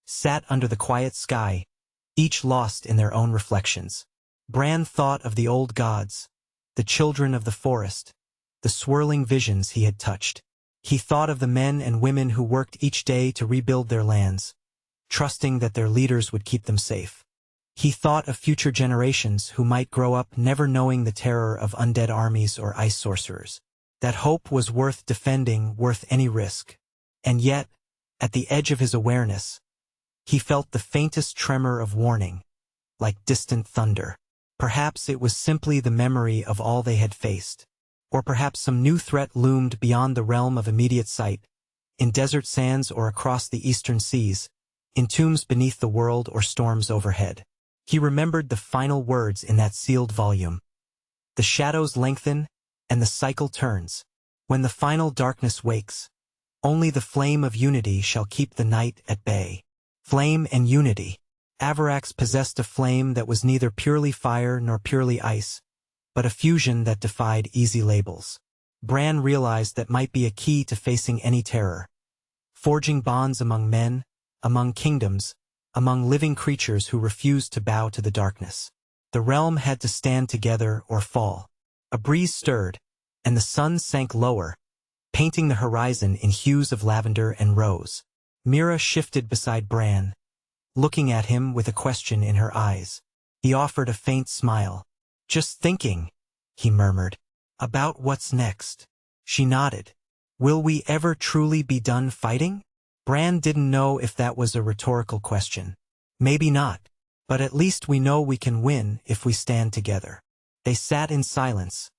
sat under the quiet sky, each lost in their own reflections. Bran thought of the old gods, the children of the forest, the swirling visions he had touched. He thought of the men and women who worked each day to rebuild their lands, trusting that their leaders would keep them safe. He thought of future generations who might grow up never knowing the terror of undead armies or ice sorcerers. That hope was worth defending, worth any risk. And yet, at the edge of his awareness, he felt the faintest tremor of warning, like distant thunder. Perhaps it was simply the memory of all they had faced. Or perhaps some new threat loomed beyond the realm of immediate sight, in desert sands or across the eastern seas, in tombs beneath the world or storms overhead. He remembered the final words in that sealed volume. The shadows lengthen, and the cycle turns. When the final darkness wakes, only the flame of unity shall keep the night at bay. Flame and unity. Avarax possessed a flame that was neither purely fire nor purely ice, but a fusion that defied easy labels. Bran realized that might be a key to facing any terror. Forging bonds among men, among kingdoms, among living creatures who refused to bow to the darkness. The realm had to stand together or fall. A breeze stirred, and the sun sank lower, painting the horizon in hues of lavender and rose. Mira shifted beside Bran, looking at him with a question in her eyes. He offered a faint smile. "Just thinking," he murmured. "About what's next." She nodded. "Will we ever truly be done fighting?" Bran didn't know if that was a rhetorical question. Maybe not, but at least we know we can win if we stand together. They sat in silence,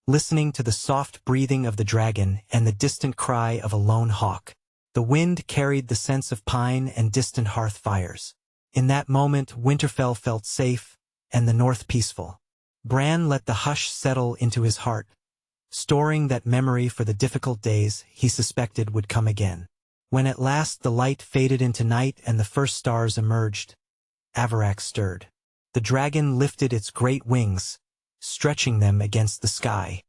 listening to the soft breathing of the dragon and the distant cry of a lone hawk. The wind carried the sense of pine and distant hearth fires. In that moment, Winterfell felt safe, and the north peaceful. Bran let the hush settle into his heart, storing that memory for the difficult days he suspected would come again. When at last the light faded into night and the first stars emerged, Avarax stirred. The dragon lifted its great wings, stretching them against the sky.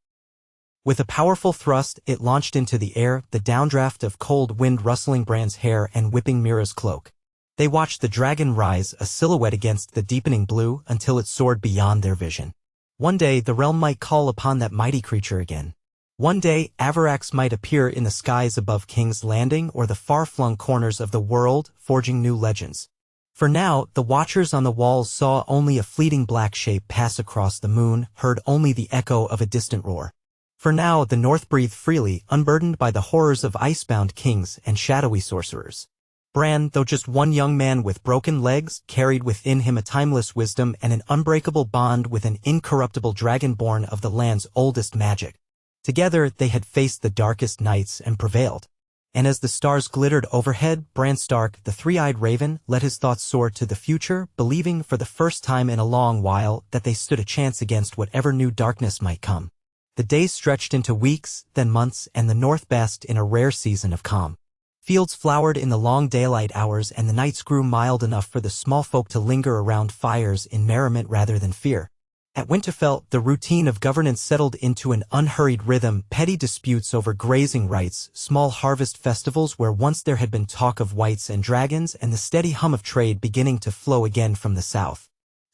With a powerful thrust, it launched into the air, the downdraft of cold wind rustling Bran's hair and whipping Mira's cloak. They watched the dragon rise, a silhouette against the deepening blue, until it soared beyond their vision. One day, the realm might call upon that mighty creature again. One day, Avarax might appear in the skies above King's Landing or the far-flung corners of the world, forging new legends. For now, the watchers on the walls saw only a fleeting black shape pass across the moon, heard only the echo of a distant roar. For now, the north breathed freely, unburdened by the horrors of icebound kings and shadowy sorcerers. Bran, though just one young man with broken legs, carried within him a timeless wisdom and an unbreakable bond with an incorruptible dragon born of the land's oldest magic. Together, they had faced the darkest nights and prevailed. And as the stars glittered overhead, Bran Stark, the three-eyed raven, let his thoughts soar to the future, believing for the first time in a long while that they stood a chance against whatever new darkness might come. The days stretched into weeks, then months, and the north basked in a rare season of calm. Fields flowered in the long daylight hours, and the nights grew mild enough for the small folk to linger around fires in merriment rather than fear. At Winterfell, the routine of governance settled into an unhurried rhythm, petty disputes over grazing rights, small harvest festivals where once there had been talk of whites and dragons, and the steady hum of trade beginning to flow again from the south.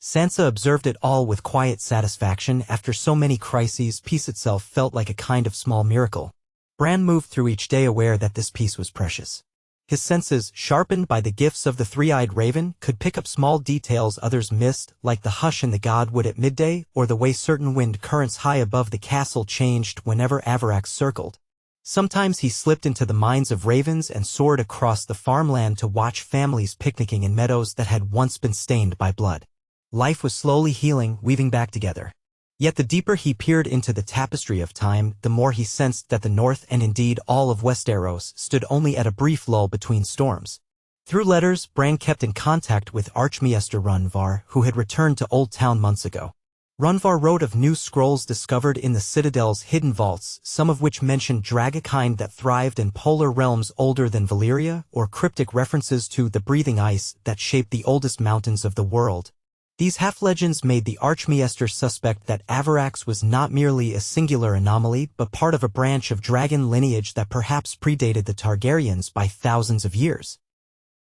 Sansa observed it all with quiet satisfaction. After so many crises, peace itself felt like a kind of small miracle. Bran moved through each day aware that this peace was precious. His senses, sharpened by the gifts of the three-eyed raven, could pick up small details others missed, like the hush in the godwood at midday, or the way certain wind currents high above the castle changed whenever Avarax circled. Sometimes he slipped into the minds of ravens and soared across the farmland to watch families picnicking in meadows that had once been stained by blood. Life was slowly healing, weaving back together. Yet the deeper he peered into the tapestry of time, the more he sensed that the North and indeed all of Westeros stood only at a brief lull between storms. Through letters, Bran kept in contact with Archmaester Runvar, who had returned to Old Town months ago. Runvar wrote of new scrolls discovered in the Citadel's hidden vaults, some of which mentioned dragonkind that thrived in polar realms older than Valyria, or cryptic references to the breathing ice that shaped the oldest mountains of the world. These half-legends made the Archmaester suspect that Avarax was not merely a singular anomaly but part of a branch of dragon lineage that perhaps predated the Targaryens by thousands of years.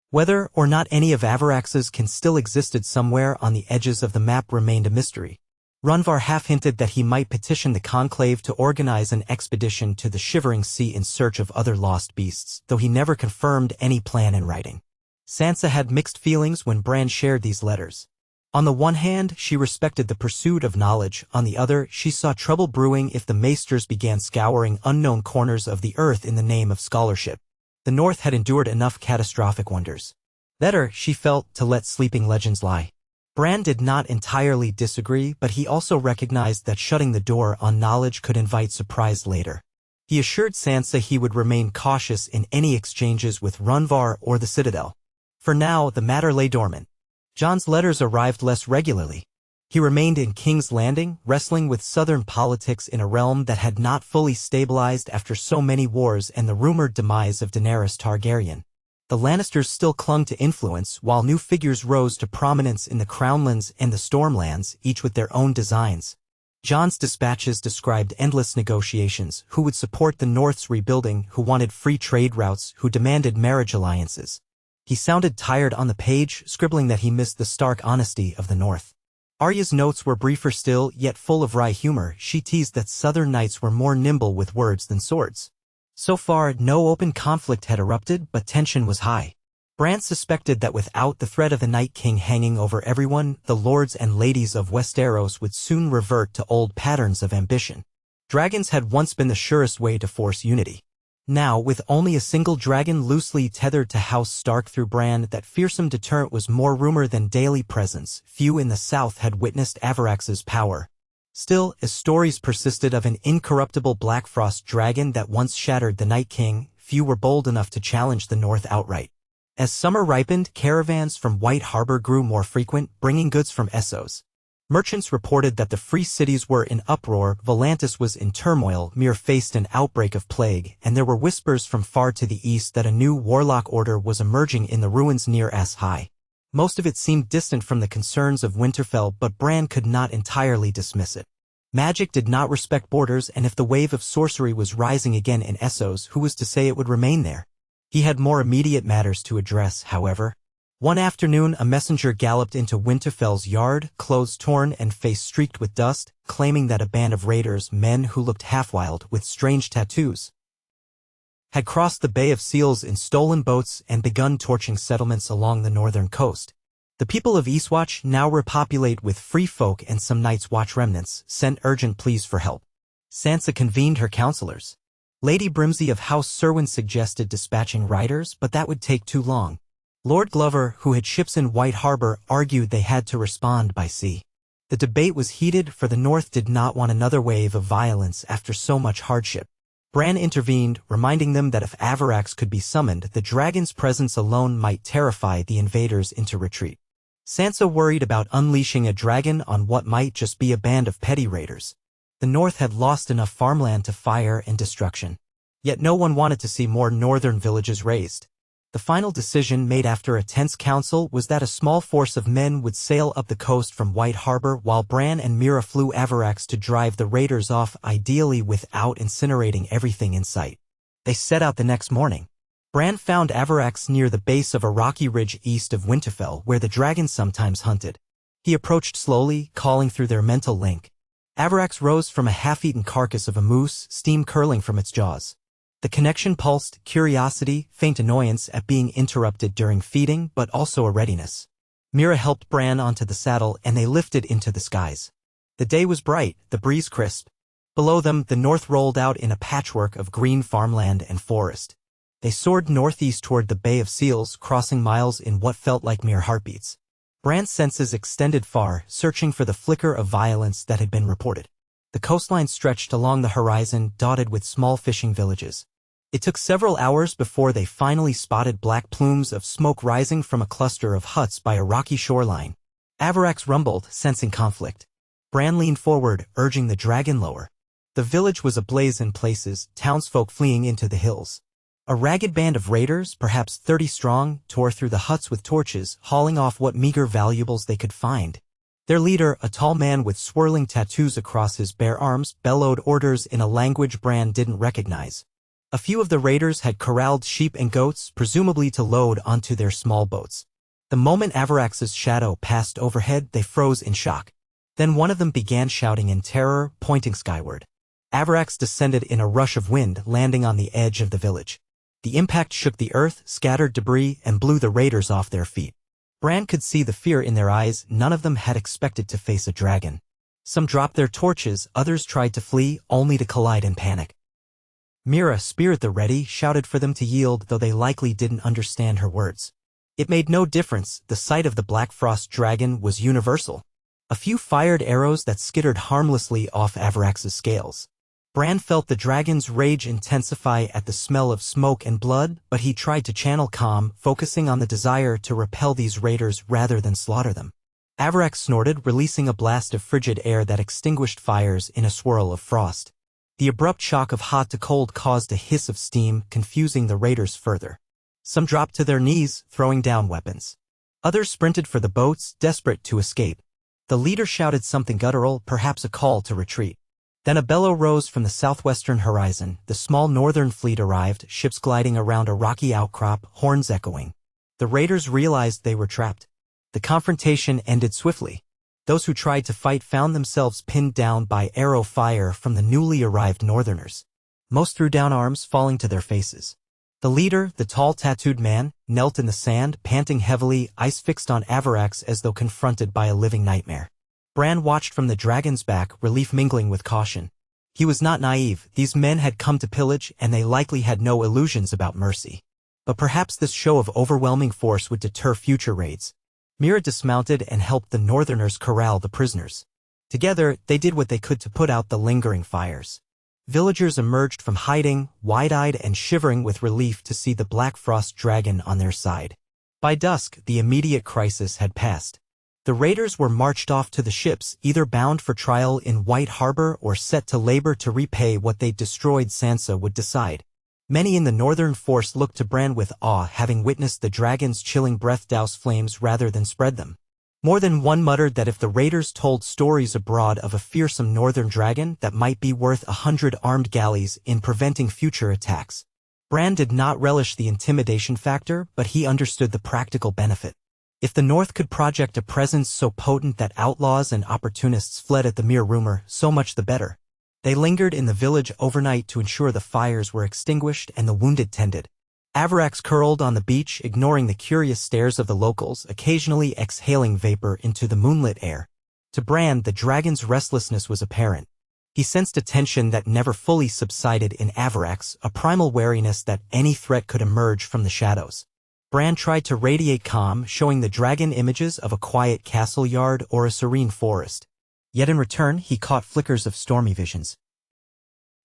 Whether or not any of Avarax's kin still existed somewhere on the edges of the map remained a mystery. Runvar half-hinted that he might petition the Conclave to organize an expedition to the Shivering Sea in search of other lost beasts, though he never confirmed any plan in writing. Sansa had mixed feelings when Bran shared these letters. On the one hand, she respected the pursuit of knowledge. On the other, she saw trouble brewing if the maesters began scouring unknown corners of the earth in the name of scholarship. The North had endured enough catastrophic wonders. Better, she felt, to let sleeping legends lie. Bran did not entirely disagree, but he also recognized that shutting the door on knowledge could invite surprise later. He assured Sansa he would remain cautious in any exchanges with Runvar or the Citadel. For now, the matter lay dormant. Jon's letters arrived less regularly. He remained in King's Landing, wrestling with southern politics in a realm that had not fully stabilized after so many wars and the rumored demise of Daenerys Targaryen. The Lannisters still clung to influence, while new figures rose to prominence in the Crownlands and the Stormlands, each with their own designs. Jon's dispatches described endless negotiations: who would support the North's rebuilding, who wanted free trade routes, who demanded marriage alliances. He sounded tired on the page, scribbling that he missed the stark honesty of the North. Arya's notes were briefer still, yet full of wry humor. She teased that Southern knights were more nimble with words than swords. So far, no open conflict had erupted, but tension was high. Bran suspected that without the threat of the Night King hanging over everyone, the lords and ladies of Westeros would soon revert to old patterns of ambition. Dragons had once been the surest way to force unity. Now, with only a single dragon loosely tethered to House Stark through Bran, that fearsome deterrent was more rumor than daily presence. Few in the south had witnessed Avarax's power. Still, as stories persisted of an incorruptible Blackfrost dragon that once shattered the Night King, few were bold enough to challenge the North outright. As summer ripened, caravans from White Harbor grew more frequent, bringing goods from Essos. Merchants reported that the free cities were in uproar, Volantis was in turmoil, Myr faced an outbreak of plague, and there were whispers from far to the east that a new warlock order was emerging in the ruins near Ass High. Most of it seemed distant from the concerns of Winterfell, but Bran could not entirely dismiss it. Magic did not respect borders, and if the wave of sorcery was rising again in Essos, who was to say it would remain there? He had more immediate matters to address, however. One afternoon, a messenger galloped into Winterfell's yard, clothes torn and face streaked with dust, claiming that a band of raiders, men who looked half-wild with strange tattoos, had crossed the Bay of Seals in stolen boats and begun torching settlements along the northern coast. The people of Eastwatch, now repopulate with free folk and some Night's Watch remnants, sent urgent pleas for help. Sansa convened her counselors. Lady Brimsey of House Serwyn suggested dispatching riders, but that would take too long. Lord Glover, who had ships in White Harbor, argued they had to respond by sea. The debate was heated, for the North did not want another wave of violence after so much hardship. Bran intervened, reminding them that if Avarax could be summoned, the dragon's presence alone might terrify the invaders into retreat. Sansa worried about unleashing a dragon on what might just be a band of petty raiders. The North had lost enough farmland to fire and destruction. Yet no one wanted to see more northern villages razed. The final decision, made after a tense council, was that a small force of men would sail up the coast from White Harbor while Bran and Meera flew Avarax to drive the raiders off, ideally without incinerating everything in sight. They set out the next morning. Bran found Avarax near the base of a rocky ridge east of Winterfell, where the dragon sometimes hunted. He approached slowly, calling through their mental link. Avarax rose from a half-eaten carcass of a moose, steam curling from its jaws. The connection pulsed curiosity, faint annoyance at being interrupted during feeding, but also a readiness. Mira helped Bran onto the saddle and they lifted into the skies. The day was bright, the breeze crisp. Below them, the north rolled out in a patchwork of green farmland and forest. They soared northeast toward the Bay of Seals, crossing miles in what felt like mere heartbeats. Bran's senses extended far, searching for the flicker of violence that had been reported. The coastline stretched along the horizon, dotted with small fishing villages. It took several hours before they finally spotted black plumes of smoke rising from a cluster of huts by a rocky shoreline. Avarax rumbled, sensing conflict. Bran leaned forward, urging the dragon lower. The village was ablaze in places, townsfolk fleeing into the hills. A ragged band of raiders, perhaps 30 strong, tore through the huts with torches, hauling off what meager valuables they could find. Their leader, a tall man with swirling tattoos across his bare arms, bellowed orders in a language Bran didn't recognize. A few of the raiders had corralled sheep and goats, presumably to load onto their small boats. The moment Avarax's shadow passed overhead, they froze in shock. Then one of them began shouting in terror, pointing skyward. Avarax descended in a rush of wind, landing on the edge of the village. The impact shook the earth, scattered debris, and blew the raiders off their feet. Bran could see the fear in their eyes. None of them had expected to face a dragon. Some dropped their torches, others tried to flee, only to collide in panic. Mira, spear at the ready, shouted for them to yield, though they likely didn't understand her words. It made no difference, the sight of the Black Frost dragon was universal. A few fired arrows that skittered harmlessly off Avarax's scales. Bran felt the dragon's rage intensify at the smell of smoke and blood, but he tried to channel calm, focusing on the desire to repel these raiders rather than slaughter them. Avarax snorted, releasing a blast of frigid air that extinguished fires in a swirl of frost. The abrupt shock of hot to cold caused a hiss of steam, confusing the raiders further. Some dropped to their knees, throwing down weapons. Others sprinted for the boats, desperate to escape. The leader shouted something guttural, perhaps a call to retreat. Then a bellow rose from the southwestern horizon. The small northern fleet arrived, ships gliding around a rocky outcrop, horns echoing. The raiders realized they were trapped. The confrontation ended swiftly. Those who tried to fight found themselves pinned down by arrow fire from the newly arrived northerners. Most threw down arms, falling to their faces. The leader, the tall tattooed man, knelt in the sand, panting heavily, eyes fixed on Avarax as though confronted by a living nightmare. Bran watched from the dragon's back, relief mingling with caution. He was not naive. These men had come to pillage, and they likely had no illusions about mercy. But perhaps this show of overwhelming force would deter future raids. Mira dismounted and helped the northerners corral the prisoners. Together, they did what they could to put out the lingering fires. Villagers emerged from hiding, wide-eyed and shivering with relief to see the Black Frost dragon on their side. By dusk, the immediate crisis had passed. The raiders were marched off to the ships, either bound for trial in White Harbor or set to labor to repay what they'd destroyed. Sansa would decide. Many in the northern force looked to Bran with awe, having witnessed the dragon's chilling breath douse flames rather than spread them. More than one muttered that if the raiders told stories abroad of a fearsome northern dragon, that might be worth 100 armed galleys in preventing future attacks. Bran did not relish the intimidation factor, but he understood the practical benefit. If the North could project a presence so potent that outlaws and opportunists fled at the mere rumor, so much the better. They lingered in the village overnight to ensure the fires were extinguished and the wounded tended. Avarax curled on the beach, ignoring the curious stares of the locals, occasionally exhaling vapor into the moonlit air. To Bran, the dragon's restlessness was apparent. He sensed a tension that never fully subsided in Avarax, a primal wariness that any threat could emerge from the shadows. Bran tried to radiate calm, showing the dragon images of a quiet castle yard or a serene forest. Yet in return, he caught flickers of stormy visions.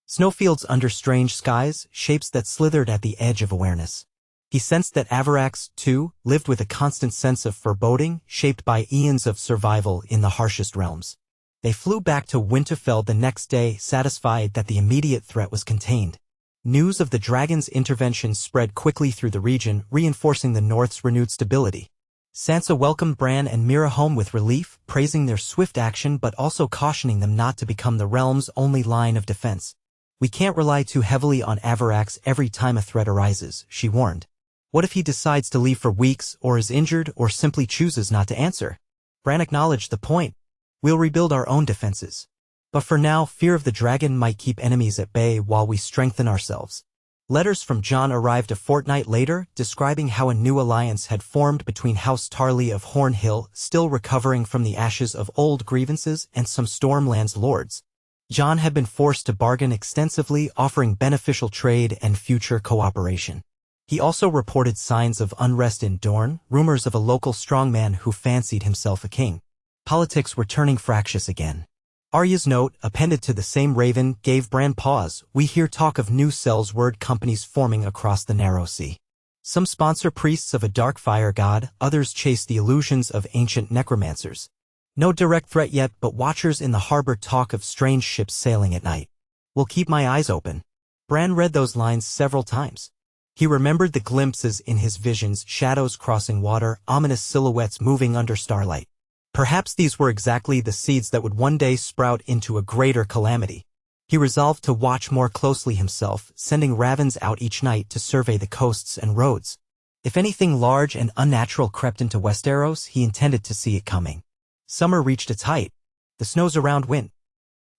Snowfields under strange skies, shapes that slithered at the edge of awareness. He sensed that Avarax, too, lived with a constant sense of foreboding, shaped by eons of survival in the harshest realms. They flew back to Winterfell the next day, satisfied that the immediate threat was contained. News of the dragon's intervention spread quickly through the region, reinforcing the North's renewed stability. Sansa welcomed Bran and Mira home with relief, praising their swift action but also cautioning them not to become the realm's only line of defense. "We can't rely too heavily on Avarax every time a threat arises," she warned. "What if he decides to leave for weeks, or is injured, or simply chooses not to answer? Bran acknowledged the point. We'll rebuild our own defenses. But for now, fear of the dragon might keep enemies at bay while we strengthen ourselves. Letters from Jon arrived a fortnight later, describing how a new alliance had formed between House Tarly of Horn Hill, still recovering from the ashes of old grievances, and some Stormlands lords. Jon had been forced to bargain extensively, offering beneficial trade and future cooperation. He also reported signs of unrest in Dorne, rumors of a local strongman who fancied himself a king. Politics were turning fractious again. Arya's note, appended to the same raven, gave Bran pause. We hear talk of new Sellsword companies forming across the Narrow Sea. Some sponsor priests of a dark fire god, others chase the illusions of ancient necromancers. No direct threat yet, but watchers in the harbor talk of strange ships sailing at night. Will keep my eyes open. Bran read those lines several times. He remembered the glimpses in his visions, shadows crossing water, ominous silhouettes moving under starlight. Perhaps these were exactly the seeds that would one day sprout into a greater calamity. He resolved to watch more closely himself, sending ravens out each night to survey the coasts and roads. If anything large and unnatural crept into Westeros, he intended to see it coming. Summer reached its height. The snows around went.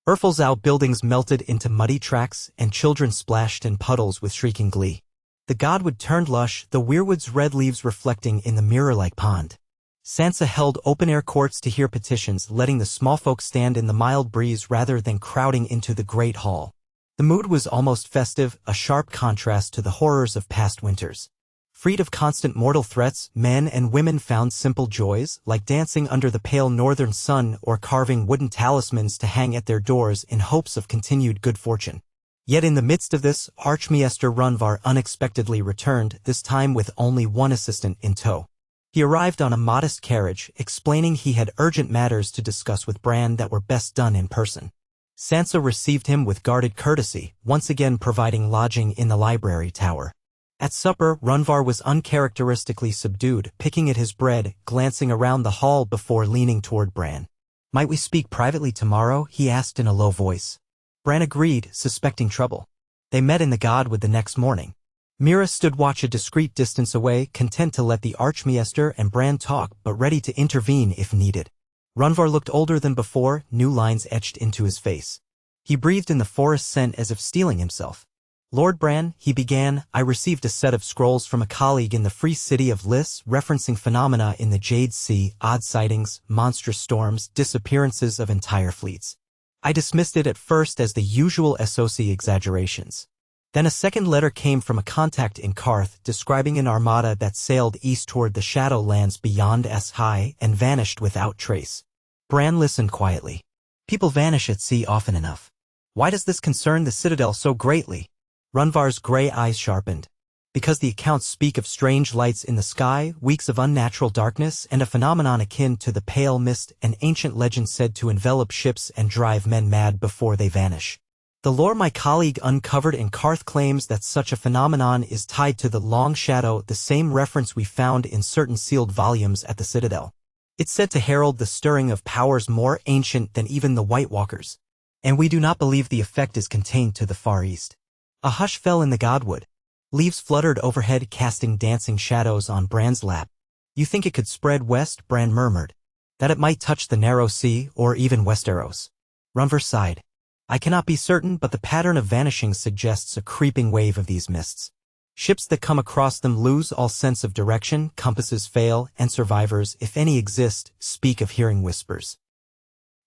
Urfel's outbuildings melted into muddy tracks, and children splashed in puddles with shrieking glee. The godwood turned lush, the weirwood's red leaves reflecting in the mirror-like pond. Sansa held open-air courts to hear petitions, letting the small folk stand in the mild breeze rather than crowding into the great hall. The mood was almost festive, a sharp contrast to the horrors of past winters. Freed of constant mortal threats, men and women found simple joys, like dancing under the pale northern sun or carving wooden talismans to hang at their doors in hopes of continued good fortune. Yet in the midst of this, Archmaester Runvar unexpectedly returned, this time with only one assistant in tow. He arrived on a modest carriage, explaining he had urgent matters to discuss with Bran that were best done in person. Sansa received him with guarded courtesy, once again providing lodging in the library tower. At supper, Runvar was uncharacteristically subdued, picking at his bread, glancing around the hall before leaning toward Bran. Might we speak privately tomorrow? He asked in a low voice. Bran agreed, suspecting trouble. They met in the godwood the next morning. Mira stood watch a discreet distance away, content to let the Archmaester and Bran talk, but ready to intervene if needed. Runvar looked older than before, new lines etched into his face. He breathed in the forest scent as if steeling himself. Lord Bran, he began, I received a set of scrolls from a colleague in the free city of Lys, referencing phenomena in the Jade Sea, odd sightings, monstrous storms, disappearances of entire fleets. I dismissed it at first as the usual SOC exaggerations. Then a second letter came from a contact in Karth, describing an armada that sailed east toward the Shadowlands beyond S-High and vanished without trace. Bran listened quietly. People vanish at sea often enough. Why does this concern the Citadel so greatly? Runvar's gray eyes sharpened. Because the accounts speak of strange lights in the sky, weeks of unnatural darkness, and a phenomenon akin to the pale mist, an ancient legend said to envelop ships and drive men mad before they vanish. The lore my colleague uncovered in Karth claims that such a phenomenon is tied to the Long Shadow, the same reference we found in certain sealed volumes at the Citadel. It's said to herald the stirring of powers more ancient than even the White Walkers. And we do not believe the effect is contained to the Far East. A hush fell in the godwood. Leaves fluttered overhead, casting dancing shadows on Bran's lap. You think it could spread west? Bran murmured. That it might touch the Narrow Sea, or even Westeros. Runvar sighed. I cannot be certain, but the pattern of vanishing suggests a creeping wave of these mists. Ships that come across them lose all sense of direction, compasses fail, and survivors, if any exist, speak of hearing whispers.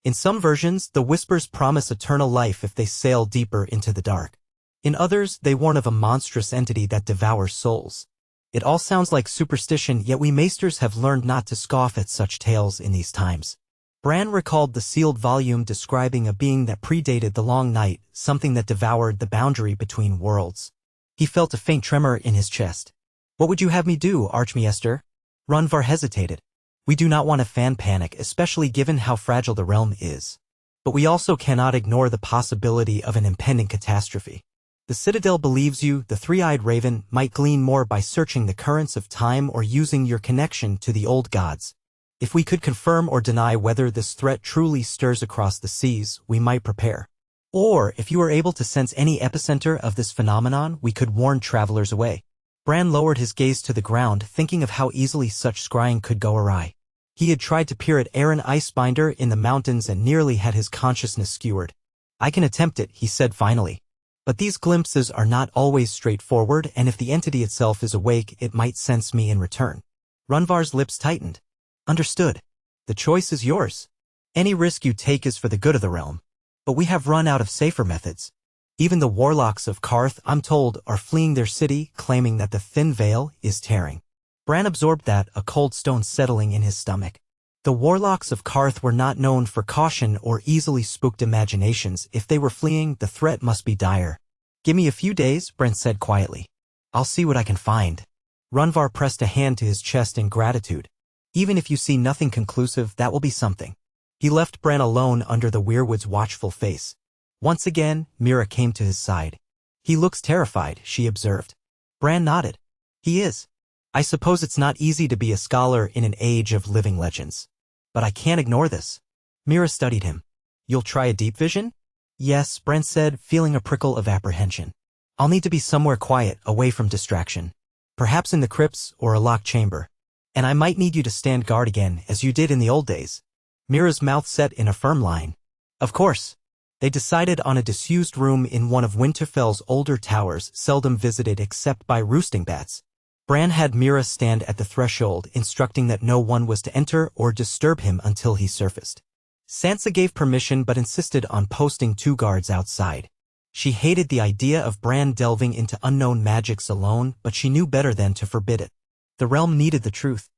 In some versions, the whispers promise eternal life if they sail deeper into the dark. In others, they warn of a monstrous entity that devours souls. It all sounds like superstition, yet we maesters have learned not to scoff at such tales in these times. Bran recalled the sealed volume describing a being that predated the Long Night, something that devoured the boundary between worlds. He felt a faint tremor in his chest. What would you have me do, Archmaester? Runvar hesitated. We do not want to fan panic, especially given how fragile the realm is. But we also cannot ignore the possibility of an impending catastrophe. The Citadel believes you, the three-eyed raven, might glean more by searching the currents of time or using your connection to the old gods. If we could confirm or deny whether this threat truly stirs across the seas, we might prepare. Or, if you are able to sense any epicenter of this phenomenon, we could warn travelers away. Bran lowered his gaze to the ground, thinking of how easily such scrying could go awry. He had tried to peer at Aaron Icebinder in the mountains and nearly had his consciousness skewered. I can attempt it, he said finally. But these glimpses are not always straightforward, and if the entity itself is awake, it might sense me in return. Runvar's lips tightened. Understood. The choice is yours. Any risk you take is for the good of the realm. But we have run out of safer methods. Even the warlocks of Karth, I'm told, are fleeing their city, claiming that the thin veil is tearing. Bran absorbed that, a cold stone settling in his stomach. The warlocks of Karth were not known for caution or easily spooked imaginations. If they were fleeing, the threat must be dire. Give me a few days, Bran said quietly. I'll see what I can find. Runvar pressed a hand to his chest in gratitude. Even if you see nothing conclusive, that will be something. He left Bran alone under the weirwood's watchful face. Once again, Mira came to his side. He looks terrified, she observed. Bran nodded. He is. I suppose it's not easy to be a scholar in an age of living legends. But I can't ignore this. Mira studied him. You'll try a deep vision? Yes, Bran said, feeling a prickle of apprehension. I'll need to be somewhere quiet, away from distraction. Perhaps in the crypts or a locked chamber. And I might need you to stand guard again, as you did in the old days. Mira's mouth set in a firm line. Of course. They decided on a disused room in one of Winterfell's older towers, seldom visited except by roosting bats. Bran had Mira stand at the threshold, instructing that no one was to enter or disturb him until he surfaced. Sansa gave permission but insisted on posting 2 guards outside. She hated the idea of Bran delving into unknown magics alone, but she knew better than to forbid it. The realm needed the truth.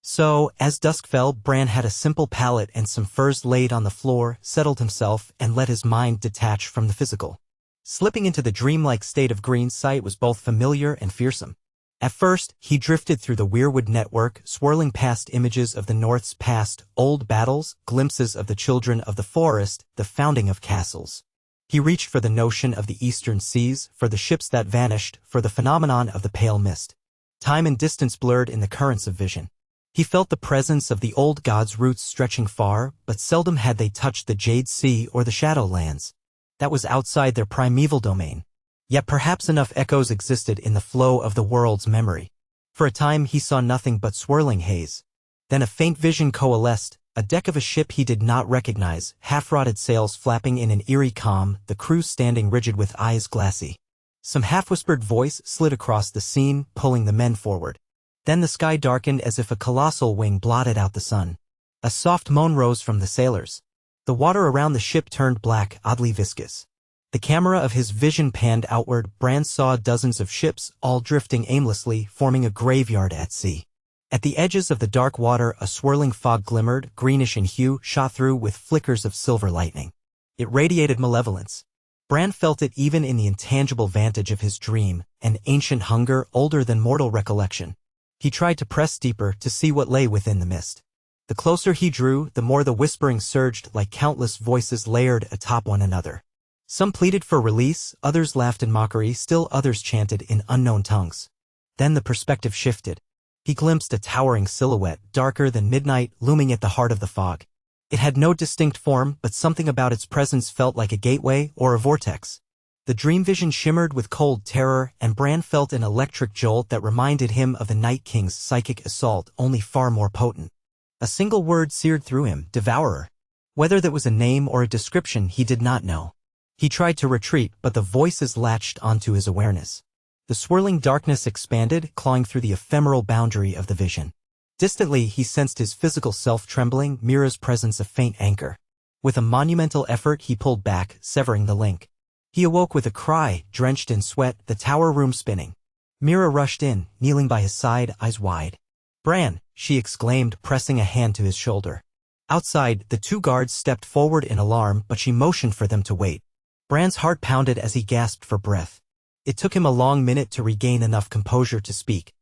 So, as dusk fell, Bran had a simple pallet and some furs laid on the floor, settled himself, and let his mind detach from the physical. Slipping into the dreamlike state of Green's sight was both familiar and fearsome. At first, he drifted through the weirwood network, swirling past images of the North's past, old battles, glimpses of the children of the forest, the founding of castles. He reached for the notion of the eastern seas, for the ships that vanished, for the phenomenon of the pale mist. Time and distance blurred in the currents of vision. He felt the presence of the old gods' roots stretching far, but seldom had they touched the Jade Sea or the Shadowlands. That was outside their primeval domain. Yet perhaps enough echoes existed in the flow of the world's memory. For a time he saw nothing but swirling haze. Then a faint vision coalesced, a deck of a ship he did not recognize, half-rotted sails flapping in an eerie calm, the crew standing rigid with eyes glassy. Some half-whispered voice slid across the scene, pulling the men forward. Then the sky darkened as if a colossal wing blotted out the sun. A soft moan rose from the sailors. The water around the ship turned black, oddly viscous. The camera of his vision panned outward. Bran saw dozens of ships, all drifting aimlessly, forming a graveyard at sea. At the edges of the dark water, a swirling fog glimmered, greenish in hue, shot through with flickers of silver lightning. It radiated malevolence. Bran felt it even in the intangible vantage of his dream, an ancient hunger older than mortal recollection. He tried to press deeper to see what lay within the mist. The closer he drew, the more the whispering surged like countless voices layered atop one another. Some pleaded for release, others laughed in mockery, still others chanted in unknown tongues. Then the perspective shifted. He glimpsed a towering silhouette, darker than midnight, looming at the heart of the fog. It had no distinct form, but something about its presence felt like a gateway or a vortex. The dream vision shimmered with cold terror, and Bran felt an electric jolt that reminded him of the Night King's psychic assault, only far more potent. A single word seared through him, devourer. Whether that was a name or a description, he did not know. He tried to retreat, but the voices latched onto his awareness. The swirling darkness expanded, clawing through the ephemeral boundary of the vision. Distantly, he sensed his physical self trembling, Mira's presence a faint anchor. With a monumental effort, he pulled back, severing the link. He awoke with a cry, drenched in sweat, the tower room spinning. Mira rushed in, kneeling by his side, eyes wide. "Bran," she exclaimed, pressing a hand to his shoulder. Outside, the 2 guards stepped forward in alarm, but she motioned for them to wait. Bran's heart pounded as he gasped for breath. It took him a long minute to regain enough composure to speak.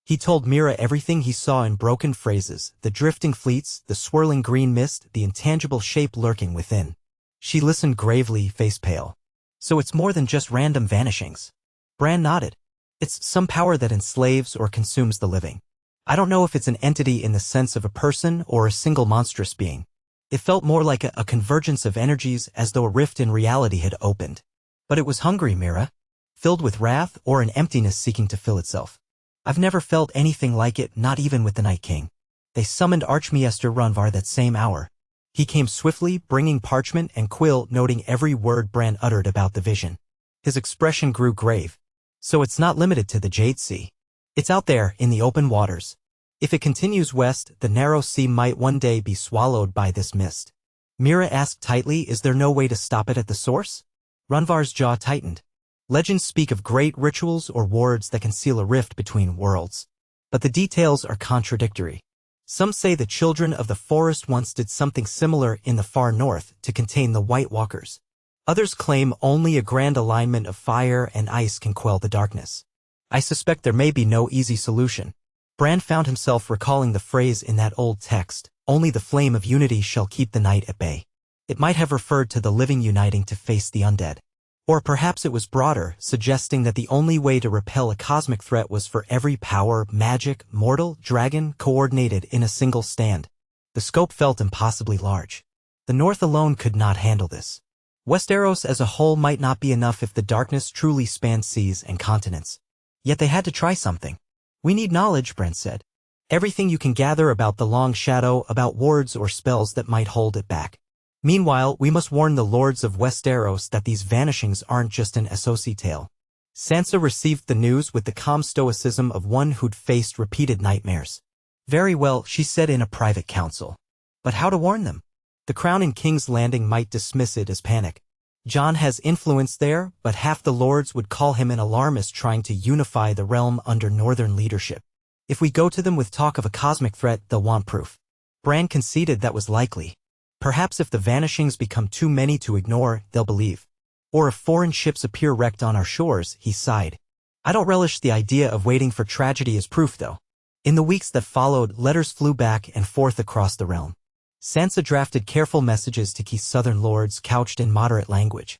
He told Mira everything he saw in broken phrases, the drifting fleets, the swirling green mist, the intangible shape lurking within. She listened gravely, face pale. "So it's more than just random vanishings." Bran nodded. "It's some power that enslaves or consumes the living. I don't know if it's an entity in the sense of a person or a single monstrous being. It felt more like a convergence of energies, as though a rift in reality had opened. But it was hungry, Mira. Filled with wrath or an emptiness seeking to fill itself. I've never felt anything like it, not even with the Night King." They summoned Archmaester Runvar that same hour. He came swiftly, bringing parchment and quill, noting every word Bran uttered about the vision. His expression grew grave. So it's not limited to the Jade Sea. It's out there, in the open waters. If it continues west, the narrow sea might one day be swallowed by this mist. Mira asked tightly, is there no way to stop it at the source? Runvar's jaw tightened. Legends speak of great rituals or wards that can seal a rift between worlds. But the details are contradictory. Some say the children of the forest once did something similar in the far north to contain the White Walkers. Others claim only a grand alignment of fire and ice can quell the darkness. I suspect there may be no easy solution. Bran found himself recalling the phrase in that old text, only the flame of unity shall keep the night at bay. It might have referred to the living uniting to face the undead. Or perhaps it was broader, suggesting that the only way to repel a cosmic threat was for every power, magic, mortal, dragon, coordinated in a single stand. The scope felt impossibly large. The North alone could not handle this. Westeros as a whole might not be enough if the darkness truly spanned seas and continents. Yet they had to try something. We need knowledge, Bran said. Everything you can gather about the Long Shadow, about wards or spells that might hold it back. Meanwhile, we must warn the lords of Westeros that these vanishings aren't just an SOC tale. Sansa received the news with the calm stoicism of one who'd faced repeated nightmares. Very well, she said in a private council. But how to warn them? The Crown in King's Landing might dismiss it as panic. Jon has influence there, but half the lords would call him an alarmist trying to unify the realm under northern leadership. If we go to them with talk of a cosmic threat, they'll want proof. Bran conceded that was likely. Perhaps if the vanishings become too many to ignore, they'll believe. Or if foreign ships appear wrecked on our shores, he sighed. I don't relish the idea of waiting for tragedy as proof, though. In the weeks that followed, letters flew back and forth across the realm. Sansa drafted careful messages to key southern lords couched in moderate language.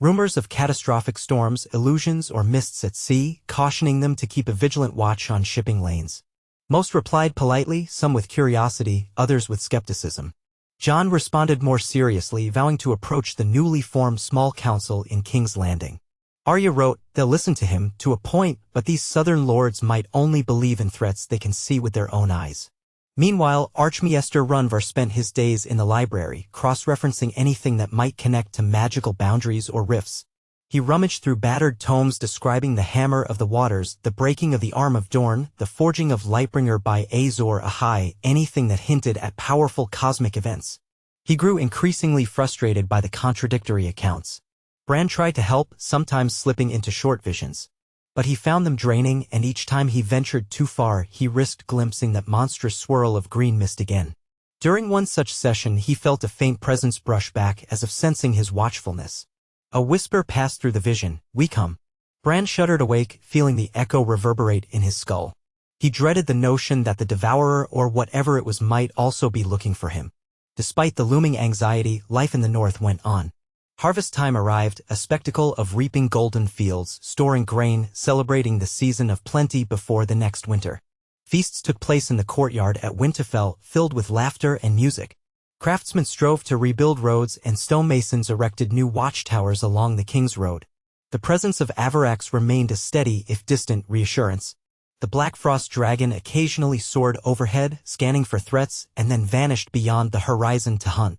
Rumors of catastrophic storms, illusions, or mists at sea, cautioning them to keep a vigilant watch on shipping lanes. Most replied politely, some with curiosity, others with skepticism. Jon responded more seriously, vowing to approach the newly formed small council in King's Landing. Arya wrote, they'll listen to him, to a point, but these southern lords might only believe in threats they can see with their own eyes. Meanwhile, Archmaester Runvar spent his days in the library, cross-referencing anything that might connect to magical boundaries or rifts. He rummaged through battered tomes describing the Hammer of the Waters, the breaking of the Arm of Dorne, the forging of Lightbringer by Azor Ahai, anything that hinted at powerful cosmic events. He grew increasingly frustrated by the contradictory accounts. Bran tried to help, sometimes slipping into short visions. But he found them draining, and each time he ventured too far, he risked glimpsing that monstrous swirl of green mist again. During one such session, he felt a faint presence brush back, as if sensing his watchfulness. A whisper passed through the vision, "We come." Bran shuddered awake, feeling the echo reverberate in his skull. He dreaded the notion that the Devourer or whatever it was might also be looking for him. Despite the looming anxiety, life in the north went on. Harvest time arrived, a spectacle of reaping golden fields, storing grain, celebrating the season of plenty before the next winter. Feasts took place in the courtyard at Winterfell, filled with laughter and music. Craftsmen strove to rebuild roads and stonemasons erected new watchtowers along the King's Road. The presence of Avarax remained a steady, if distant, reassurance. The Black Frost dragon occasionally soared overhead, scanning for threats, and then vanished beyond the horizon to hunt.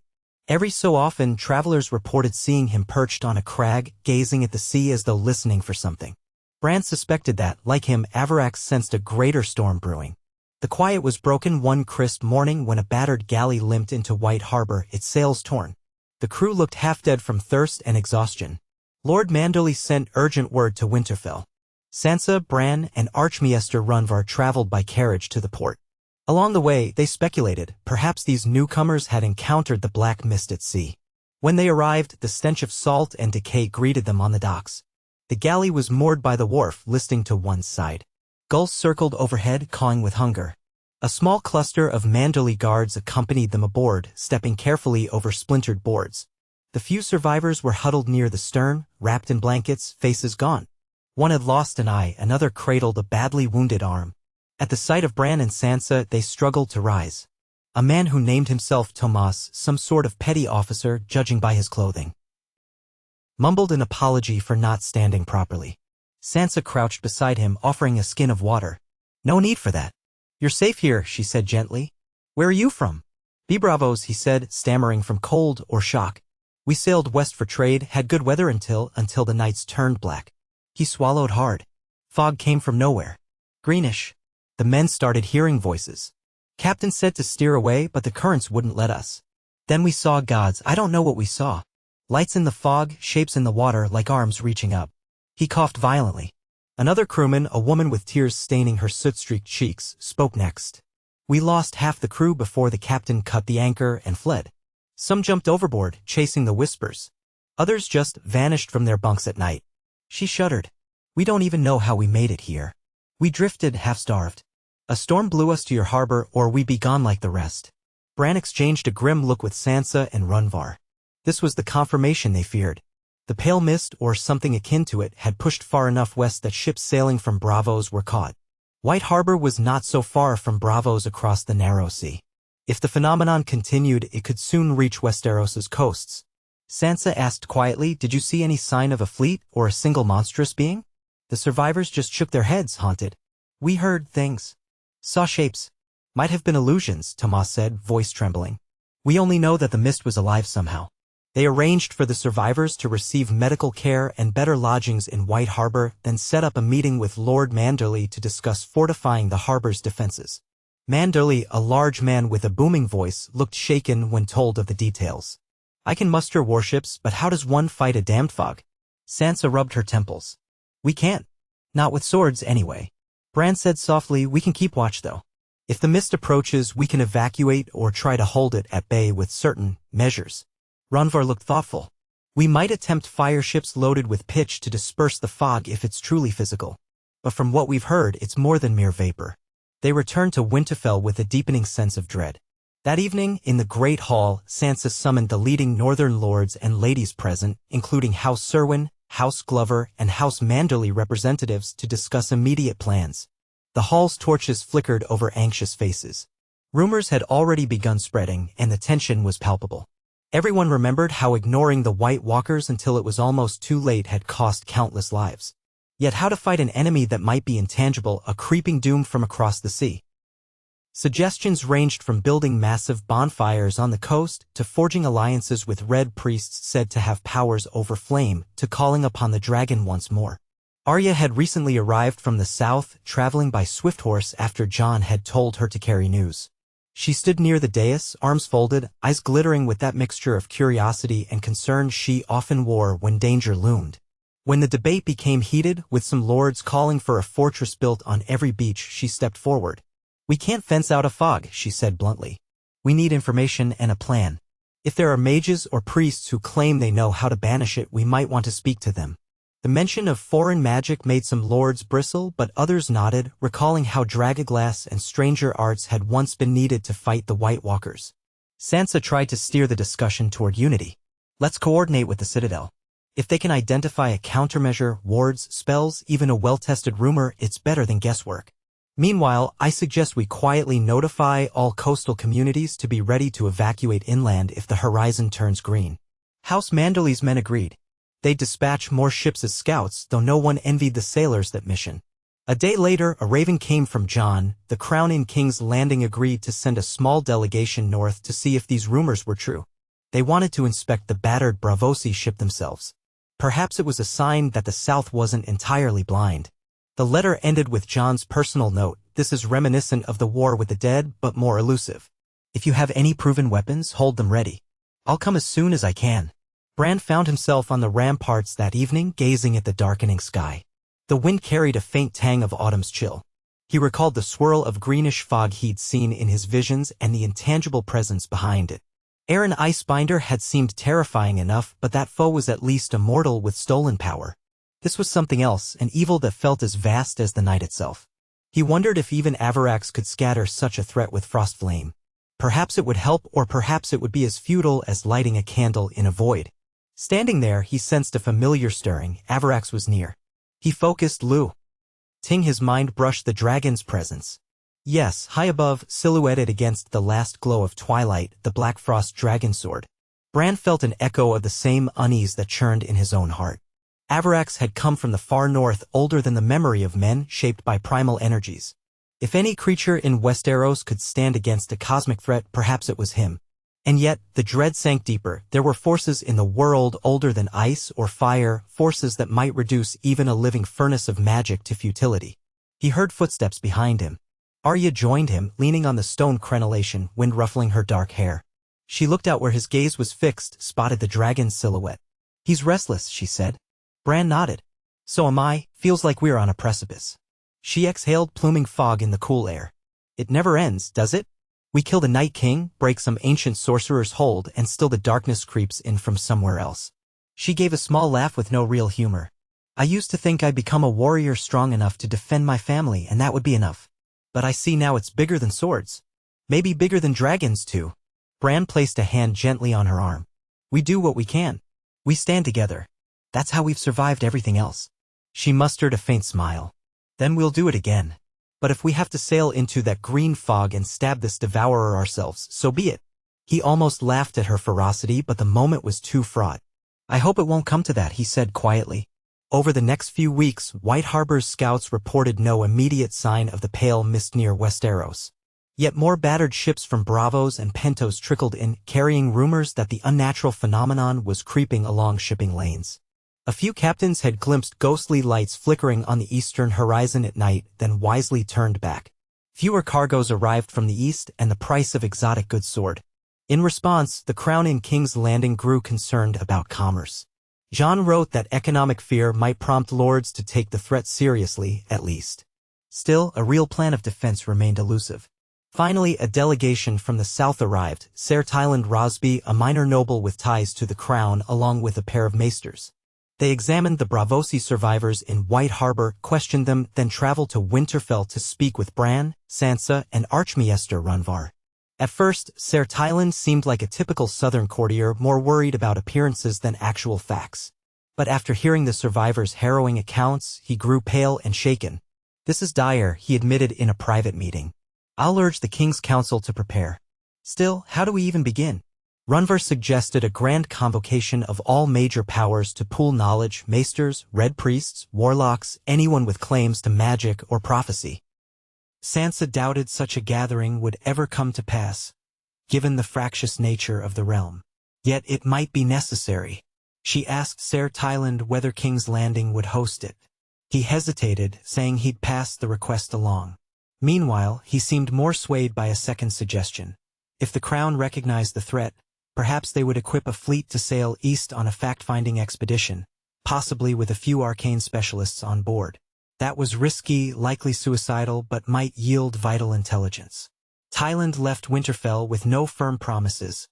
Every so often, travelers reported seeing him perched on a crag, gazing at the sea as though listening for something. Bran suspected that, like him, Avarax sensed a greater storm brewing. The quiet was broken one crisp morning when a battered galley limped into White Harbor, its sails torn. The crew looked half-dead from thirst and exhaustion. Lord Manderley sent urgent word to Winterfell. Sansa, Bran, and Archmaester Runvar traveled by carriage to the port. Along the way, they speculated, perhaps these newcomers had encountered the black mist at sea. When they arrived, the stench of salt and decay greeted them on the docks. The galley was moored by the wharf, listing to one side. Gulls circled overhead, cawing with hunger. A small cluster of Manderley guards accompanied them aboard, stepping carefully over splintered boards. The few survivors were huddled near the stern, wrapped in blankets, faces gone. One had lost an eye, another cradled a badly wounded arm. At the sight of Bran and Sansa, they struggled to rise. A man who named himself Tomas, some sort of petty officer, judging by his clothing, mumbled an apology for not standing properly. Sansa crouched beside him, offering a skin of water. "No need for that. You're safe here, she said gently. Where are you from? Be bravos, he said, stammering from cold or shock. We sailed west for trade, had good weather until the nights turned black. He swallowed hard. Fog came from nowhere. Greenish. The men started hearing voices. Captain said to steer away, but the currents wouldn't let us. Then we saw gods. I don't know what we saw. Lights in the fog, shapes in the water like arms reaching up. He coughed violently. Another crewman, a woman with tears staining her soot-streaked cheeks, spoke next. We lost half the crew before the captain cut the anchor and fled. Some jumped overboard, chasing the whispers. Others just vanished from their bunks at night. She shuddered. We don't even know how we made it here. We drifted, half-starved. A storm blew us to your harbor, or we be gone like the rest. Bran exchanged a grim look with Sansa and Runvar. This was the confirmation they feared. The pale mist, or something akin to it, had pushed far enough west that ships sailing from Bravos were caught. White Harbor was not so far from Bravos across the narrow sea. If the phenomenon continued, it could soon reach Westeros's coasts. Sansa asked quietly, did you see any sign of a fleet or a single monstrous being? The survivors just shook their heads, haunted. We heard things. Saw shapes. Might have been illusions, Tomas said, voice trembling. We only know that the mist was alive somehow. They arranged for the survivors to receive medical care and better lodgings in White Harbor, then set up a meeting with Lord Manderley to discuss fortifying the harbor's defenses. Manderley, a large man with a booming voice, looked shaken when told of the details. I can muster warships, but how does one fight a damned fog? Sansa rubbed her temples. We can't. Not with swords, anyway. Bran said softly, we can keep watch though. If the mist approaches, we can evacuate or try to hold it at bay with certain measures. Runvar looked thoughtful. We might attempt fire ships loaded with pitch to disperse the fog if it's truly physical. But from what we've heard, it's more than mere vapor. They returned to Winterfell with a deepening sense of dread. That evening, in the Great Hall, Sansa summoned the leading northern lords and ladies present, including House Serwyn, House Glover, and House Manderley representatives to discuss immediate plans. The hall's torches flickered over anxious faces. Rumors had already begun spreading, and the tension was palpable. Everyone remembered how ignoring the White Walkers until it was almost too late had cost countless lives. Yet how to fight an enemy that might be intangible, a creeping doom from across the sea? Suggestions ranged from building massive bonfires on the coast, to forging alliances with red priests said to have powers over flame, to calling upon the dragon once more. Arya had recently arrived from the south, traveling by swift horse after Jon had told her to carry news. She stood near the dais, arms folded, eyes glittering with that mixture of curiosity and concern she often wore when danger loomed. When the debate became heated, with some lords calling for a fortress built on every beach, she stepped forward. We can't fence out a fog, she said bluntly. We need information and a plan. If there are mages or priests who claim they know how to banish it, we might want to speak to them. The mention of foreign magic made some lords bristle, but others nodded, recalling how dragoglass and stranger arts had once been needed to fight the White Walkers. Sansa tried to steer the discussion toward unity. Let's coordinate with the Citadel. If they can identify a countermeasure, wards, spells, even a well-tested rumor, it's better than guesswork. Meanwhile, I suggest we quietly notify all coastal communities to be ready to evacuate inland if the horizon turns green. House Manderley's men agreed. They'd dispatch more ships as scouts, though no one envied the sailors that mission. A day later, a raven came from Jon. The Crown in King's Landing agreed to send a small delegation north to see if these rumors were true. They wanted to inspect the battered Bravosi ship themselves. Perhaps it was a sign that the South wasn't entirely blind. The letter ended with Jon's personal note. This is reminiscent of the war with the dead, but more elusive. If you have any proven weapons, hold them ready. I'll come as soon as I can. Bran found himself on the ramparts that evening, gazing at the darkening sky. The wind carried a faint tang of autumn's chill. He recalled the swirl of greenish fog he'd seen in his visions and the intangible presence behind it. Aaron Icebinder had seemed terrifying enough, but that foe was at least a mortal with stolen power. This was something else, an evil that felt as vast as the night itself. He wondered if even Avarax could scatter such a threat with frost flame. Perhaps it would help, or perhaps it would be as futile as lighting a candle in a void. Standing there, he sensed a familiar stirring. Avarax was near. He focused Lu. Ting, his mind brushed the dragon's presence. Yes, high above, silhouetted against the last glow of twilight, the Black Frost dragon sword. Bran felt an echo of the same unease that churned in his own heart. Avarax had come from the far north, older than the memory of men, shaped by primal energies. If any creature in Westeros could stand against a cosmic threat, perhaps it was him. And yet, the dread sank deeper. There were forces in the world older than ice or fire, forces that might reduce even a living furnace of magic to futility. He heard footsteps behind him. Arya joined him, leaning on the stone crenellation, wind ruffling her dark hair. She looked out where his gaze was fixed, spotted the dragon's silhouette. "He's restless," she said. Bran nodded. "So am I, feels like we're on a precipice." She exhaled, pluming fog in the cool air. "It never ends, does it? We kill the Night King, break some ancient sorcerer's hold, and still the darkness creeps in from somewhere else." She gave a small laugh with no real humor. "I used to think I'd become a warrior strong enough to defend my family and that would be enough. But I see now it's bigger than swords. Maybe bigger than dragons too." Bran placed a hand gently on her arm. "We do what we can. We stand together. That's how we've survived everything else." She mustered a faint smile. "Then we'll do it again. But if we have to sail into that green fog and stab this devourer ourselves, so be it." He almost laughed at her ferocity, but the moment was too fraught. "I hope it won't come to that," he said quietly. Over the next few weeks, White Harbor's scouts reported no immediate sign of the pale mist near Westeros. Yet more battered ships from Bravos and Pentos trickled in, carrying rumors that the unnatural phenomenon was creeping along shipping lanes. A few captains had glimpsed ghostly lights flickering on the eastern horizon at night, then wisely turned back. Fewer cargoes arrived from the east, and the price of exotic goods soared. In response, the Crown in King's Landing grew concerned about commerce. Jean wrote that economic fear might prompt lords to take the threat seriously, at least. Still, a real plan of defense remained elusive. Finally, a delegation from the south arrived, Ser Tyland Rosby, a minor noble with ties to the crown, along with a pair of maesters. They examined the Bravosi survivors in White Harbor, questioned them, then traveled to Winterfell to speak with Bran, Sansa, and Archmaester Runvar. At first, Ser Tyland seemed like a typical southern courtier, more worried about appearances than actual facts. But after hearing the survivors' harrowing accounts, he grew pale and shaken. "This is dire," he admitted in a private meeting. "I'll urge the King's Council to prepare." "Still, how do we even begin?" Runvar suggested a grand convocation of all major powers to pool knowledge, maesters, red priests, warlocks, anyone with claims to magic or prophecy. Sansa doubted such a gathering would ever come to pass, given the fractious nature of the realm. Yet it might be necessary. She asked Ser Tyland whether King's Landing would host it. He hesitated, saying he'd pass the request along. Meanwhile, he seemed more swayed by a second suggestion. If the Crown recognized the threat, perhaps they would equip a fleet to sail east on a fact-finding expedition, possibly with a few arcane specialists on board. That was risky, likely suicidal, but might yield vital intelligence. Tyland left Winterfell with no firm promises,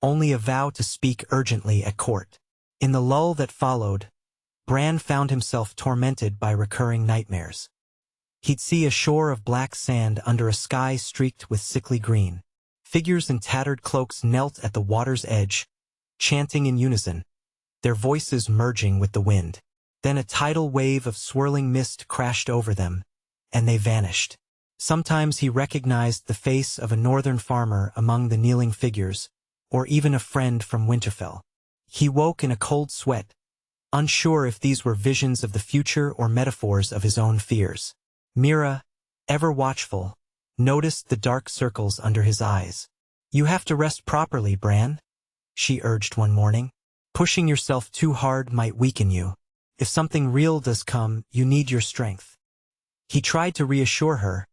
only a vow to speak urgently at court. In the lull that followed, Bran found himself tormented by recurring nightmares. He'd see a shore of black sand under a sky streaked with sickly green. Figures in tattered cloaks knelt at the water's edge, chanting in unison, their voices merging with the wind. Then a tidal wave of swirling mist crashed over them, and they vanished. Sometimes he recognized the face of a northern farmer among the kneeling figures, or even a friend from Winterfell. He woke in a cold sweat, unsure if these were visions of the future or metaphors of his own fears. Mira, ever watchful, noticed the dark circles under his eyes. "You have to rest properly, Bran," she urged one morning. "Pushing yourself too hard might weaken you. If something real does come, you need your strength." He tried to reassure her,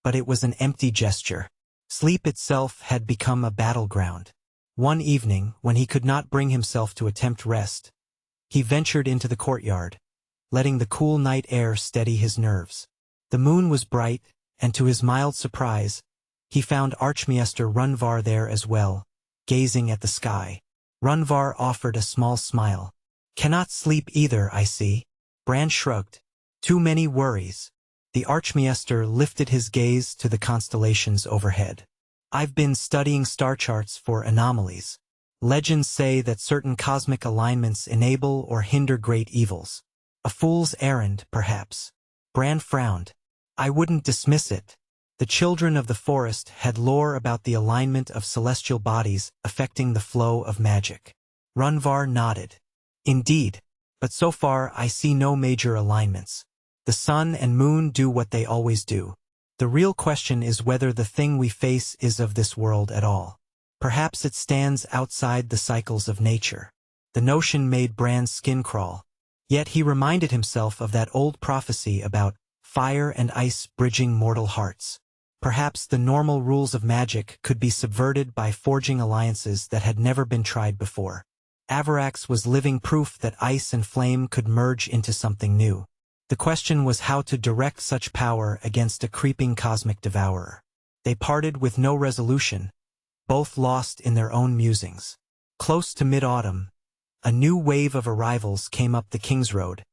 but it was an empty gesture. Sleep itself had become a battleground. One evening, when he could not bring himself to attempt rest, he ventured into the courtyard, letting the cool night air steady his nerves. The moon was bright, and to his mild surprise, he found Archmaester Runvar there as well, gazing at the sky. Runvar offered a small smile. "Cannot sleep either, I see." Bran shrugged. "Too many worries." The Archmaester lifted his gaze to the constellations overhead. "I've been studying star charts for anomalies. Legends say that certain cosmic alignments enable or hinder great evils. A fool's errand, perhaps." Bran frowned. "I wouldn't dismiss it." The children of the forest had lore about the alignment of celestial bodies affecting the flow of magic. Runvar nodded. "Indeed, but so far I see no major alignments. The sun and moon do what they always do. The real question is whether the thing we face is of this world at all. Perhaps it stands outside the cycles of nature. The notion made Bran's skin crawl. Yet he reminded himself of that old prophecy about fire and ice bridging mortal hearts. Perhaps the normal rules of magic could be subverted by forging alliances that had never been tried before. Avarax was living proof that ice and flame could merge into something new. The question was how to direct such power against a creeping cosmic devourer. They parted with no resolution, both lost in their own musings. Close to mid-autumn, a new wave of arrivals came up the King's Road.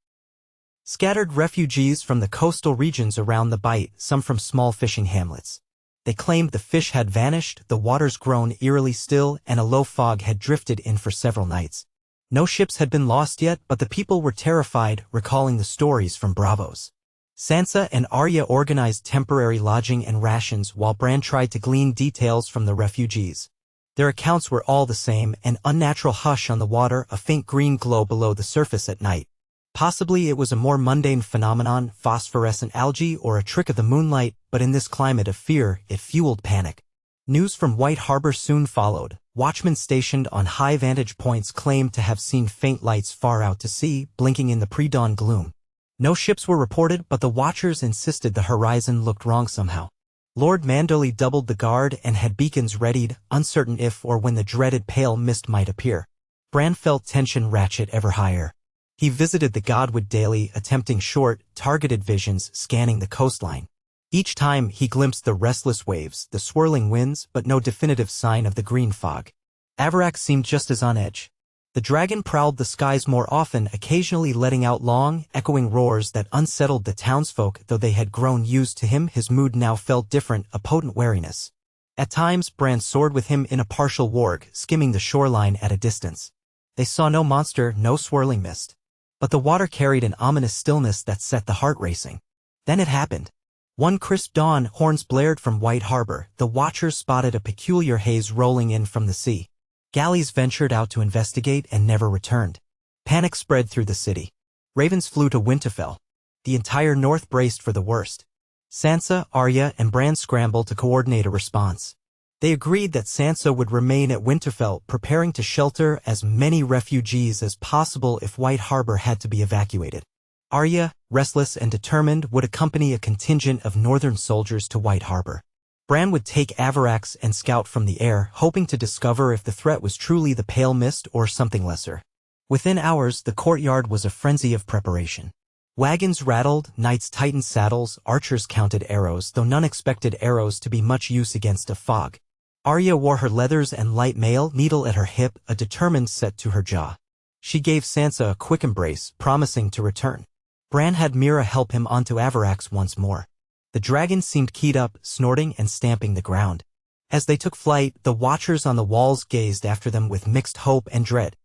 Scattered refugees from the coastal regions around the Bight, some from small fishing hamlets. They claimed the fish had vanished, the waters grown eerily still, and a low fog had drifted in for several nights. No ships had been lost yet, but the people were terrified, recalling the stories from Bravos. Sansa and Arya organized temporary lodging and rations while Bran tried to glean details from the refugees. Their accounts were all the same, an unnatural hush on the water, a faint green glow below the surface at night. Possibly it was a more mundane phenomenon, phosphorescent algae or a trick of the moonlight, but in this climate of fear, it fueled panic. News from White Harbor soon followed. Watchmen stationed on high vantage points claimed to have seen faint lights far out to sea, blinking in the pre-dawn gloom. No ships were reported, but the watchers insisted the horizon looked wrong somehow. Lord Mandoli doubled the guard and had beacons readied, uncertain if or when the dreaded pale mist might appear. Bran felt tension ratchet ever higher. He visited the Godwood daily, attempting short, targeted visions, scanning the coastline. Each time he glimpsed the restless waves, the swirling winds, but no definitive sign of the green fog. Avarax seemed just as on edge. The dragon prowled the skies more often, occasionally letting out long, echoing roars that unsettled the townsfolk. Though they had grown used to him, his mood now felt different, a potent wariness. At times, Bran soared with him in a partial warg, skimming the shoreline at a distance. They saw no monster, no swirling mist. But the water carried an ominous stillness that set the heart racing. Then it happened. One crisp dawn, horns blared from White Harbor. The watchers spotted a peculiar haze rolling in from the sea. Galleys ventured out to investigate and never returned. Panic spread through the city. Ravens flew to Winterfell. The entire north braced for the worst. Sansa, Arya, and Bran scrambled to coordinate a response. They agreed that Sansa would remain at Winterfell, preparing to shelter as many refugees as possible if White Harbor had to be evacuated. Arya, restless and determined, would accompany a contingent of northern soldiers to White Harbor. Bran would take Avarax and scout from the air, hoping to discover if the threat was truly the pale mist or something lesser. Within hours, the courtyard was a frenzy of preparation. Wagons rattled, knights tightened saddles, archers counted arrows, though none expected arrows to be much use against a fog. Arya wore her leathers and light mail, needle at her hip, a determined set to her jaw. She gave Sansa a quick embrace, promising to return. Bran had Mira help him onto Avarax once more. The dragon seemed keyed up, snorting and stamping the ground. As they took flight, the watchers on the walls gazed after them with mixed hope and dread.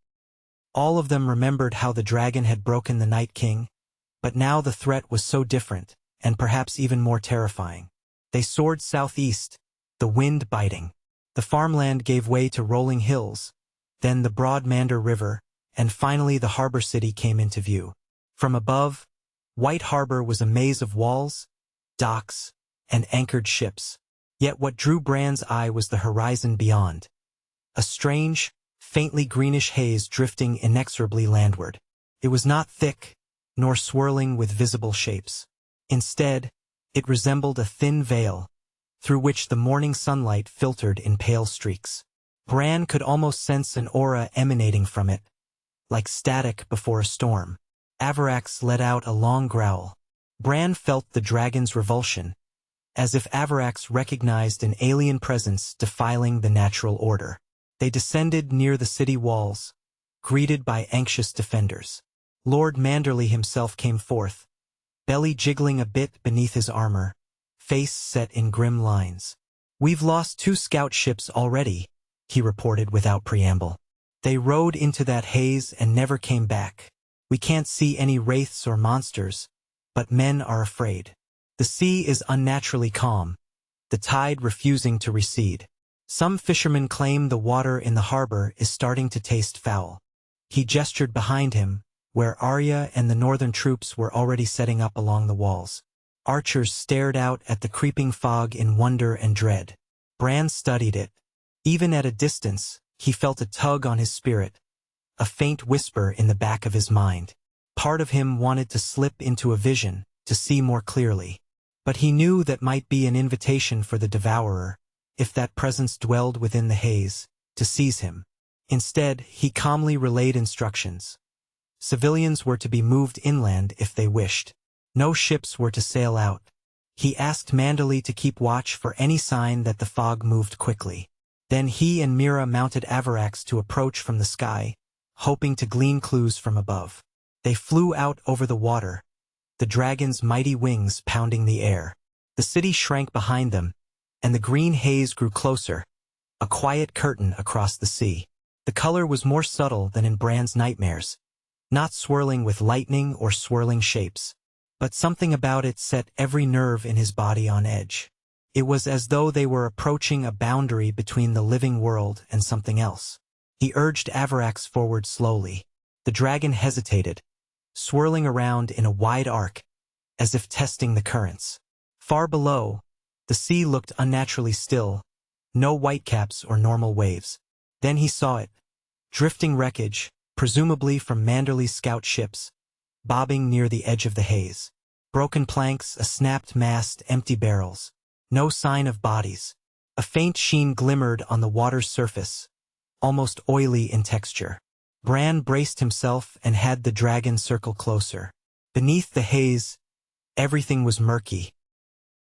All of them remembered how the dragon had broken the Night King, but now the threat was so different, and perhaps even more terrifying. They soared southeast, the wind biting. The farmland gave way to rolling hills, then the broad Mander River, and finally the harbor city came into view. From above, White Harbor was a maze of walls, docks, and anchored ships. Yet what drew Bran's eye was the horizon beyond. A strange, faintly greenish haze drifting inexorably landward. It was not thick, nor swirling with visible shapes. Instead, it resembled a thin veil, through which the morning sunlight filtered in pale streaks. Bran could almost sense an aura emanating from it, like static before a storm. Avarax let out a long growl. Bran felt the dragon's revulsion, as if Avarax recognized an alien presence defiling the natural order. They descended near the city walls, greeted by anxious defenders. Lord Manderley himself came forth, belly jiggling a bit beneath his armor, face set in grim lines. "We've lost 2 scout ships already," he reported without preamble. "They rode into that haze and never came back. We can't see any wraiths or monsters, but men are afraid. The sea is unnaturally calm, the tide refusing to recede. Some fishermen claim the water in the harbor is starting to taste foul." He gestured behind him, where Arya and the northern troops were already setting up along the walls. Archers stared out at the creeping fog in wonder and dread. Bran studied it. Even at a distance, he felt a tug on his spirit, a faint whisper in the back of his mind. Part of him wanted to slip into a vision, to see more clearly. But he knew that might be an invitation for the Devourer, if that presence dwelled within the haze, to seize him. Instead, he calmly relayed instructions. Civilians were to be moved inland if they wished. No ships were to sail out. He asked Manderley to keep watch for any sign that the fog moved quickly. Then he and Mira mounted Avarax to approach from the sky, hoping to glean clues from above. They flew out over the water, the dragon's mighty wings pounding the air. The city shrank behind them, and the green haze grew closer, a quiet curtain across the sea. The color was more subtle than in Bran's nightmares, not swirling with lightning or swirling shapes. But something about it set every nerve in his body on edge. It was as though they were approaching a boundary between the living world and something else. He urged Avarax forward slowly. The dragon hesitated, swirling around in a wide arc, as if testing the currents. Far below, the sea looked unnaturally still, no whitecaps or normal waves. Then he saw it, drifting wreckage, presumably from Manderley's scout ships, bobbing near the edge of the haze. Broken planks, a snapped mast, empty barrels. No sign of bodies. A faint sheen glimmered on the water's surface, almost oily in texture. Bran braced himself and had the dragon circle closer. Beneath the haze, everything was murky.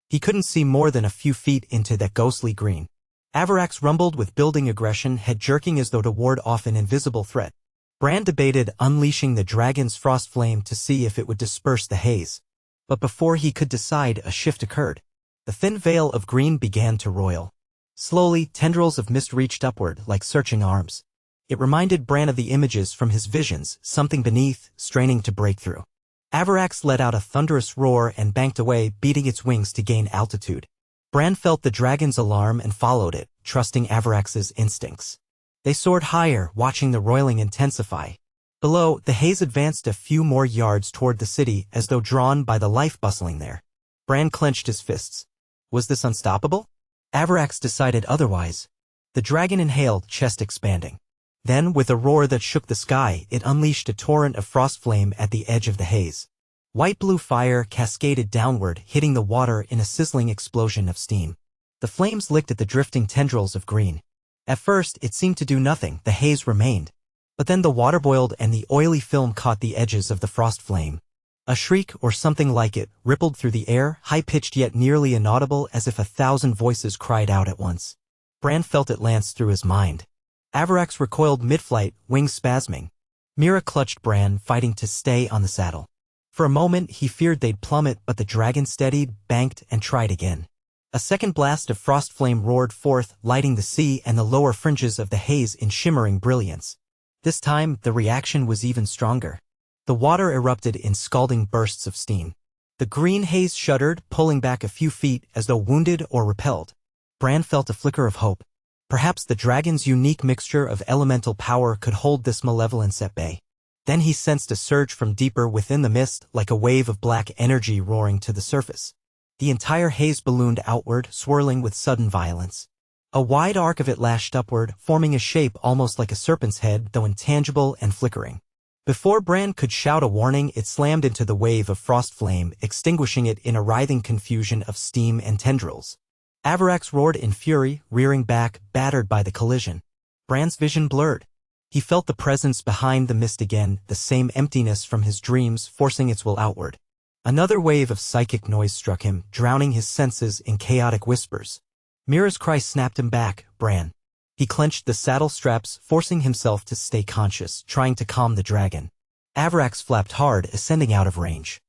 He couldn't see more than a few feet into that ghostly green. Avarax rumbled with building aggression, head jerking as though to ward off an invisible threat. Bran debated unleashing the dragon's frost flame to see if it would disperse the haze. But before he could decide, a shift occurred. The thin veil of green began to roil. Slowly, tendrils of mist reached upward like searching arms. It reminded Bran of the images from his visions, something beneath, straining to break through. Avarax let out a thunderous roar and banked away, beating its wings to gain altitude. Bran felt the dragon's alarm and followed it, trusting Avarax's instincts. They soared higher, watching the roiling intensify. Below, the haze advanced a few more yards toward the city as though drawn by the life bustling there. Bran clenched his fists. Was this unstoppable? Avarax decided otherwise. The dragon inhaled, chest expanding. Then, with a roar that shook the sky, it unleashed a torrent of frost flame at the edge of the haze. White-blue fire cascaded downward, hitting the water in a sizzling explosion of steam. The flames licked at the drifting tendrils of green. At first, it seemed to do nothing, the haze remained. But then the water boiled and the oily film caught the edges of the frost flame. A shriek, or something like it, rippled through the air, high-pitched yet nearly inaudible, as if 1,000 voices cried out at once. Bran felt it lance through his mind. Avarax recoiled mid-flight, wings spasming. Mira clutched Bran, fighting to stay on the saddle. For a moment, he feared they'd plummet, but the dragon steadied, banked, and tried again. A second blast of frost flame roared forth, lighting the sea and the lower fringes of the haze in shimmering brilliance. This time, the reaction was even stronger. The water erupted in scalding bursts of steam. The green haze shuddered, pulling back a few feet as though wounded or repelled. Bran felt a flicker of hope. Perhaps the dragon's unique mixture of elemental power could hold this malevolence at bay. Then he sensed a surge from deeper within the mist, like a wave of black energy roaring to the surface. The entire haze ballooned outward, swirling with sudden violence. A wide arc of it lashed upward, forming a shape almost like a serpent's head, though intangible and flickering. Before Bran could shout a warning, it slammed into the wave of frost flame, extinguishing it in a writhing confusion of steam and tendrils. Avarax roared in fury, rearing back, battered by the collision. Bran's vision blurred. He felt the presence behind the mist again, the same emptiness from his dreams forcing its will outward. Another wave of psychic noise struck him, drowning his senses in chaotic whispers. Mira's cry snapped him back. Bran. He clenched the saddle straps, forcing himself to stay conscious, trying to calm the dragon. Avarax flapped hard, ascending out of range.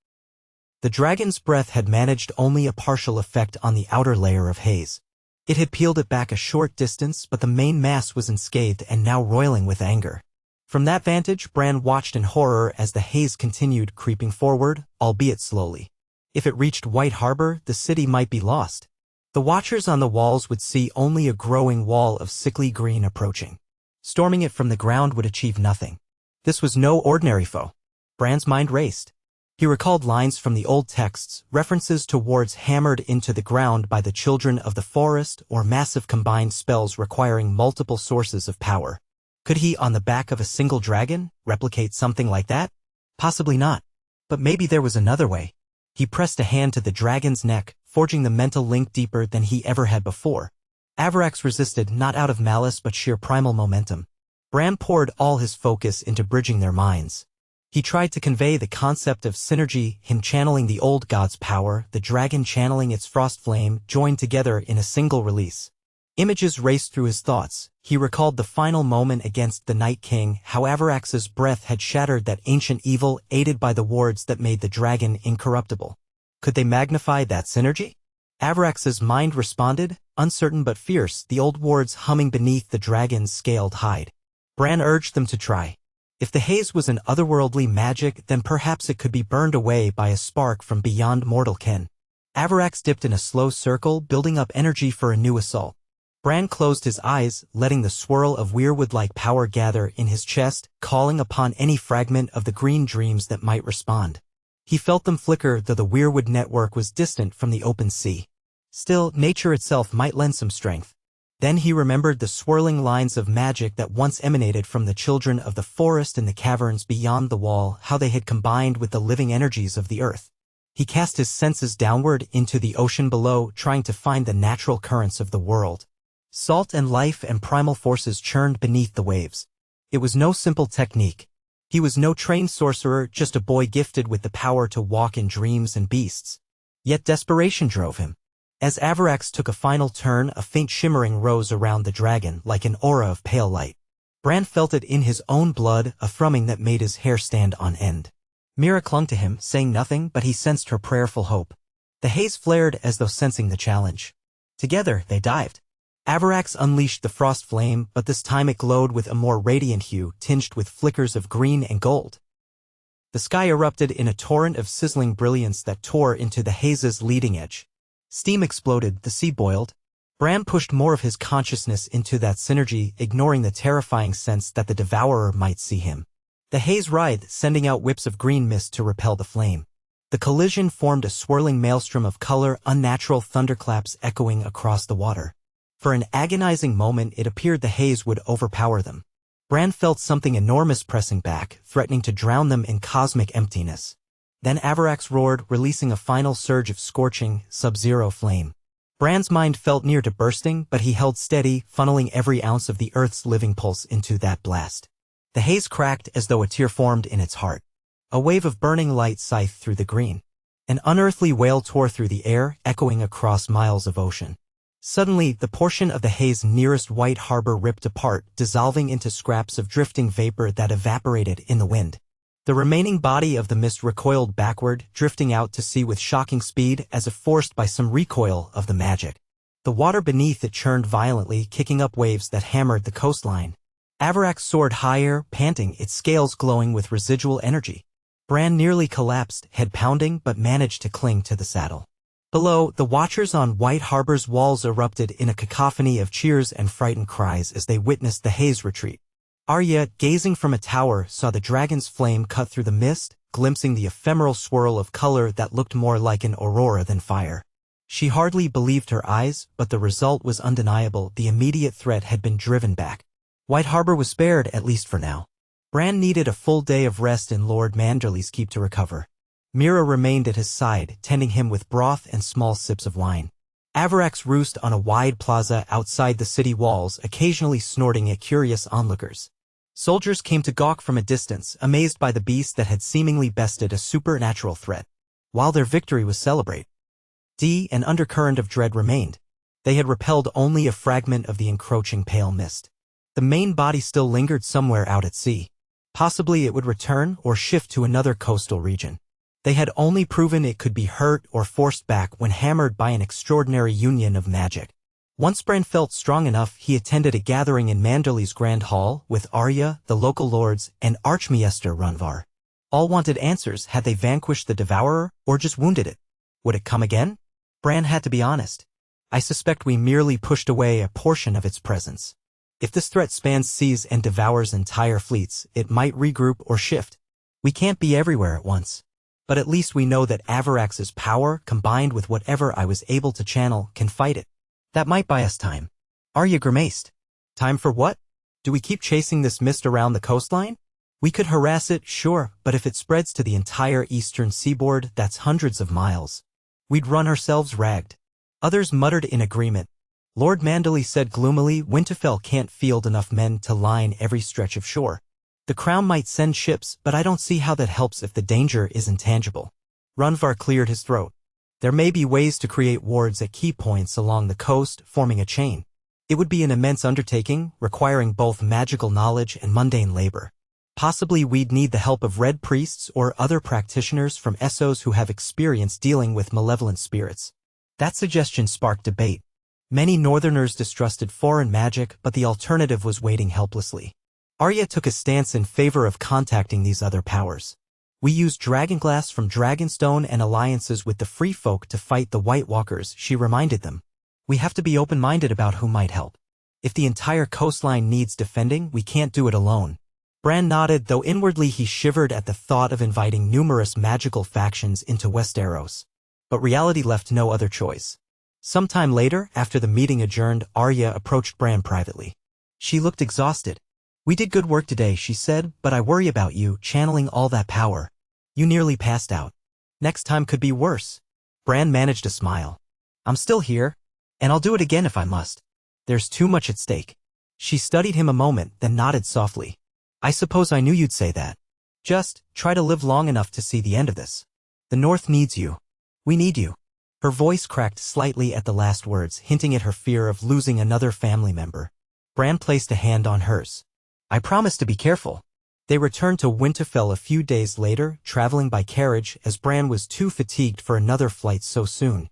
The dragon's breath had managed only a partial effect on the outer layer of haze. It had peeled it back a short distance, but the main mass was unscathed and now roiling with anger. From that vantage, Bran watched in horror as the haze continued creeping forward, albeit slowly. If it reached White Harbor, the city might be lost. The watchers on the walls would see only a growing wall of sickly green approaching. Storming it from the ground would achieve nothing. This was no ordinary foe. Bran's mind raced. He recalled lines from the old texts, references to wards hammered into the ground by the children of the forest or massive combined spells requiring multiple sources of power. Could he, on the back of a single dragon, replicate something like that? Possibly not. But maybe there was another way. He pressed a hand to the dragon's neck, forging the mental link deeper than he ever had before. Avarax resisted, not out of malice but sheer primal momentum. Bran poured all his focus into bridging their minds. He tried to convey the concept of synergy, him channeling the old god's power, the dragon channeling its frost flame, joined together in a single release. Images raced through his thoughts. He recalled the final moment against the Night King, how Avarax's breath had shattered that ancient evil, aided by the wards that made the dragon incorruptible. Could they magnify that synergy? Avarax's mind responded, uncertain but fierce, the old wards humming beneath the dragon's scaled hide. Bran urged them to try. If the haze was an otherworldly magic, then perhaps it could be burned away by a spark from beyond mortal ken. Avarax dipped in a slow circle, building up energy for a new assault. Bran closed his eyes, letting the swirl of weirwood-like power gather in his chest, calling upon any fragment of the green dreams that might respond. He felt them flicker, though the weirwood network was distant from the open sea. Still, nature itself might lend some strength. Then he remembered the swirling lines of magic that once emanated from the children of the forest and the caverns beyond the wall, how they had combined with the living energies of the earth. He cast his senses downward into the ocean below, trying to find the natural currents of the world. Salt and life and primal forces churned beneath the waves. It was no simple technique. He was no trained sorcerer, just a boy gifted with the power to walk in dreams and beasts. Yet desperation drove him. As Avarax took a final turn, a faint shimmering rose around the dragon, like an aura of pale light. Bran felt it in his own blood, a thrumming that made his hair stand on end. Mira clung to him, saying nothing, but he sensed her prayerful hope. The haze flared as though sensing the challenge. Together, they dived. Avarax unleashed the frost flame, but this time it glowed with a more radiant hue, tinged with flickers of green and gold. The sky erupted in a torrent of sizzling brilliance that tore into the haze's leading edge. Steam exploded, the sea boiled. Bran pushed more of his consciousness into that synergy, ignoring the terrifying sense that the devourer might see him. The haze writhed, sending out whips of green mist to repel the flame. The collision formed a swirling maelstrom of color, unnatural thunderclaps echoing across the water. For an agonizing moment it appeared the haze would overpower them. Bran felt something enormous pressing back, threatening to drown them in cosmic emptiness. Then Avarax roared, releasing a final surge of scorching, sub-zero flame. Bran's mind felt near to bursting, but he held steady, funneling every ounce of the Earth's living pulse into that blast. The haze cracked as though a tear formed in its heart. A wave of burning light scythed through the green. An unearthly wail tore through the air, echoing across miles of ocean. Suddenly, the portion of the haze nearest White Harbor ripped apart, dissolving into scraps of drifting vapor that evaporated in the wind. The remaining body of the mist recoiled backward, drifting out to sea with shocking speed as if forced by some recoil of the magic. The water beneath it churned violently, kicking up waves that hammered the coastline. Avarax soared higher, panting, its scales glowing with residual energy. Bran nearly collapsed, head pounding, but managed to cling to the saddle. Below, the watchers on White Harbor's walls erupted in a cacophony of cheers and frightened cries as they witnessed the haze retreat. Arya, gazing from a tower, saw the dragon's flame cut through the mist, glimpsing the ephemeral swirl of color that looked more like an aurora than fire. She hardly believed her eyes, but the result was undeniable. The immediate threat had been driven back. White Harbor was spared, at least for now. Bran needed a full day of rest in Lord Manderley's keep to recover. Mira remained at his side, tending him with broth and small sips of wine. Avarax roost on a wide plaza outside the city walls, occasionally snorting at curious onlookers. Soldiers came to gawk from a distance, amazed by the beast that had seemingly bested a supernatural threat. While their victory was celebrated, an undercurrent of dread remained. They had repelled only a fragment of the encroaching pale mist. The main body still lingered somewhere out at sea. Possibly it would return or shift to another coastal region. They had only proven it could be hurt or forced back when hammered by an extraordinary union of magic. Once Bran felt strong enough, he attended a gathering in Manderley's Grand Hall with Arya, the local lords, and Archmaester Runvar. All wanted answers. Had they vanquished the Devourer, or just wounded it? Would it come again? Bran had to be honest. I suspect we merely pushed away a portion of its presence. If this threat spans seas and devours entire fleets, it might regroup or shift. We can't be everywhere at once. But at least we know that Avarax's power, combined with whatever I was able to channel, can fight it. That might buy us time. Arya grimaced. Time for what? Do we keep chasing this mist around the coastline? We could harass it, sure, but if it spreads to the entire eastern seaboard, that's hundreds of miles. We'd run ourselves ragged. Others muttered in agreement. Lord Manderley said gloomily, Winterfell can't field enough men to line every stretch of shore. The Crown might send ships, but I don't see how that helps if the danger is intangible. Runvar cleared his throat. There may be ways to create wards at key points along the coast, forming a chain. It would be an immense undertaking, requiring both magical knowledge and mundane labor. Possibly we'd need the help of red priests or other practitioners from Essos who have experience dealing with malevolent spirits. That suggestion sparked debate. Many northerners distrusted foreign magic, but the alternative was waiting helplessly. Arya took a stance in favor of contacting these other powers. We used dragonglass from Dragonstone and alliances with the Free Folk to fight the White Walkers, she reminded them. We have to be open-minded about who might help. If the entire coastline needs defending, we can't do it alone. Bran nodded, though inwardly he shivered at the thought of inviting numerous magical factions into Westeros. But reality left no other choice. Sometime later, after the meeting adjourned, Arya approached Bran privately. She looked exhausted. We did good work today, she said, but I worry about you, channeling all that power. You nearly passed out. Next time could be worse. Bran managed a smile. I'm still here, and I'll do it again if I must. There's too much at stake. She studied him a moment, then nodded softly. I suppose I knew you'd say that. Just try to live long enough to see the end of this. The North needs you. We need you. Her voice cracked slightly at the last words, hinting at her fear of losing another family member. Bran placed a hand on hers. I promise to be careful. They returned to Winterfell a few days later, traveling by carriage as Bran was too fatigued for another flight so soon.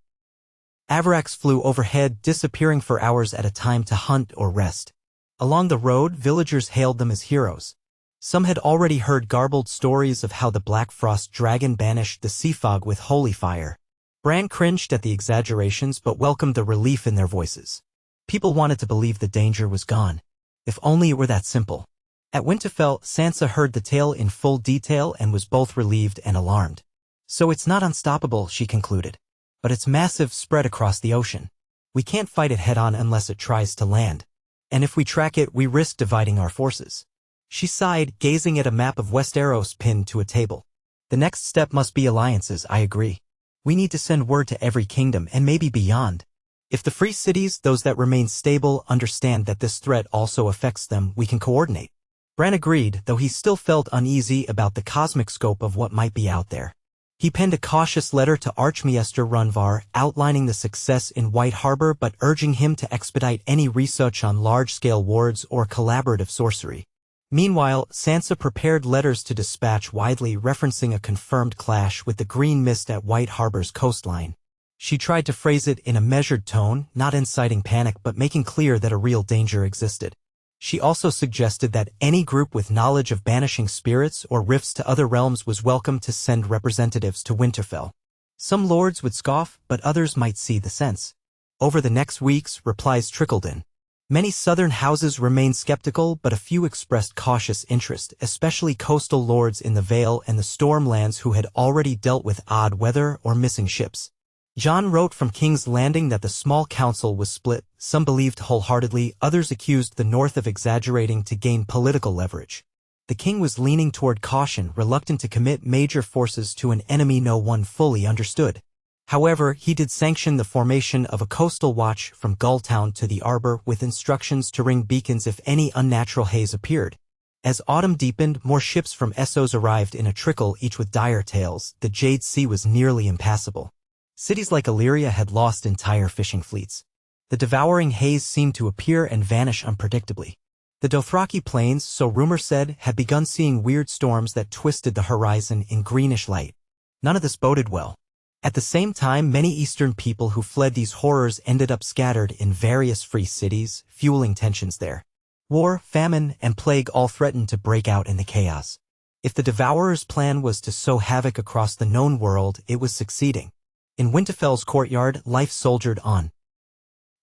Avarax flew overhead, disappearing for hours at a time to hunt or rest. Along the road, villagers hailed them as heroes. Some had already heard garbled stories of how the Black Frost dragon banished the sea fog with holy fire. Bran cringed at the exaggerations but welcomed the relief in their voices. People wanted to believe the danger was gone. If only it were that simple. At Winterfell, Sansa heard the tale in full detail and was both relieved and alarmed. So it's not unstoppable, she concluded. But it's massive, spread across the ocean. We can't fight it head-on unless it tries to land. And if we track it, we risk dividing our forces. She sighed, gazing at a map of Westeros pinned to a table. The next step must be alliances, I agree. We need to send word to every kingdom and maybe beyond. If the free cities, those that remain stable, understand that this threat also affects them, we can coordinate. Bran agreed, though he still felt uneasy about the cosmic scope of what might be out there. He penned a cautious letter to Archmaester Runvar, outlining the success in White Harbor but urging him to expedite any research on large-scale wards or collaborative sorcery. Meanwhile, Sansa prepared letters to dispatch widely, referencing a confirmed clash with the green mist at White Harbor's coastline. She tried to phrase it in a measured tone, not inciting panic but making clear that a real danger existed. She also suggested that any group with knowledge of banishing spirits or rifts to other realms was welcome to send representatives to Winterfell. Some lords would scoff, but others might see the sense. Over the next weeks, replies trickled in. Many southern houses remained skeptical, but a few expressed cautious interest, especially coastal lords in the Vale and the Stormlands who had already dealt with odd weather or missing ships. Jon wrote from King's Landing that the small council was split. Some believed wholeheartedly, others accused the North of exaggerating to gain political leverage. The king was leaning toward caution, reluctant to commit major forces to an enemy no one fully understood. However, he did sanction the formation of a coastal watch from Gulltown to the Arbor with instructions to ring beacons if any unnatural haze appeared. As autumn deepened, more ships from Essos arrived in a trickle, each with dire tales. The Jade Sea was nearly impassable. Cities like Illyria had lost entire fishing fleets. The devouring haze seemed to appear and vanish unpredictably. The Dothraki plains, so rumor said, had begun seeing weird storms that twisted the horizon in greenish light. None of this boded well. At the same time, many eastern people who fled these horrors ended up scattered in various free cities, fueling tensions there. War, famine, and plague all threatened to break out in the chaos. If the Devourer's plan was to sow havoc across the known world, it was succeeding. In Winterfell's courtyard, life soldiered on.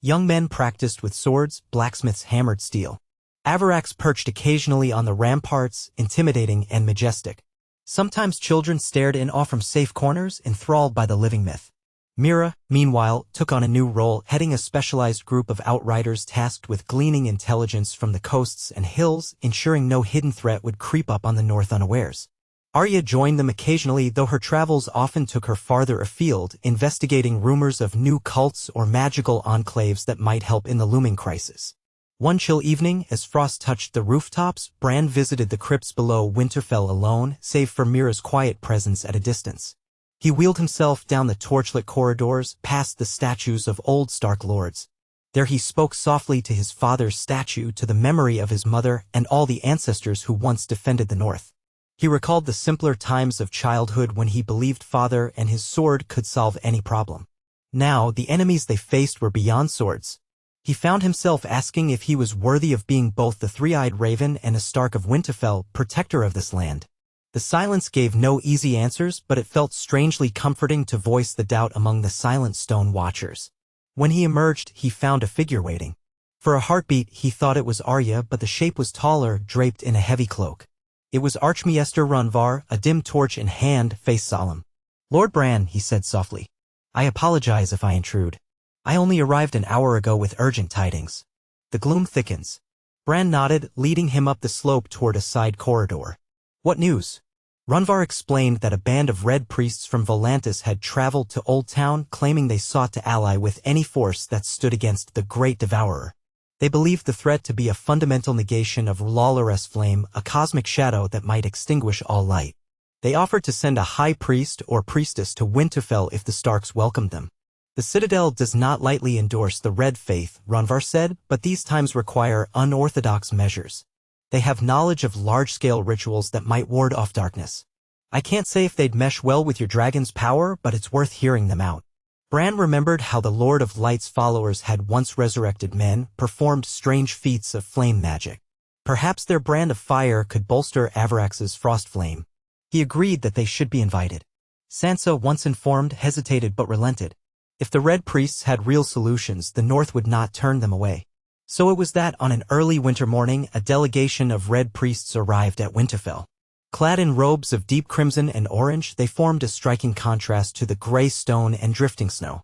Young men practiced with swords, blacksmiths hammered steel. Avarax perched occasionally on the ramparts, intimidating and majestic. Sometimes children stared in awe from safe corners, enthralled by the living myth. Mira, meanwhile, took on a new role, heading a specialized group of outriders tasked with gleaning intelligence from the coasts and hills, ensuring no hidden threat would creep up on the north unawares. Arya joined them occasionally, though her travels often took her farther afield, investigating rumors of new cults or magical enclaves that might help in the looming crisis. One chill evening, as frost touched the rooftops, Bran visited the crypts below Winterfell alone, save for Mira's quiet presence at a distance. He wheeled himself down the torchlit corridors, past the statues of old Stark lords. There he spoke softly to his father's statue, to the memory of his mother and all the ancestors who once defended the north. He recalled the simpler times of childhood when he believed father and his sword could solve any problem. Now, the enemies they faced were beyond swords. He found himself asking if he was worthy of being both the three-eyed raven and a Stark of Winterfell, protector of this land. The silence gave no easy answers, but it felt strangely comforting to voice the doubt among the silent stone watchers. When he emerged, he found a figure waiting. For a heartbeat, he thought it was Arya, but the shape was taller, draped in a heavy cloak. It was Archmaester Runvar, a dim torch in hand, face solemn. "Lord Bran," he said softly. "I apologize if I intrude. I only arrived an hour ago with urgent tidings." The gloom thickens. Bran nodded, leading him up the slope toward a side corridor. "What news?" Runvar explained that a band of red priests from Volantis had traveled to Old Town, claiming they sought to ally with any force that stood against the Great Devourer. They believed the threat to be a fundamental negation of Lawlor's flame, a cosmic shadow that might extinguish all light. They offered to send a high priest or priestess to Winterfell if the Starks welcomed them. "The Citadel does not lightly endorse the Red Faith," Runvar said, "but these times require unorthodox measures. They have knowledge of large-scale rituals that might ward off darkness. I can't say if they'd mesh well with your dragon's power, but it's worth hearing them out." Bran remembered how the Lord of Light's followers had once resurrected men, performed strange feats of flame magic. Perhaps their brand of fire could bolster Avarax's frost flame. He agreed that they should be invited. Sansa, once informed, hesitated but relented. If the Red Priests had real solutions, the North would not turn them away. So it was that on an early winter morning, a delegation of Red Priests arrived at Winterfell. Clad in robes of deep crimson and orange, they formed a striking contrast to the gray stone and drifting snow.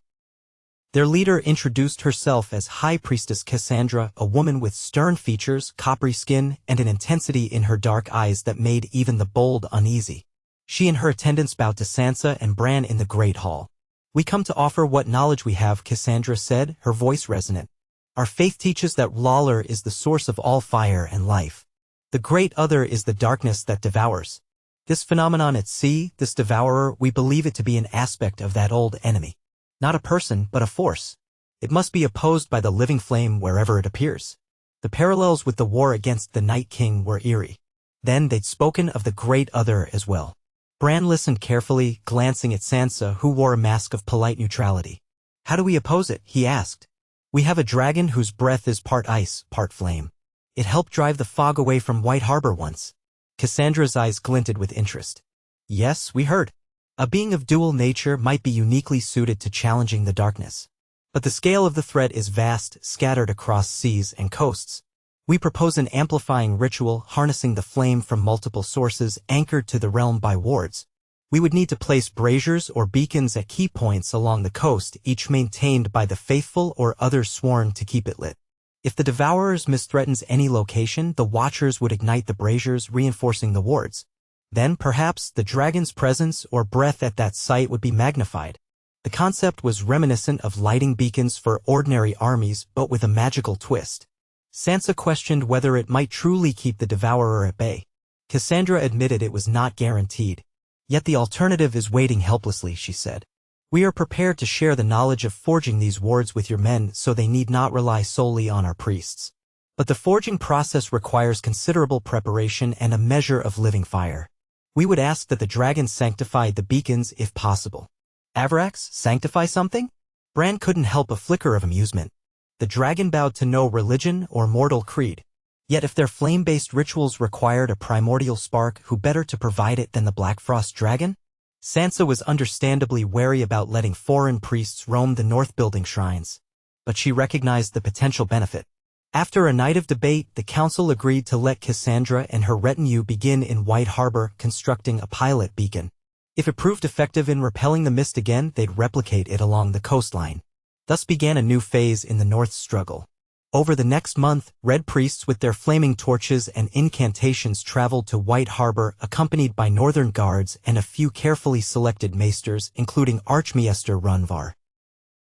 Their leader introduced herself as High Priestess Cassandra, a woman with stern features, coppery skin, and an intensity in her dark eyes that made even the bold uneasy. She and her attendants bowed to Sansa and Bran in the Great Hall. "We come to offer what knowledge we have," Cassandra said, her voice resonant. "Our faith teaches that Lawlor is the source of all fire and life. The Great Other is the darkness that devours. This phenomenon at sea, this devourer, we believe it to be an aspect of that old enemy. Not a person, but a force. It must be opposed by the living flame wherever it appears." The parallels with the war against the Night King were eerie. Then they'd spoken of the Great Other as well. Bran listened carefully, glancing at Sansa, who wore a mask of polite neutrality. "How do we oppose it?" he asked. "We have a dragon whose breath is part ice, part flame. It helped drive the fog away from White Harbor once." Cassandra's eyes glinted with interest. "Yes, we heard. A being of dual nature might be uniquely suited to challenging the darkness. But the scale of the threat is vast, scattered across seas and coasts. We propose an amplifying ritual, harnessing the flame from multiple sources, anchored to the realm by wards. We would need to place braziers or beacons at key points along the coast, each maintained by the faithful or others sworn to keep it lit. If the Devourers misthreatens any location, the Watchers would ignite the braziers, reinforcing the wards. Then, perhaps, the dragon's presence or breath at that site would be magnified. The concept was reminiscent of lighting beacons for ordinary armies, but with a magical twist. Sansa questioned whether it might truly keep the Devourer at bay. Cassandra admitted it was not guaranteed. "Yet the alternative is waiting helplessly," she said. "We are prepared to share the knowledge of forging these wards with your men so they need not rely solely on our priests. But the forging process requires considerable preparation and a measure of living fire. We would ask that the dragon sanctify the beacons if possible." "Avarax, sanctify something?" Bran couldn't help a flicker of amusement. The dragon bowed to no religion or mortal creed. Yet if their flame-based rituals required a primordial spark, who better to provide it than the Black Frost dragon? Sansa was understandably wary about letting foreign priests roam the north building shrines. But she recognized the potential benefit. After a night of debate, the council agreed to let Cassandra and her retinue begin in White Harbor constructing a pilot beacon. If it proved effective in repelling the mist again, they'd replicate it along the coastline. Thus began a new phase in the North's struggle. Over the next month, red priests with their flaming torches and incantations traveled to White Harbor accompanied by northern guards and a few carefully selected maesters, including Archmaester Runvar.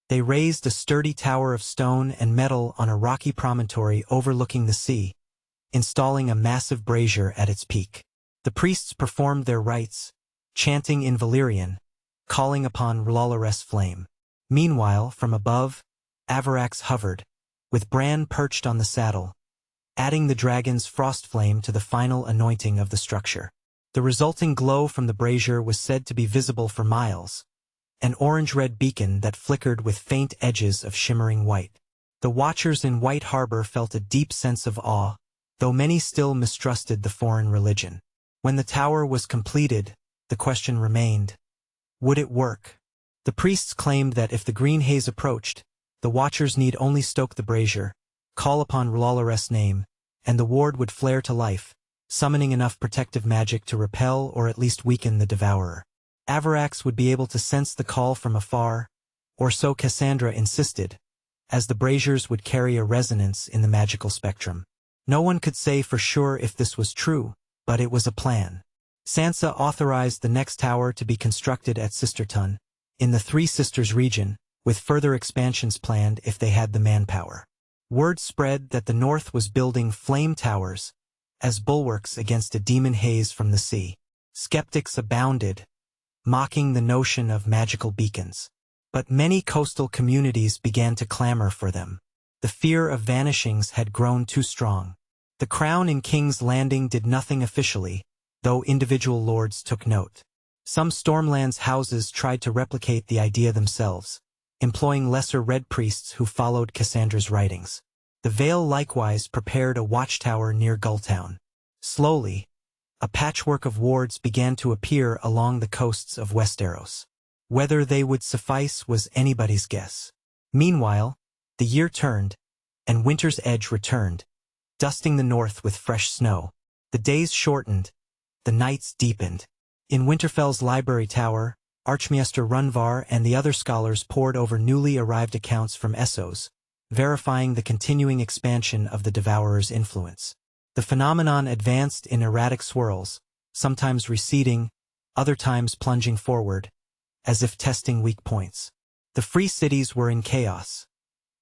They raised a sturdy tower of stone and metal on a rocky promontory overlooking the sea, installing a massive brazier at its peak. The priests performed their rites, chanting in Valyrian, calling upon R'hlloreth's flame. Meanwhile, from above, Avarax hovered, with Bran perched on the saddle, adding the dragon's frost flame to the final anointing of the structure. The resulting glow from the brazier was said to be visible for miles, an orange-red beacon that flickered with faint edges of shimmering white. The watchers in White Harbor felt a deep sense of awe, though many still mistrusted the foreign religion. When the tower was completed, the question remained, would it work? The priests claimed that if the green haze approached, the watchers need only stoke the brazier, call upon R'hlloreth's name, and the ward would flare to life, summoning enough protective magic to repel or at least weaken the devourer. Avarax would be able to sense the call from afar, or so Cassandra insisted, as the braziers would carry a resonance in the magical spectrum. No one could say for sure if this was true, but it was a plan. Sansa authorized the next tower to be constructed at Sisterton, in the Three Sisters region, with further expansions planned if they had the manpower. Word spread that the North was building flame towers as bulwarks against a demon haze from the sea. Skeptics abounded, mocking the notion of magical beacons. But many coastal communities began to clamor for them. The fear of vanishings had grown too strong. The Crown in King's Landing did nothing officially, though individual lords took note. Some Stormlands houses tried to replicate the idea themselves, employing lesser red priests who followed Cassandra's writings. The Vale likewise prepared a watchtower near Gulltown. Slowly, a patchwork of wards began to appear along the coasts of Westeros. Whether they would suffice was anybody's guess. Meanwhile, the year turned, and winter's edge returned, dusting the north with fresh snow. The days shortened, the nights deepened. In Winterfell's library tower, Archmaester Runvar and the other scholars pored over newly arrived accounts from Essos, verifying the continuing expansion of the Devourer's influence. The phenomenon advanced in erratic swirls, sometimes receding, other times plunging forward, as if testing weak points. The free cities were in chaos.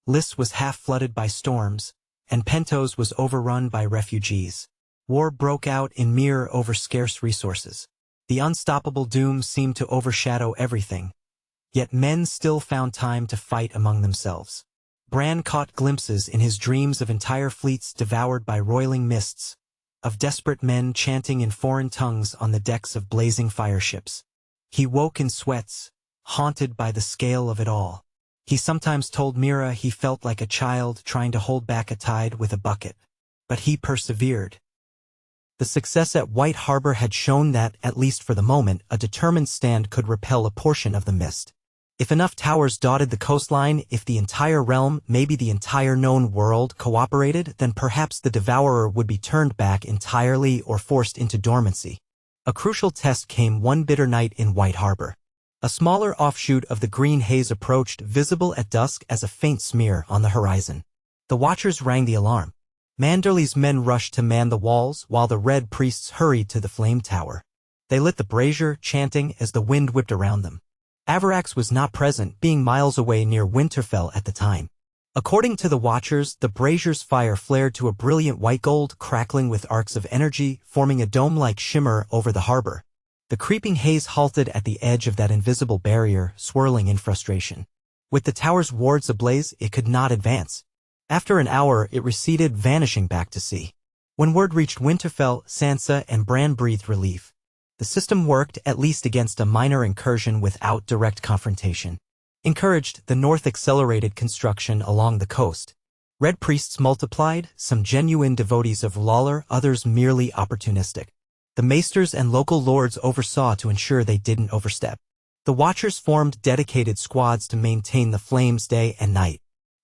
Lys was half-flooded by storms, and Pentos was overrun by refugees. War broke out in Myr over scarce resources. The unstoppable doom seemed to overshadow everything, yet men still found time to fight among themselves. Bran caught glimpses in his dreams of entire fleets devoured by roiling mists, of desperate men chanting in foreign tongues on the decks of blazing fireships. He woke in sweats, haunted by the scale of it all. He sometimes told Mira he felt like a child trying to hold back a tide with a bucket. But he persevered. The success at White Harbor had shown that, at least for the moment, a determined stand could repel a portion of the mist. If enough towers dotted the coastline, if the entire realm, maybe the entire known world, cooperated, then perhaps the Devourer would be turned back entirely or forced into dormancy. A crucial test came one bitter night in White Harbor. A smaller offshoot of the green haze approached, visible at dusk as a faint smear on the horizon. The watchers rang the alarm. Manderley's men rushed to man the walls, while the red priests hurried to the flame tower. They lit the brazier, chanting as the wind whipped around them. Avarax was not present, being miles away near Winterfell at the time. According to the watchers, the brazier's fire flared to a brilliant white gold, crackling with arcs of energy, forming a dome-like shimmer over the harbor. The creeping haze halted at the edge of that invisible barrier, swirling in frustration. With the tower's wards ablaze, it could not advance. After an hour, it receded, vanishing back to sea. When word reached Winterfell, Sansa and Bran breathed relief. The system worked, at least against a minor incursion without direct confrontation. Encouraged, the North accelerated construction along the coast. Red priests multiplied, some genuine devotees of R'hllor, others merely opportunistic. The maesters and local lords oversaw to ensure they didn't overstep. The watchers formed dedicated squads to maintain the flames day and night.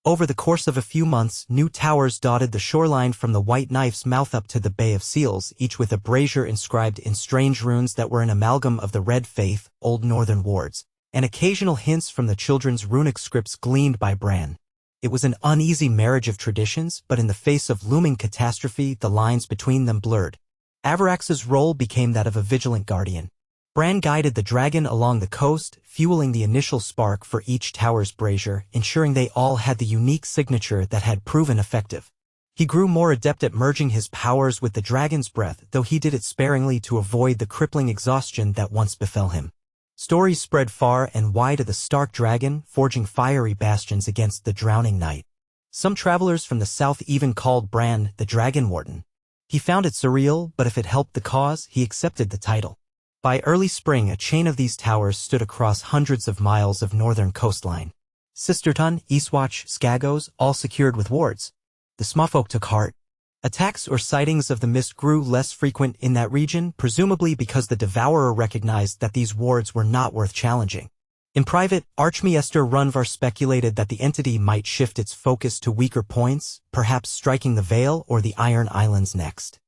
Over the course of a few months, new towers dotted the shoreline from the White Knife's mouth up to the Bay of Seals, each with a brazier inscribed in strange runes that were an amalgam of the Red Faith, Old Northern wards, and occasional hints from the children's runic scripts gleaned by Bran. It was an uneasy marriage of traditions, but in the face of looming catastrophe, the lines between them blurred. Avarax's role became that of a vigilant guardian. Bran guided the dragon along the coast, fueling the initial spark for each tower's brazier, ensuring they all had the unique signature that had proven effective. He grew more adept at merging his powers with the dragon's breath, though he did it sparingly to avoid the crippling exhaustion that once befell him. Stories spread far and wide of the stark dragon, forging fiery bastions against the drowning night. Some travelers from the south even called Bran the Dragon Warden. He found it surreal, but if it helped the cause, he accepted the title. By early spring, a chain of these towers stood across hundreds of miles of northern coastline. Sisterton, Eastwatch, Skagos, all secured with wards. The Smafolk took heart. Attacks or sightings of the mist grew less frequent in that region, presumably because the Devourer recognized that these wards were not worth challenging. In private, Archmaester Runvar speculated that the entity might shift its focus to weaker points, perhaps striking the Vale or the Iron Islands next.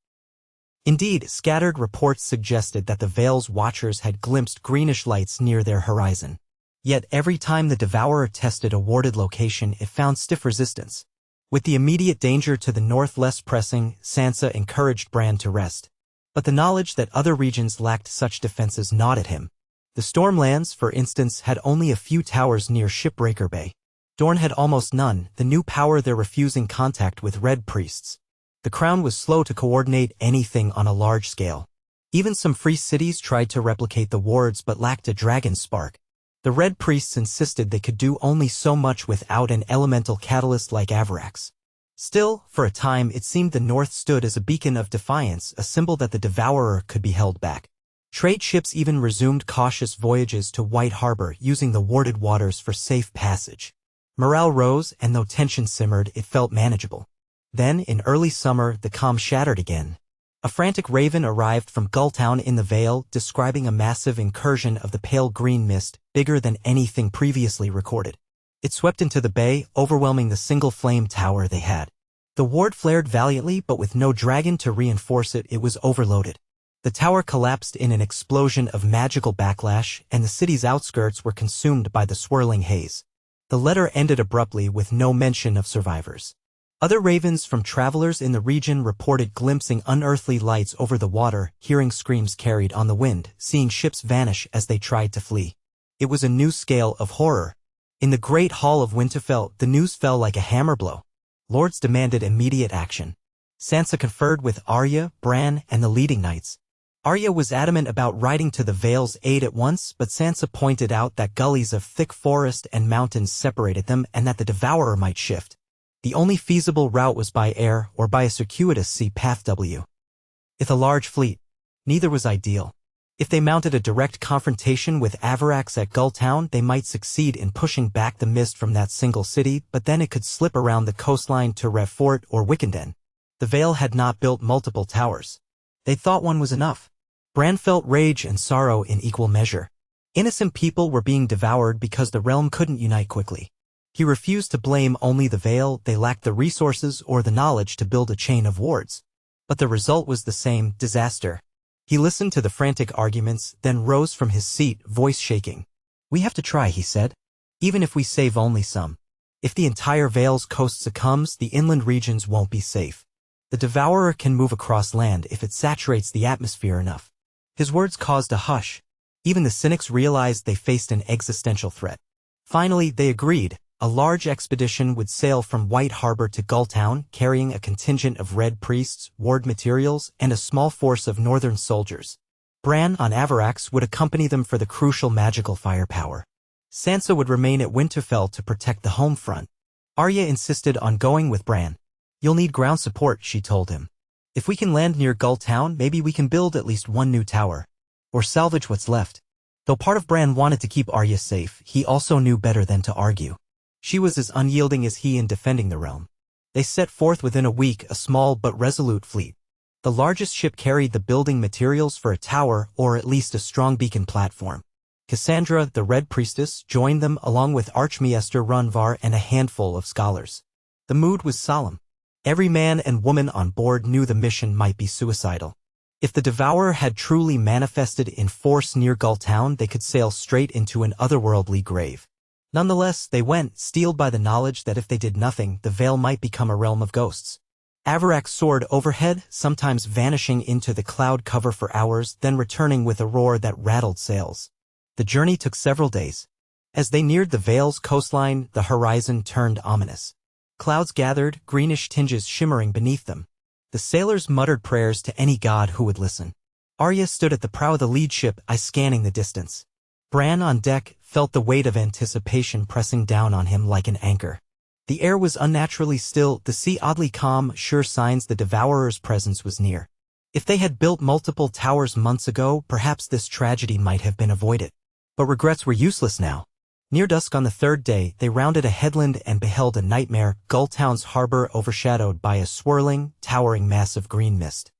Indeed, scattered reports suggested that the Vale's watchers had glimpsed greenish lights near their horizon. Yet every time the Devourer tested a warded location, it found stiff resistance. With the immediate danger to the north less pressing, Sansa encouraged Bran to rest. But the knowledge that other regions lacked such defenses gnawed at him. The Stormlands, for instance, had only a few towers near Shipbreaker Bay. Dorne had almost none, the new power there refusing contact with Red Priests. The Crown was slow to coordinate anything on a large scale. Even some free cities tried to replicate the wards but lacked a dragon spark. The Red Priests insisted they could do only so much without an elemental catalyst like Avarax. Still, for a time it seemed the North stood as a beacon of defiance, a symbol that the Devourer could be held back. Trade ships even resumed cautious voyages to White Harbor, using the warded waters for safe passage. Morale rose, and though tension simmered, it felt manageable. Then, in early summer, the calm shattered again. A frantic raven arrived from Gulltown in the Vale, describing a massive incursion of the pale green mist, bigger than anything previously recorded. It swept into the bay, overwhelming the single flame tower they had. The ward flared valiantly, but with no dragon to reinforce it, it was overloaded. The tower collapsed in an explosion of magical backlash, and the city's outskirts were consumed by the swirling haze. The letter ended abruptly with no mention of survivors. Other ravens from travelers in the region reported glimpsing unearthly lights over the water, hearing screams carried on the wind, seeing ships vanish as they tried to flee. It was a new scale of horror. In the Great Hall of Winterfell, the news fell like a hammer blow. Lords demanded immediate action. Sansa conferred with Arya, Bran, and the leading knights. Arya was adamant about riding to the Vale's aid at once, but Sansa pointed out that gullies of thick forest and mountains separated them and that the Devourer might shift. The only feasible route was by air or by a circuitous sea path. With a large fleet, neither was ideal. If they mounted a direct confrontation with Avarax at Gulltown, they might succeed in pushing back the mist from that single city, but then it could slip around the coastline to Revfort or Wickenden. The Vale had not built multiple towers. They thought one was enough. Bran felt rage and sorrow in equal measure. Innocent people were being devoured because the realm couldn't unite quickly. He refused to blame only the Vale, they lacked the resources or the knowledge to build a chain of wards. But the result was the same, disaster. He listened to the frantic arguments, then rose from his seat, voice shaking. "We have to try," he said. "Even if we save only some. If the entire Vale's coast succumbs, the inland regions won't be safe. The Devourer can move across land if it saturates the atmosphere enough." His words caused a hush. Even the cynics realized they faced an existential threat. Finally, they agreed. A large expedition would sail from White Harbor to Gulltown, carrying a contingent of Red Priests, ward materials, and a small force of northern soldiers. Bran on Avarax would accompany them for the crucial magical firepower. Sansa would remain at Winterfell to protect the home front. Arya insisted on going with Bran. "You'll need ground support," she told him. "If we can land near Gulltown, maybe we can build at least one new tower. Or salvage what's left." Though part of Bran wanted to keep Arya safe, he also knew better than to argue. She was as unyielding as he in defending the realm. They set forth within a week, a small but resolute fleet. The largest ship carried the building materials for a tower or at least a strong beacon platform. Cassandra, the Red Priestess, joined them along with Archmaester Runvar and a handful of scholars. The mood was solemn. Every man and woman on board knew the mission might be suicidal. If the Devourer had truly manifested in force near Gull Town, they could sail straight into an otherworldly grave. Nonetheless, they went, steeled by the knowledge that if they did nothing, the Vale might become a realm of ghosts. Avarak soared overhead, sometimes vanishing into the cloud cover for hours, then returning with a roar that rattled sails. The journey took several days. As they neared the Vale's coastline, the horizon turned ominous. Clouds gathered, greenish tinges shimmering beneath them. The sailors muttered prayers to any god who would listen. Arya stood at the prow of the lead ship, eyes scanning the distance. Bran on deck felt the weight of anticipation pressing down on him like an anchor. The air was unnaturally still, the sea oddly calm, sure signs the Devourer's presence was near. If they had built multiple towers months ago, perhaps this tragedy might have been avoided. But regrets were useless now. Near dusk on the third day, they rounded a headland and beheld a nightmare, Gulltown's harbor overshadowed by a swirling, towering mass of green mist.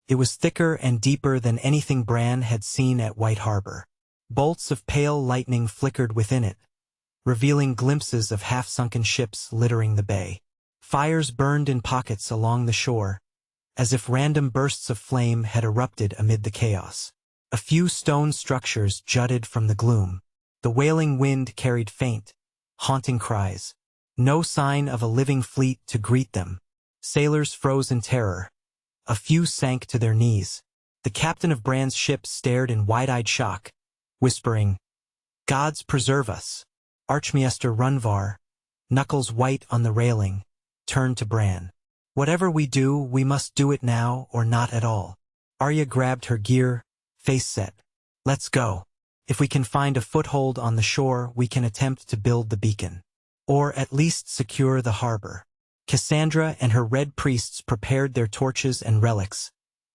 It was thicker and deeper than anything Bran had seen at White Harbor. Bolts of pale lightning flickered within it, revealing glimpses of half-sunken ships littering the bay. Fires burned in pockets along the shore, as if random bursts of flame had erupted amid the chaos. A few stone structures jutted from the gloom. The wailing wind carried faint, haunting cries. No sign of a living fleet to greet them. Sailors froze in terror. A few sank to their knees. The captain of Bran's ship stared in wide-eyed shock, whispering, "Gods preserve us." Archmaester Runvar, knuckles white on the railing, turned to Bran. "Whatever we do, we must do it now or not at all." Arya grabbed her gear, face set. "Let's go. If we can find a foothold on the shore, we can attempt to build the beacon. Or at least secure the harbor." Cassandra and her red priests prepared their torches and relics,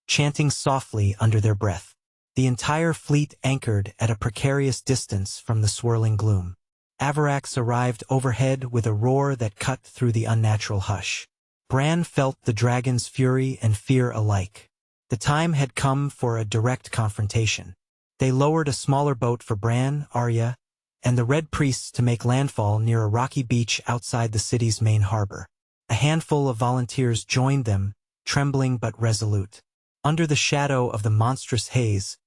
chanting softly under their breath. The entire fleet anchored at a precarious distance from the swirling gloom. Avarax arrived overhead with a roar that cut through the unnatural hush. Bran felt the dragon's fury and fear alike. The time had come for a direct confrontation. They lowered a smaller boat for Bran, Arya, and the Red Priests to make landfall near a rocky beach outside the city's main harbor. A handful of volunteers joined them, trembling but resolute. Under the shadow of the monstrous haze,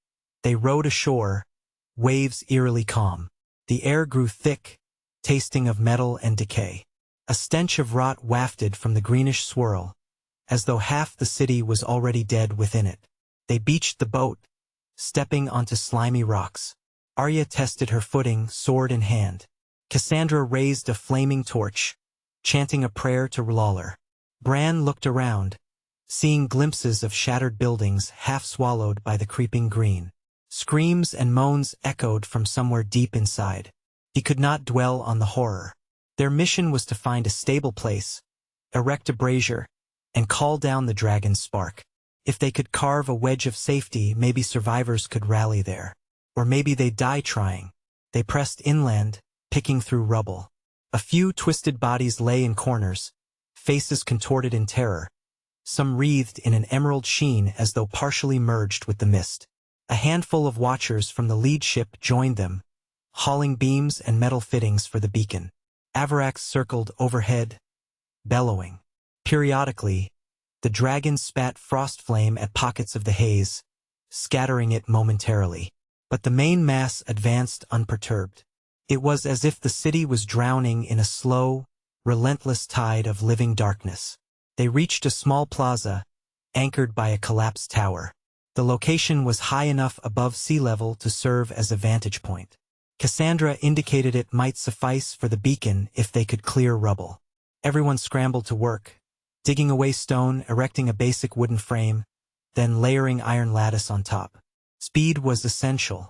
they rowed ashore, waves eerily calm. The air grew thick, tasting of metal and decay. A stench of rot wafted from the greenish swirl, as though half the city was already dead within it. They beached the boat, stepping onto slimy rocks. Arya tested her footing, sword in hand. Cassandra raised a flaming torch, chanting a prayer to R'hllor. Bran looked around, seeing glimpses of shattered buildings half swallowed by the creeping green. Screams and moans echoed from somewhere deep inside. He could not dwell on the horror. Their mission was to find a stable place, erect a brazier, and call down the dragon's spark. If they could carve a wedge of safety, maybe survivors could rally there. Or maybe they'd die trying. They pressed inland, picking through rubble. A few twisted bodies lay in corners, faces contorted in terror, some wreathed in an emerald sheen as though partially merged with the mist. A handful of watchers from the lead ship joined them, hauling beams and metal fittings for the beacon. Avarax circled overhead, bellowing. Periodically, the dragon spat frost flame at pockets of the haze, scattering it momentarily. But the main mass advanced unperturbed. It was as if the city was drowning in a slow, relentless tide of living darkness. They reached a small plaza, anchored by a collapsed tower. The location was high enough above sea level to serve as a vantage point. Cassandra indicated it might suffice for the beacon if they could clear rubble. Everyone scrambled to work, digging away stone, erecting a basic wooden frame, then layering iron lattice on top. Speed was essential.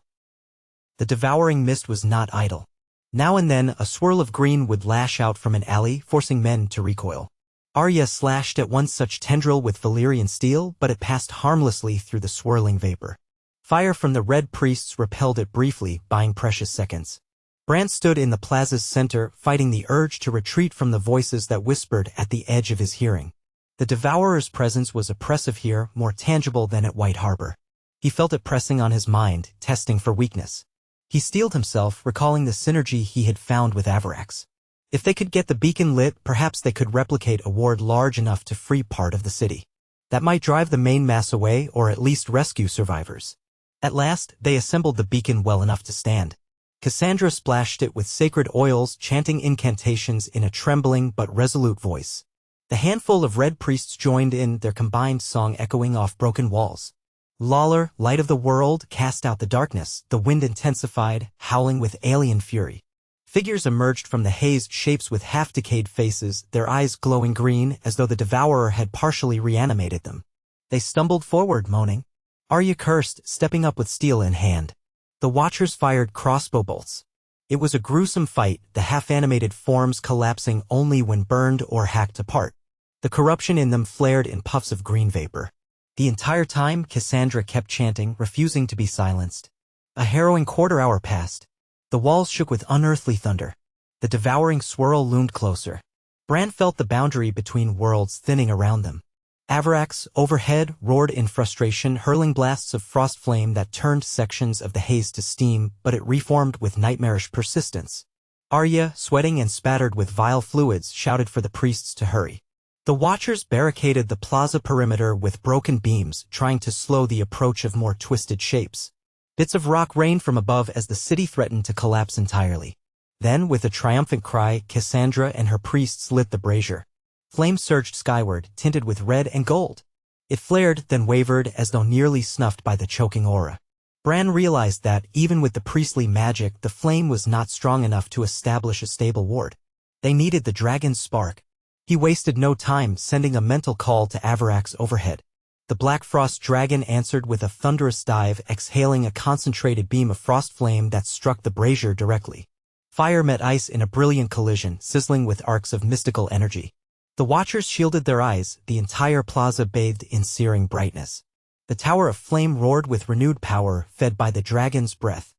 The devouring mist was not idle. Now and then, a swirl of green would lash out from an alley, forcing men to recoil. Arya slashed at one such tendril with Valyrian steel, but it passed harmlessly through the swirling vapor. Fire from the Red Priests repelled it briefly, buying precious seconds. Bran stood in the plaza's center, fighting the urge to retreat from the voices that whispered at the edge of his hearing. The Devourer's presence was oppressive here, more tangible than at White Harbor. He felt it pressing on his mind, testing for weakness. He steeled himself, recalling the synergy he had found with Avarax. If they could get the beacon lit, perhaps they could replicate a ward large enough to free part of the city. That might drive the main mass away or at least rescue survivors. At last, they assembled the beacon well enough to stand. Cassandra splashed it with sacred oils, chanting incantations in a trembling but resolute voice. The handful of red priests joined in, their combined song echoing off broken walls. Lawler, light of the world, cast out the darkness. The wind intensified, howling with alien fury. Figures emerged from the hazed shapes with half-decayed faces, their eyes glowing green as though the devourer had partially reanimated them. They stumbled forward, moaning, "Arya cursed," stepping up with steel in hand. The watchers fired crossbow bolts. It was a gruesome fight, the half-animated forms collapsing only when burned or hacked apart. The corruption in them flared in puffs of green vapor. The entire time, Cassandra kept chanting, refusing to be silenced. A harrowing quarter-hour passed. The walls shook with unearthly thunder. The devouring swirl loomed closer. Bran felt the boundary between worlds thinning around them. Avarax, overhead, roared in frustration, hurling blasts of frost flame that turned sections of the haze to steam, but it reformed with nightmarish persistence. Arya, sweating and spattered with vile fluids, shouted for the priests to hurry. The watchers barricaded the plaza perimeter with broken beams, trying to slow the approach of more twisted shapes. Bits of rock rained from above as the city threatened to collapse entirely. Then, with a triumphant cry, Cassandra and her priests lit the brazier. Flames surged skyward, tinted with red and gold. It flared, then wavered as though nearly snuffed by the choking aura. Bran realized that, even with the priestly magic, the flame was not strong enough to establish a stable ward. They needed the dragon's spark. He wasted no time, sending a mental call to Avarax overhead. The Black Frost dragon answered with a thunderous dive, exhaling a concentrated beam of frost flame that struck the brazier directly. Fire met ice in a brilliant collision, sizzling with arcs of mystical energy. The watchers shielded their eyes, the entire plaza bathed in searing brightness. The tower of flame roared with renewed power, fed by the dragon's breath.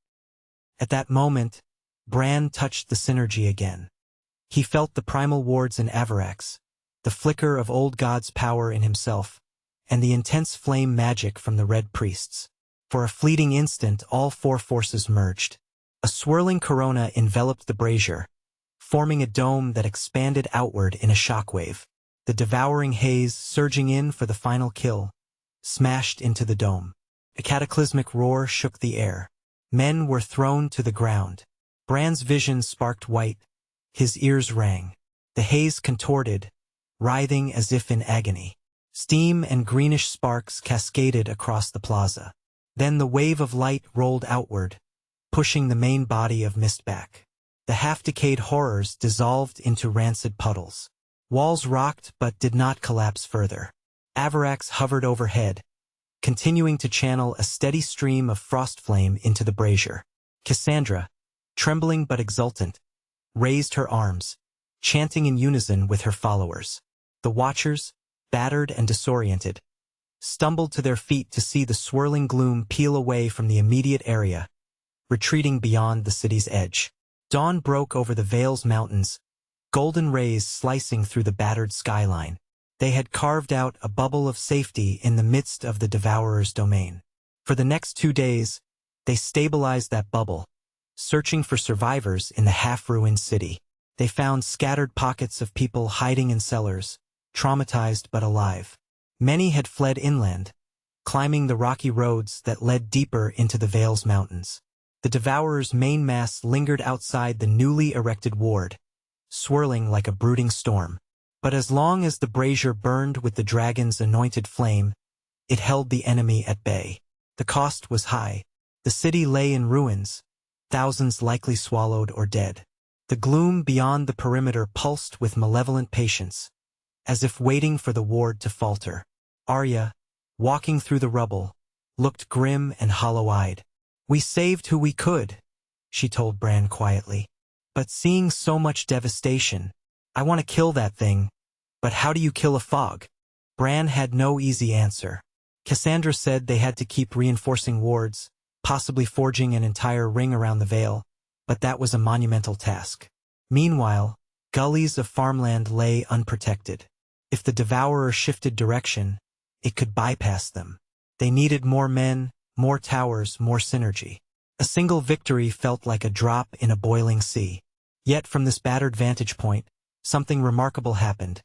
At that moment, Bran touched the synergy again. He felt the primal wards in Avarax, the flicker of old God's power in himself, and the intense flame magic from the red priests. For a fleeting instant, all four forces merged. A swirling corona enveloped the brazier, forming a dome that expanded outward in a shockwave. The devouring haze, surging in for the final kill, smashed into the dome. A cataclysmic roar shook the air. Men were thrown to the ground. Bran's vision sparked white. His ears rang. The haze contorted, writhing as if in agony. Steam and greenish sparks cascaded across the plaza. Then the wave of light rolled outward, pushing the main body of mist back. The half-decayed horrors dissolved into rancid puddles. Walls rocked but did not collapse further. Avarax hovered overhead, continuing to channel a steady stream of frost flame into the brazier. Cassandra, trembling but exultant, raised her arms, chanting in unison with her followers. The watchers, battered and disoriented, stumbled to their feet to see the swirling gloom peel away from the immediate area, retreating beyond the city's edge. Dawn broke over the Vale's mountains, golden rays slicing through the battered skyline. They had carved out a bubble of safety in the midst of the Devourer's domain. For the next 2 days, they stabilized that bubble, searching for survivors in the half-ruined city. They found scattered pockets of people hiding in cellars, traumatized but alive. Many had fled inland, climbing the rocky roads that led deeper into the Vale's mountains. The Devourer's main mass lingered outside the newly erected ward, swirling like a brooding storm. But as long as the brazier burned with the dragon's anointed flame, it held the enemy at bay. The cost was high. The city lay in ruins, thousands likely swallowed or dead. The gloom beyond the perimeter pulsed with malevolent patience, as if waiting for the ward to falter. Arya, walking through the rubble, looked grim and hollow-eyed. "We saved who we could," she told Bran quietly. "But seeing so much devastation, I want to kill that thing. But how do you kill a fog?" Bran had no easy answer. Cassandra said they had to keep reinforcing wards, possibly forging an entire ring around the Vale, but that was a monumental task. Meanwhile, gullies of farmland lay unprotected. If the Devourer shifted direction, it could bypass them. They needed more men, more towers, more synergy. A single victory felt like a drop in a boiling sea. Yet from this battered vantage point, something remarkable happened.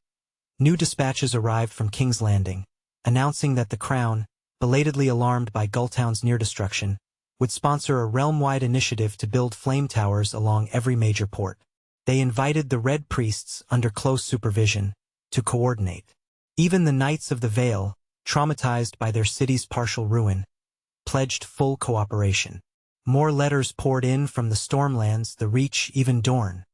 New dispatches arrived from King's Landing, announcing that the Crown, belatedly alarmed by Gulltown's near-destruction, would sponsor a realm-wide initiative to build flame towers along every major port. They invited the Red Priests, under close supervision, to coordinate. Even the Knights of the Vale, traumatized by their city's partial ruin, pledged full cooperation. More letters poured in from the Stormlands, the Reach, even Dorne.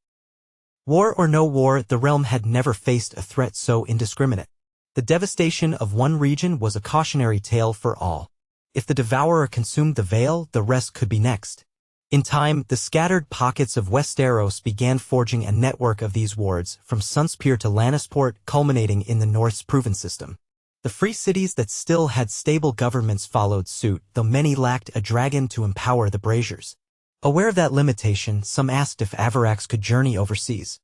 War or no war, the realm had never faced a threat so indiscriminate. The devastation of one region was a cautionary tale for all. If the Devourer consumed the Vale, the rest could be next. In time, the scattered pockets of Westeros began forging a network of these wards, from Sunspear to Lannisport, culminating in the North's proven system. The free cities that still had stable governments followed suit, though many lacked a dragon to empower the Braziers. Aware of that limitation, some asked if Avarax could journey overseas.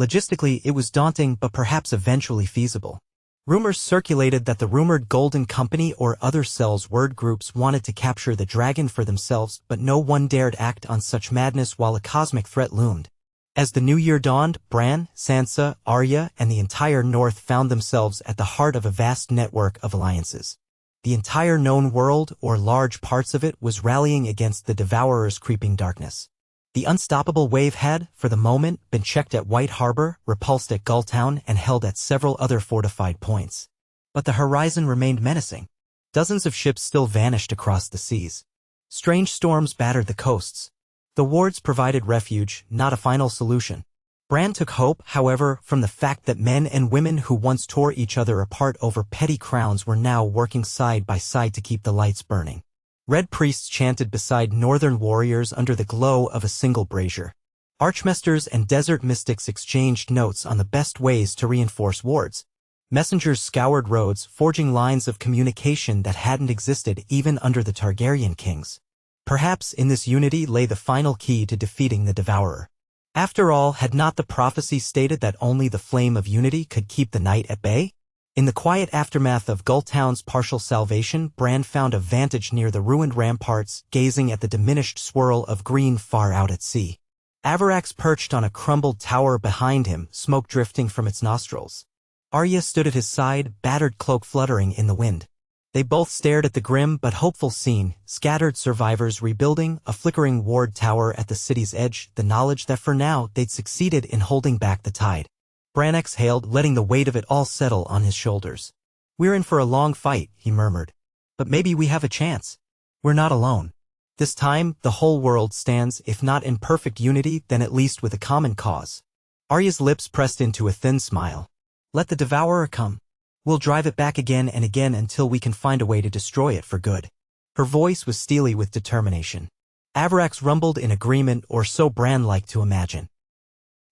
Logistically, it was daunting but perhaps eventually feasible. Rumors circulated that the rumored Golden Company or other Cells word groups wanted to capture the dragon for themselves, but no one dared act on such madness while a cosmic threat loomed. As the new year dawned, Bran, Sansa, Arya, and the entire North found themselves at the heart of a vast network of alliances. The entire known world, or large parts of it, was rallying against the Devourer's creeping darkness. The unstoppable wave had, for the moment, been checked at White Harbor, repulsed at Gulltown, and held at several other fortified points. But the horizon remained menacing. Dozens of ships still vanished across the seas. Strange storms battered the coasts. The wards provided refuge, not a final solution. Bran took hope, however, from the fact that men and women who once tore each other apart over petty crowns were now working side by side to keep the lights burning. Red priests chanted beside northern warriors under the glow of a single brazier. Archmasters and desert mystics exchanged notes on the best ways to reinforce wards. Messengers scoured roads, forging lines of communication that hadn't existed even under the Targaryen kings. Perhaps in this unity lay the final key to defeating the Devourer. After all, had not the prophecy stated that only the flame of unity could keep the night at bay? In the quiet aftermath of Gulltown's partial salvation, Bran found a vantage near the ruined ramparts, gazing at the diminished swirl of green far out at sea. Avarax perched on a crumbled tower behind him, smoke drifting from its nostrils. Arya stood at his side, battered cloak fluttering in the wind. They both stared at the grim but hopeful scene, scattered survivors rebuilding, a flickering ward tower at the city's edge, the knowledge that for now they'd succeeded in holding back the tide. Bran exhaled, letting the weight of it all settle on his shoulders. "We're in for a long fight," he murmured. "But maybe we have a chance. We're not alone. This time, the whole world stands, if not in perfect unity, then at least with a common cause." Arya's lips pressed into a thin smile. "Let the Devourer come. We'll drive it back again and again until we can find a way to destroy it for good." Her voice was steely with determination. Avarax rumbled in agreement, or so Bran liked to imagine.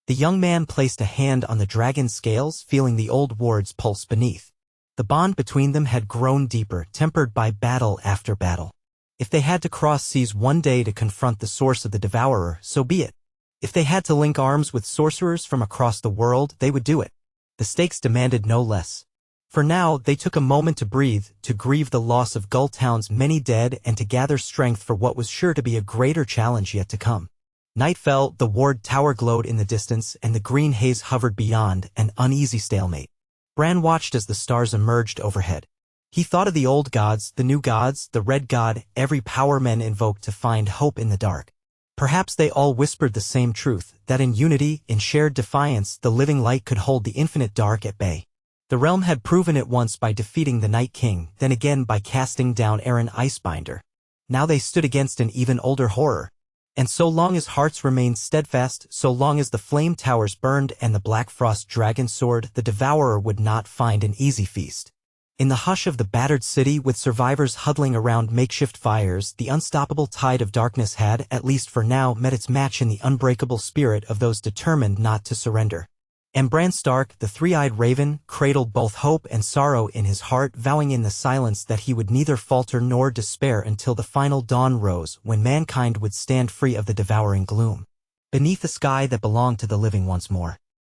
The young man placed a hand on the dragon's scales, feeling the old ward's pulse beneath. The bond between them had grown deeper, tempered by battle after battle. If they had to cross seas one day to confront the source of the Devourer, so be it. If they had to link arms with sorcerers from across the world, they would do it. The stakes demanded no less. For now, they took a moment to breathe, to grieve the loss of Gulltown's many dead, and to gather strength for what was sure to be a greater challenge yet to come. Night fell, the ward tower glowed in the distance, and the green haze hovered beyond, an uneasy stalemate. Bran watched as the stars emerged overhead. He thought of the old gods, the new gods, the red god, every power men invoked to find hope in the dark. Perhaps they all whispered the same truth, that in unity, in shared defiance, the living light could hold the infinite dark at bay. The realm had proven it once by defeating the Night King, then again by casting down Aaron Icebinder. Now they stood against an even older horror. And so long as hearts remained steadfast, so long as the flame towers burned and the Black Frost dragon soared, the Devourer would not find an easy feast. In the hush of the battered city, with survivors huddling around makeshift fires, the unstoppable tide of darkness had, at least for now, met its match in the unbreakable spirit of those determined not to surrender. And Bran Stark, the three-eyed raven, cradled both hope and sorrow in his heart, vowing in the silence that he would neither falter nor despair until the final dawn rose, when mankind would stand free of the devouring gloom, beneath a sky that belonged to the living once more.